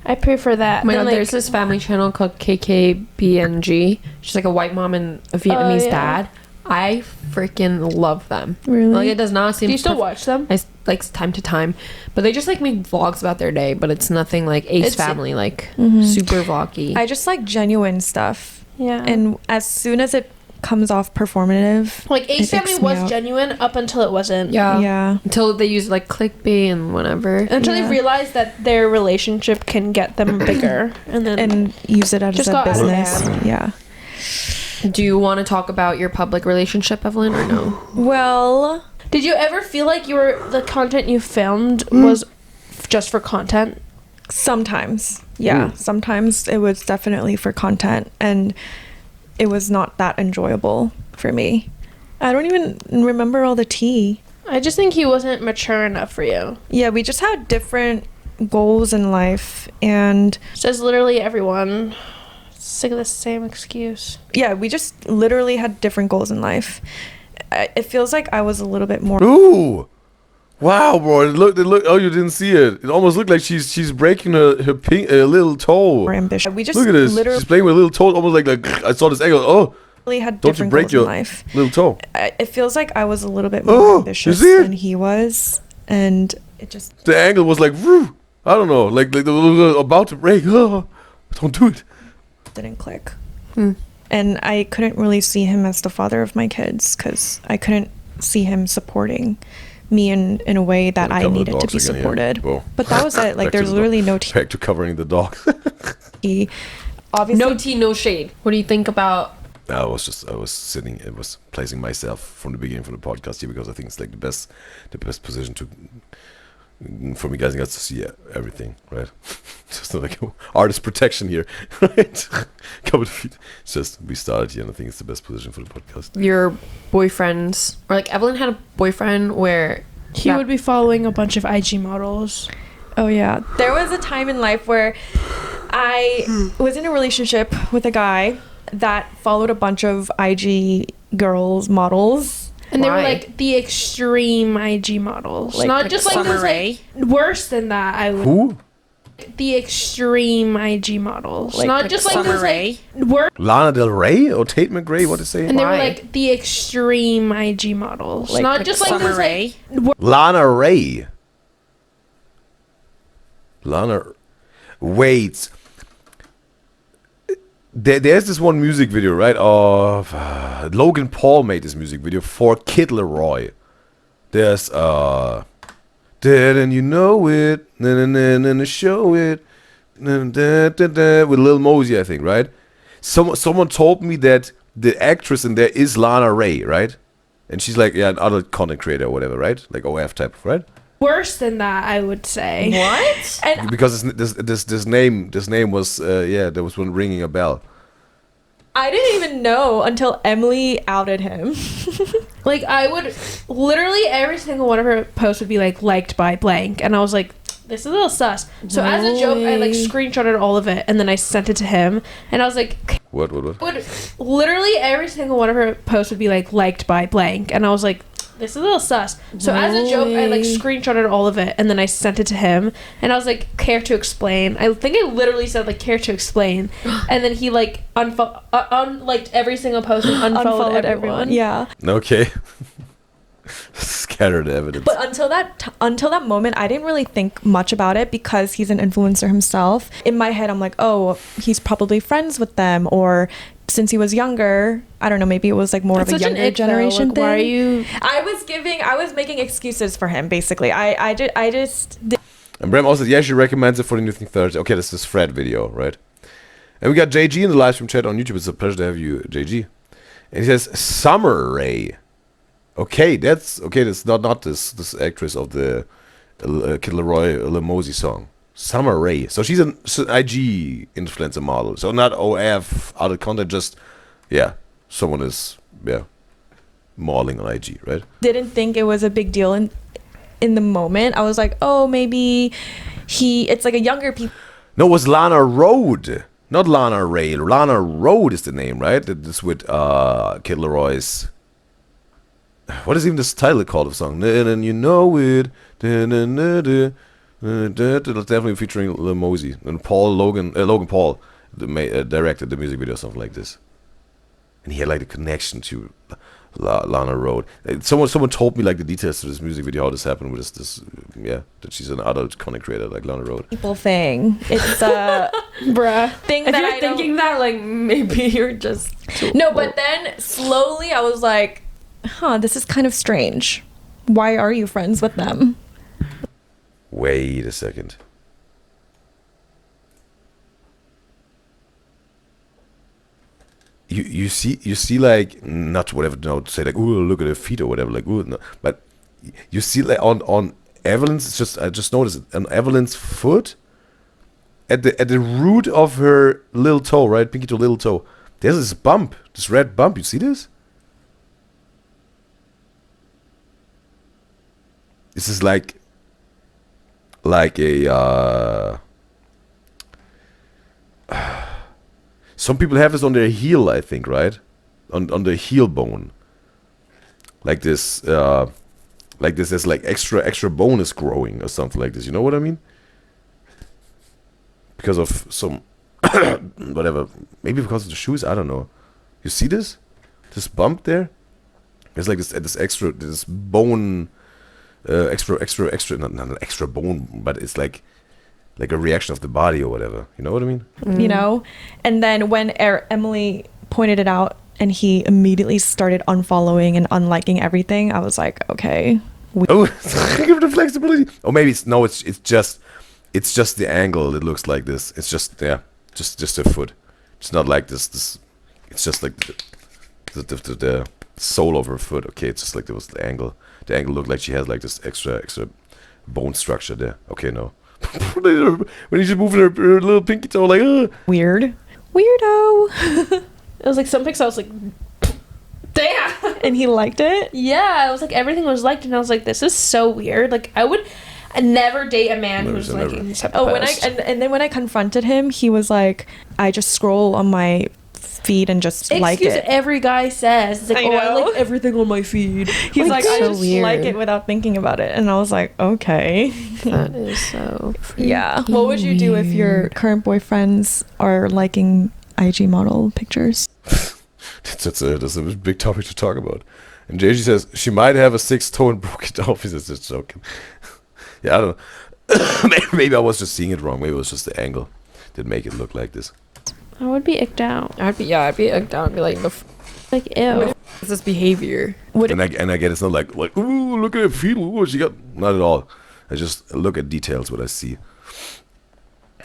I prefer that. Oh my than, god, like, there's this family channel called KKBNG. She's like a white mom and a Vietnamese dad. I freaking love them. Really? Like, it does not seem... Do you still watch them? I like time to time. But they just like make vlogs about their day, but it's nothing like Ace It's- Family, like super vloggy. I just like genuine stuff. Yeah. And as soon as it comes off performative, like Ace it Family icks me was out. genuine up until it wasn't. Yeah. Until they use like clickbait and whatever. Until Yeah. they realize that their relationship can get them bigger, and then And use it as Just a go out of business. hand. Yeah. Do you want to talk about your public relationship, Evelyn, or no? Well, Did you ever feel like the content you filmed was just for content? sometimes. Yeah. Sometimes it was definitely for content, and it was not that enjoyable for me. I don't even remember all the tea. I just think he wasn't mature enough for you. Yeah, we just had different goals in life, and Says literally everyone. Sick of the same excuse. yeah, we just literally had different goals in life. It feels like I was a little bit more. Ooh! Wow, bro! It looked. Oh, you didn't see it. It almost looked like she's breaking her pink little toe. More ambitious. We just Look at this. literally She's playing with a little toe, almost like I saw this angle. Oh, had don't you different break goals in your life. little toe? It feels like I was a little bit more ambitious you see it? than he was, and it just The angle was like, woo, I don't know, like they were about to break. Oh, don't do it. didn't click. And I couldn't really see him as the father of my kids because I couldn't see him supporting me in a way that I Cover the needed to dogs be again, yeah. supported. Whoa. But that was it. Like, Back to there's the literally dog. no Back to covering the dog. tea. Obviously, No tea, no shade. What do you think about? I was sitting. It was placing myself from the beginning for the podcast here because I think it's like the best position to for me guys to see everything, right? Just like artist protection here, right? Couple of feet. It's just we started here, and I think it's the best position for the podcast. Your boyfriends, or like Evelyn had a boyfriend where He would be following a bunch of IG models. oh yeah. There was a time in life where I was in a relationship with a guy that followed a bunch of IG girls, models. And they were Why? like the extreme IG models. Not just like Summer those, Rae? like worse than that, I would. Who? The extreme IG models. Not just like Summer those, Rae? like worse. Lana Del Rey or Tate McRae? What is it? And they were Why? like the extreme IG models. Not just like Summer those, Rae? like Lana Ray. Lana. Wait. There's this one music video, right? Of Logan Paul made this music video for Kid Leroy. There's didn't you know it? Na show it. With Lil Mosey, I think, right? Someone told me that the actress in there is Lana Ray, right? And she's like, yeah, an adult content creator or whatever, right? Like OF type, right? worse than that, I would say. What? And Because this name was there was one ringing a bell. I didn't even know until Emily outed him. Like, I would literally every single one of her posts would be like liked by blank, and I was like, this is a little sus. So as a joke, I like screenshotted all of it and then I sent it to him, and I was like, What? literally every single one of her posts would be like liked by blank, and I was like, this is a little sus. So as a joke, I like screenshotted all of it and then I sent it to him, and I was like, care to explain. I think I literally said like care to explain, and then he like unliked every single post and unfollowed everyone. Yeah. Okay. Scattered evidence. But until that moment, I didn't really think much about it because he's an influencer himself. In my head, I'm like, oh, he's probably friends with them, or since he was younger, I don't know, maybe it was like more That's of a such an younger ick, though. generation Like, thing. why are you? I was making excuses for him, basically. I just And Bram also said, yeah, she recommends it for the New Thing Thursday. Okay, this is Fred video, right? And we got JG in the live stream chat on YouTube. It's a pleasure to have you, JG. And he says, Summer Rae. Okay, that's not this actress of the Kid Leroy Lil Mosey song. Summer Rae. So she's an IG influencer model. So not OF, other content, just, someone is, modeling on IG, right? didn't think it was a big deal in the moment. I was like, oh, maybe it's like a younger people. No, it was Lana Rhoade. Not Lana Ray. Lana Rhoade is the name, right? This with Kid Leroy's... What is even this title called of the song? And you know it. Definitely featuring Lil Mosey. And Logan Paul directed the music video, something like this. And he had like a connection to Lana Rhoade. Someone told me like the details to this music video, how this happened with this that she's an adult content creator like Lana Rhoade. People thing. It's a Bruh. thing If that you're I don't- thinking that, like, maybe you're just No, but then slowly I was like, this is kind of strange. Why are you friends with them? Wait a second. You see like, not whatever, no, to say like, ooh, look at her feet or whatever, like, ooh, no, but you see like on Evelyn's, it's just, I just noticed it, on Evelyn's foot, at the root of her little toe, right, pinky toe, little toe, there's this bump, this red bump. You see this? This is like a some people have this on their heel, I think, right? On their heel bone. Like this like this is like extra bone is growing or something like this. You know what I mean? Because of some whatever, maybe because of the shoes. I don't know. You see this bump there? It's like this bone, extra not extra bone, but it's like a reaction of the body or whatever. You know what I mean? You know, and then when Emily pointed it out and he immediately started unfollowing and unliking everything, I was like, okay. Oh, give it the flexibility. Oh, maybe it's just the angle. It looks like this. It's just just a foot. It's not like this. It's just like the sole of her foot. Okay, it's just like there was the angle. The angle looked like she has like this extra bone structure there. Okay, no. When she's moving her little pinky toe, like Weirdo. It was like some pics I was like, damn. And he liked it. Yeah, it was like everything was liked, and I was like, this is so weird. Like I'd never date a man who's liking these type of posts. And then when I confronted him, he was like, I just scroll on my feed and just like it. Every guy says, it's like, I like everything on my feed. He's like, I just like it without thinking about it. And I was like, okay. That is so Yeah. What would you do if your current boyfriends are liking IG model pictures? that's a big topic to talk about. And JG says she might have a 6th toe and broke it off. He's just joking. Yeah, I don't know. Maybe I was just seeing it wrong. Maybe it was just the angle that make it look like this. I would be icked out. I'd be icked out and be like, Like, ew. It's this behavior. And I get it's not like ooh, look at her feet. Ooh, what she got. Not at all. I just look at details, what I see,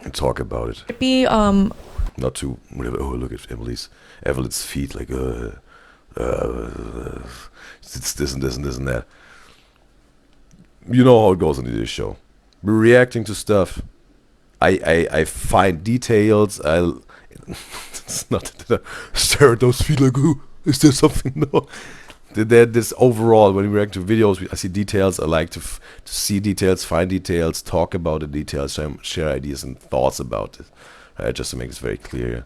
and talk about it. It'd be Not to whatever. Oh, look at Evelyn's feet. Like it's this and this and this and that. You know how it goes into this show. We're reacting to stuff. I find details. It's not that I stare at those feet like, ooh, is there something? No. This overall, when we react to videos, I see details. I like to see details, find details, talk about the details, share ideas and thoughts about it. Just to make this very clear.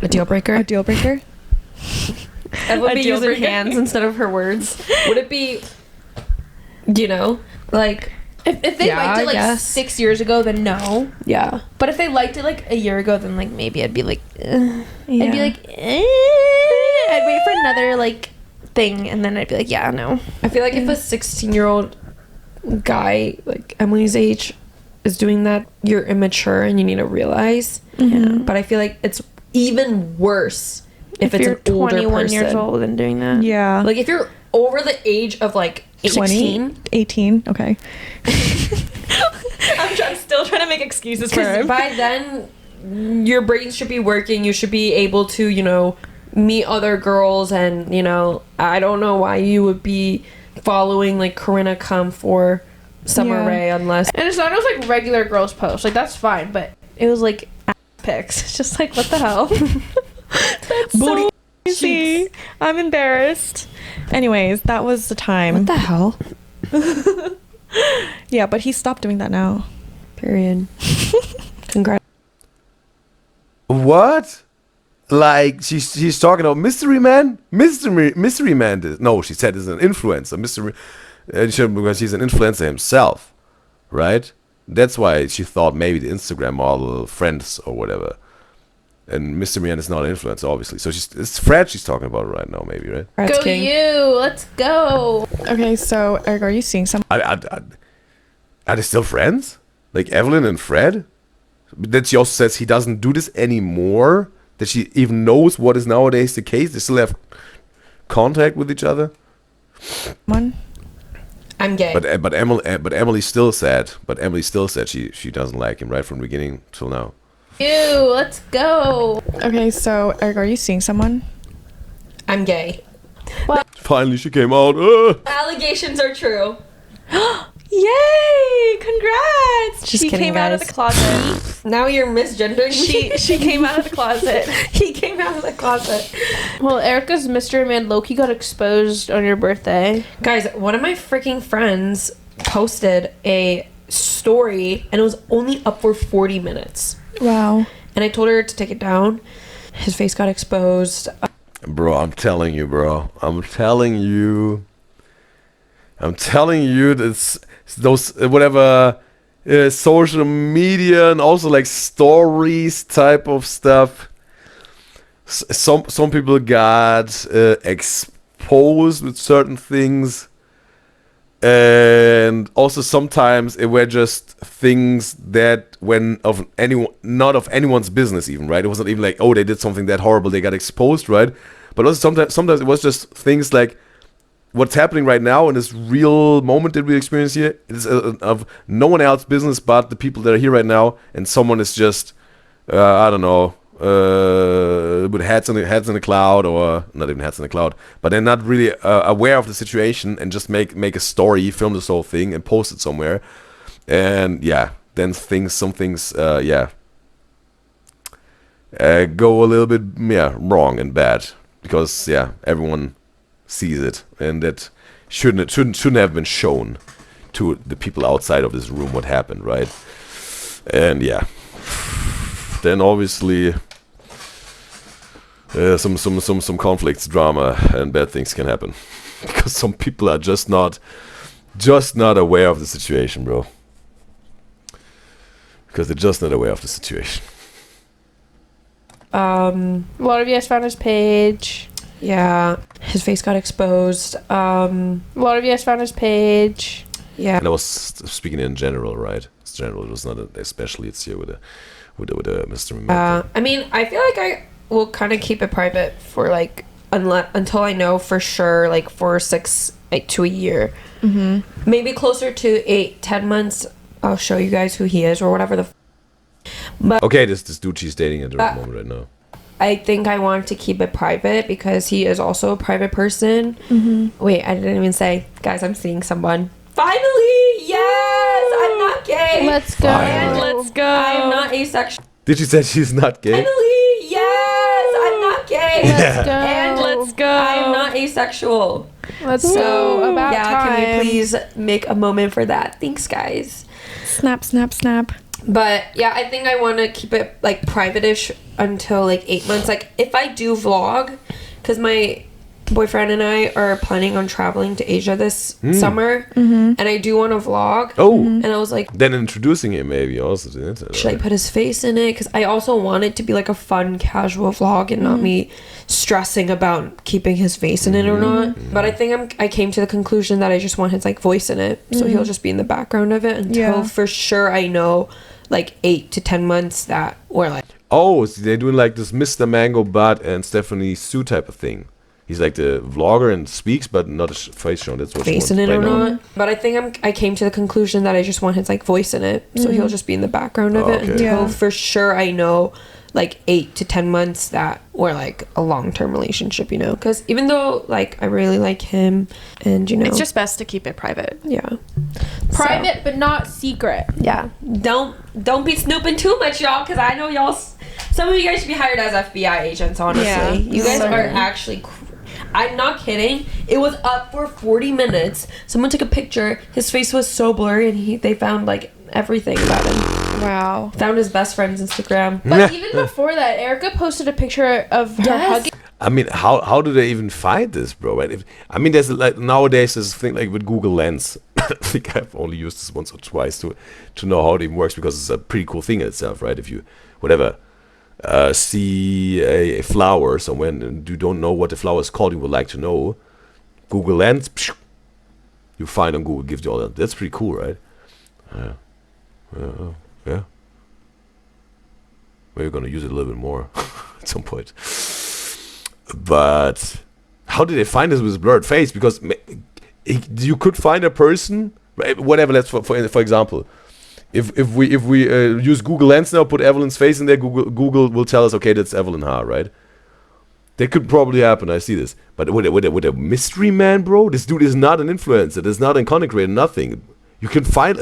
A deal breaker? a deal breaker. Evelyn be using hands instead of her words. Would it be, like... If they liked it like 6 years ago, then no. Yeah. But if they liked it like a year ago, then like maybe I'd be like, I'd be like, I'd wait for another like thing, and then I'd be like, yeah, no. I feel like if a 16-year-old guy like Emily's age is doing that, you're immature and you need to realize. Mm-hmm. But I feel like it's even worse if it's you're an older 21 person. years old and doing that. Yeah. Like if you're over the age of like 16, 18. Okay. I'm still trying to make excuses for because him. by then your brain should be working. You should be able to, meet other girls, and I don't know why you would be following like Corinna Kump or Summer Yeah. Rae unless. And it's not just like regular girls post. Like that's fine, but it was like ass pics. It's just like, what the hell? That's so crazy. I'm embarrassed. Anyways, that was the time. What the hell? Yeah, but he stopped doing that now. Period. Congrats. What? Like she's talking about mystery man. Mystery man. No, she said is an influencer. Because he's an influencer himself, right? That's why she thought maybe the Instagram model friends or whatever. And Mr. Man is not an influencer, obviously. So it's Fred she's talking about right now, maybe, right? Fred's Go king. you. Let's go. Okay, so Eric, are you seeing some? Are they still friends? Like Evelyn and Fred? That she also says he doesn't do this anymore. That she even knows what is nowadays the case. They still have contact with each other. One. I'm gay. But Emily still said she doesn't like him right from the beginning till now. You. Let's go. Okay, so Eric, are you seeing someone? I'm gay. Finally, she came out. Allegations are true. Yay! Congrats! Just she kidding, came out of guys. the closet. Now you're misgendering me. she came out of the closet. He came out of the closet. Well, Erica's mystery man Loki got exposed on your birthday. Guys, one of my freaking friends posted a story and it was only up for 40 minutes. Wow. And I told her to take it down. His face got exposed. Bro, I'm telling you, bro. I'm telling you. I'm telling you, it's those whatever social media and also like stories type of stuff. Some people got exposed with certain things, and also sometimes it were just things that not of anyone's business even, right? It wasn't even like, oh, they did something that horrible, they got exposed, right? But also sometimes it was just things like what's happening right now in this real moment that we experience here is of no one else's business but the people that are here right now, and someone is just I don't know, with heads in the cloud, or not even heads in the cloud, but they're not really aware of the situation and just make a story, film this whole thing and post it somewhere, and then some things go a little bit wrong and bad because everyone sees it, and that shouldn't have been shown to the people outside of this room what happened, right? And then obviously some conflicts, drama, and bad things can happen because some people are just not aware of the situation, bro. Because they're just not aware of the situation. A lot of you guys found his page. Yeah, his face got exposed. A lot of you guys found his page. Yeah. And I was speaking in general, right? It's general. It was not especially. It's here with a Mr. I mean, I feel like I will kind of keep it private for like until I know for sure, like for 6 to a year, maybe closer to 8-10 months. I'll show you guys who he is or whatever But okay, this dude she's dating at the moment right now. I think I want to keep it private because he is also a private person. Wait, I didn't even say, guys, I'm seeing someone. Finally! Yes! I'm not gay! Let's go. And let's go. I'm not asexual. Did she say she's not gay? Finally! Yes! I'm not gay! Let's go. And let's go. I'm not asexual. Let's go. About time. Can we please make a moment for that? Thanks, guys. Snap, snap, snap. But I think I want to keep it like private-ish until like 8 months. Like if I do vlog, because my boyfriend and I are planning on traveling to Asia this summer, and I do want to vlog. And I was like, then introducing him maybe also to the internet. Should I put his face in it? Because I also want it to be like a fun, casual vlog and not me stressing about keeping his face in it or not. But I think I came to the conclusion that I just want his like voice in it, so he'll just be in the background of it until for sure I know like 8 to 10 months that we're like. Oh, so they're doing like this Mr. Mango Butt and Stephanie Sue type of thing. He's like the vlogger and speaks, but not a face show. That's what face in it or not. But I think I came to the conclusion that I just want his like voice in it, so he'll just be in the background of it until for sure I know like 8 to 10 months that we're like a long-term relationship, you know? Because even though like I really like him, and you know, it's just best to keep it private. Private, but not secret. Don't be snooping too much, y'all, because I know y'all. Some of you guys should be hired as FBI agents. Honestly, you guys are actually. I'm not kidding. It was up for 40 minutes. Someone took a picture. His face was so blurry, and they found like everything about him. Wow. Found his best friend's Instagram. But even before that, Erica posted a picture of her hugging. I mean, how do they even find this, bro? Right? I mean, there's like nowadays this thing like with Google Lens. I think I've only used this once or twice to know how it even works, because it's a pretty cool thing in itself, right? If you see a flower somewhere and you don't know what the flower is called, you would like to know, Google Lens, you find on Google, gives you all that. That's pretty cool, right? Yeah. We're gonna use it a little bit more at some point. But how did they find this with his blurred face? Because you could find a person, right? Whatever. Let's for example, if we use Google Lens now, put Evelyn's face in there, Google will tell us, okay, that's Evelyn Ha, right? That could probably happen. I see this. But with a mystery man, bro, this dude is not an influencer. There's not a content creator. Nothing. You can find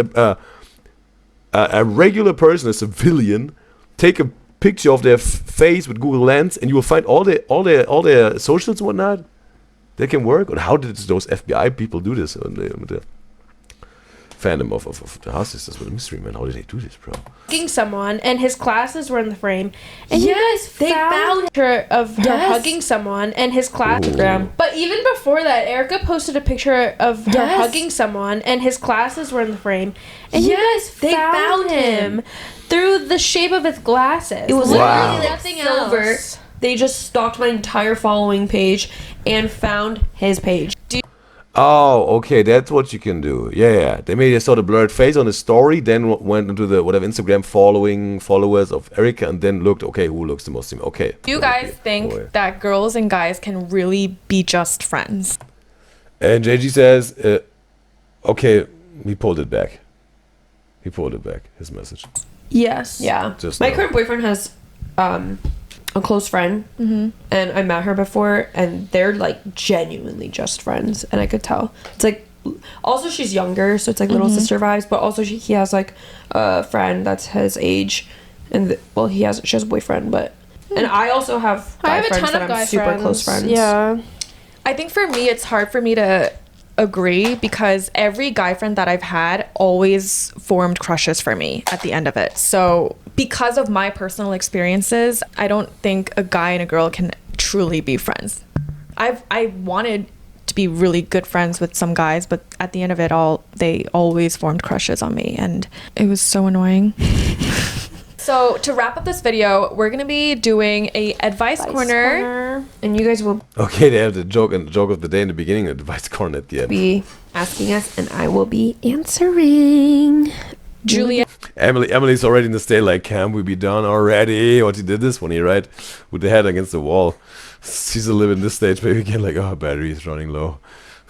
a regular person, a civilian, take a picture of their face with Google Lens, and you will find all their socials and whatnot. That can work. And how did those FBI people do this? fandom of the House Sisters with a mystery man. How did they do this, bro? Hugging someone, and his glasses were in the frame. And Yes, they found a picture of her Yes. hugging someone, and his glasses. Ooh. But even before that, Erica posted a picture of her Yes. hugging someone, and his glasses were in the frame. And Yes, they found him through the shape of his glasses. It was Wow. literally nothing silver. else. They just stalked my entire following page and found his page. Oh, okay, that's what you can do. Yeah. They made a sort of blurred face on the story, then went into the whatever Instagram followers of Erica, and then looked, okay, who looks the most similar? Okay. Do you guys think Boy. that girls and guys can really be just friends? And JG says, okay, he pulled it back. His message. Yes. Yeah. Just my now. current boyfriend has a close friend, and I met her before, and they're like genuinely just friends, and I could tell. It's like, also she's younger, so it's like little sister vibes, but also he has like a friend that's his age, and she has a boyfriend, but and I also have I guy have a friends ton that of I'm guy super friends. close friends. Yeah. I think for me, it's hard for me to agree because every guy friend that I've had always formed crushes for me at the end of it. So because of my personal experiences, I don't think a guy and a girl can truly be friends. I wanted to be really good friends with some guys, but at the end of it all, they always formed crushes on me, and it was so annoying. So to wrap up this video, we're gonna be doing a advice corner. And you guys will Okay, they have the joke of the day in the beginning and the advice corner at the end. be asking us, and I will be answering. Julia Emily's already in the state like, can we be done already? What he did this funny, right? With the head against the wall. She's a little in this stage, maybe again, like, oh, battery is running low.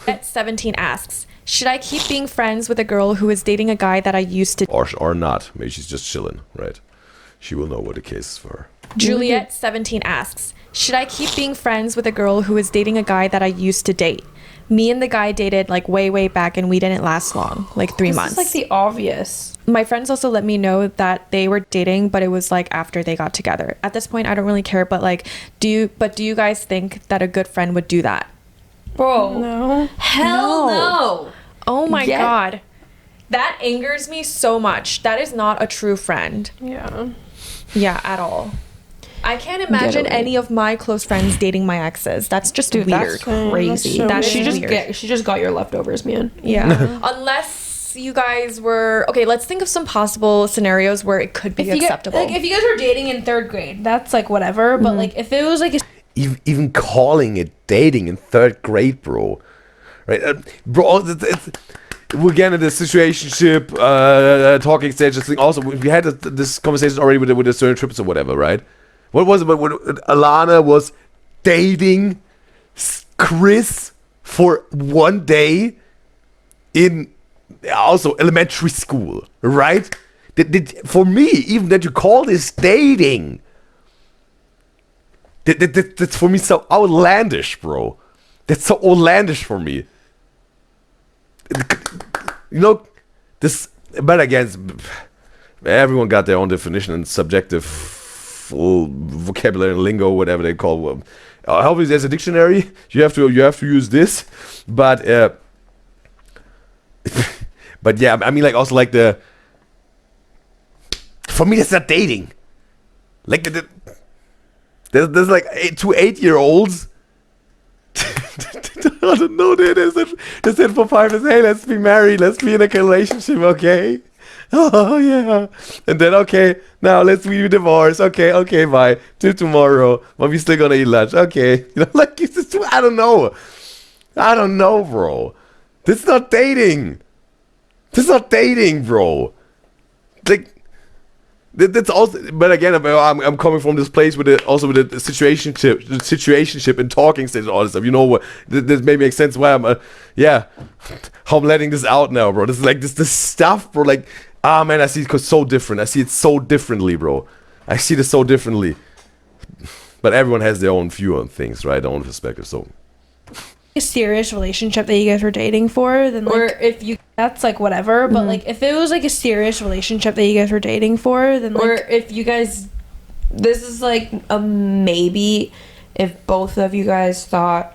at 17 asks, should I keep being friends with a girl who is dating a guy that I used to? Or not. Maybe she's just chilling, right? She will know what the case is for her. Juliet 17 asks, should I keep being friends with a girl who is dating a guy that I used to date? Me and the guy dated like way back and we didn't last long, like 3 months. This is like the obvious. My friends also let me know that they were dating, but it was like after they got together. At this point, I don't really care, but like, do you guys think that a good friend would do that? Bro. No. Hell no. Oh my Yeah. God. That angers me so much. That is not a true friend. Yeah. Yeah, at all. I can't imagine away. any of my close friends dating my exes. That's just weird. That's crazy. so That is weird. She just got your leftovers, man. Yeah. Unless you guys were okay, let's think of some possible scenarios where it could be acceptable. If you guys were dating in 3rd grade, that's like whatever. But like if it was like a Even calling it dating in 3rd grade, bro. Right? Bro, we're again in the situationship, talking stages thing. Also, we had this conversation already with the certain trips or whatever, right? What was it? When Alana was dating Chris for 1 day in also elementary school, right? For me, even that you call this dating, that's for me so outlandish, bro. That's so outlandish for me. You know, this, but again, everyone got their own definition and subjective vocabulary and lingo, whatever they call them. Obviously, there's a dictionary. You have to use this, but but yeah, I mean, like also like the. For me, that's not dating. Like there's like 2 8-year-olds. I don't know. They said for 5 years, hey, let's be married, let's be in a relationship, okay? Oh yeah. And then okay, now let's be divorced. Okay, bye. Till tomorrow. But we still gonna eat lunch. Okay. You know, like it's just, I don't know, bro. This is not dating. Bro. Like that's also, but again, I'm coming from this place with the situationship and talking stage and all this stuff. You know what? This maybe makes sense why I'm, how I'm letting this out now, bro. This is like this stuff, bro. Like, man, I see it so different. I see it so differently, bro. I see this so differently. But everyone has their own view on things, right? Their own perspective. So. a serious relationship that you guys were dating for, then like, Or if you that's like whatever. But like if it was like a serious relationship that you guys were dating for, then like or if you guys, this is like a maybe if both of you guys thought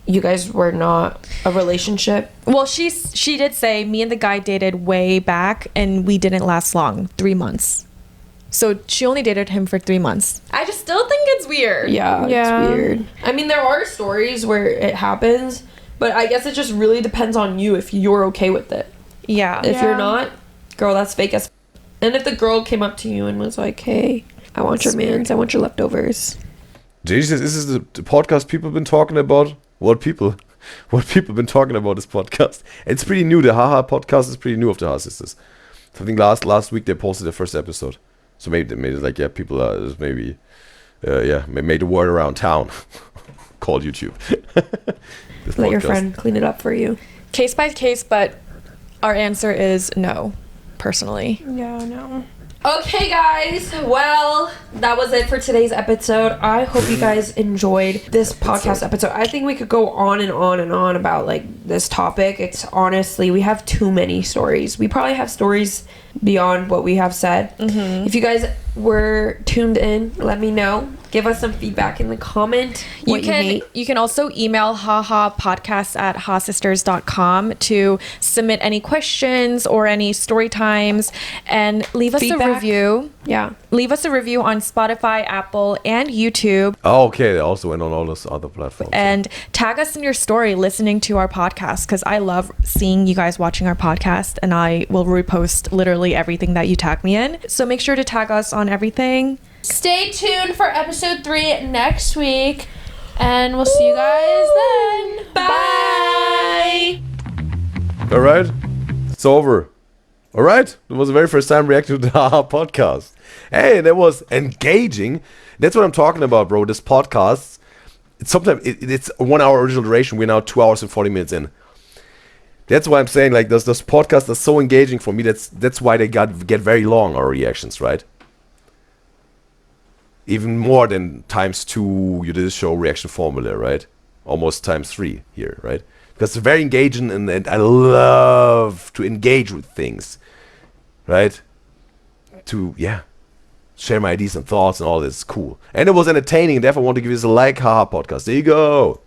you guys were not a relationship? Well, she did say me and the guy dated way back and we didn't last long, 3 months. So she only dated him for 3 months. I just still think it's weird. Yeah, Yeah. it's weird. I mean, there are stories where it happens, but I guess it just really depends on you if you're okay with it. Yeah. If you're not, girl, that's fake as. And if the girl came up to you and was like, "Hey, I want your mans, I want your leftovers." Jesus, this is the podcast people have been talking about. What people been talking about this podcast? It's pretty new. The Haha podcast is pretty new of the Ha Sisters. I think last week they posted the first episode. So maybe they made it like, yeah, people are maybe, made the word around town called YouTube. This Let your podcast. friend clean it up for you. Case by case, but our answer is no, personally. Yeah, no. Okay, guys. Well, that was it for today's episode. I hope you guys enjoyed this podcast episode. I think we could go on and on and on about like this topic. It's honestly, we have too many stories. We probably have stories beyond what we have said. If you guys were tuned in, let me know. Give us some feedback in the comment. You can also email hahapodcast@hasisters.com to submit any questions or any story times and leave us Feedback. a review. Yeah. Leave us a review on Spotify, Apple, and YouTube. Oh, okay. They also went on all those other platforms. And tag us in your story listening to our podcast, because I love seeing you guys watching our podcast, and I will repost literally everything that you tag me in. So make sure to tag us on everything. Stay tuned for episode 3 next week, and we'll see you guys then. Bye. All right. It's over. All right. It was the very first time reacting to the Haha podcast. Hey, that was engaging. That's what I'm talking about, bro. This podcast, it's it's 1 hour original duration. We're now 2 hours and 40 minutes in. That's why I'm saying, like, those podcasts are so engaging for me. That's why they get very long, our reactions, right? Even more than ×2 Udyzyz show reaction formula, right? Almost ×3 here, right? Because it's very engaging, and I love to engage with things, right? To, share my ideas and thoughts and all this. Cool. And it was entertaining, and therefore I want to give you a like, Haha podcast. There you go.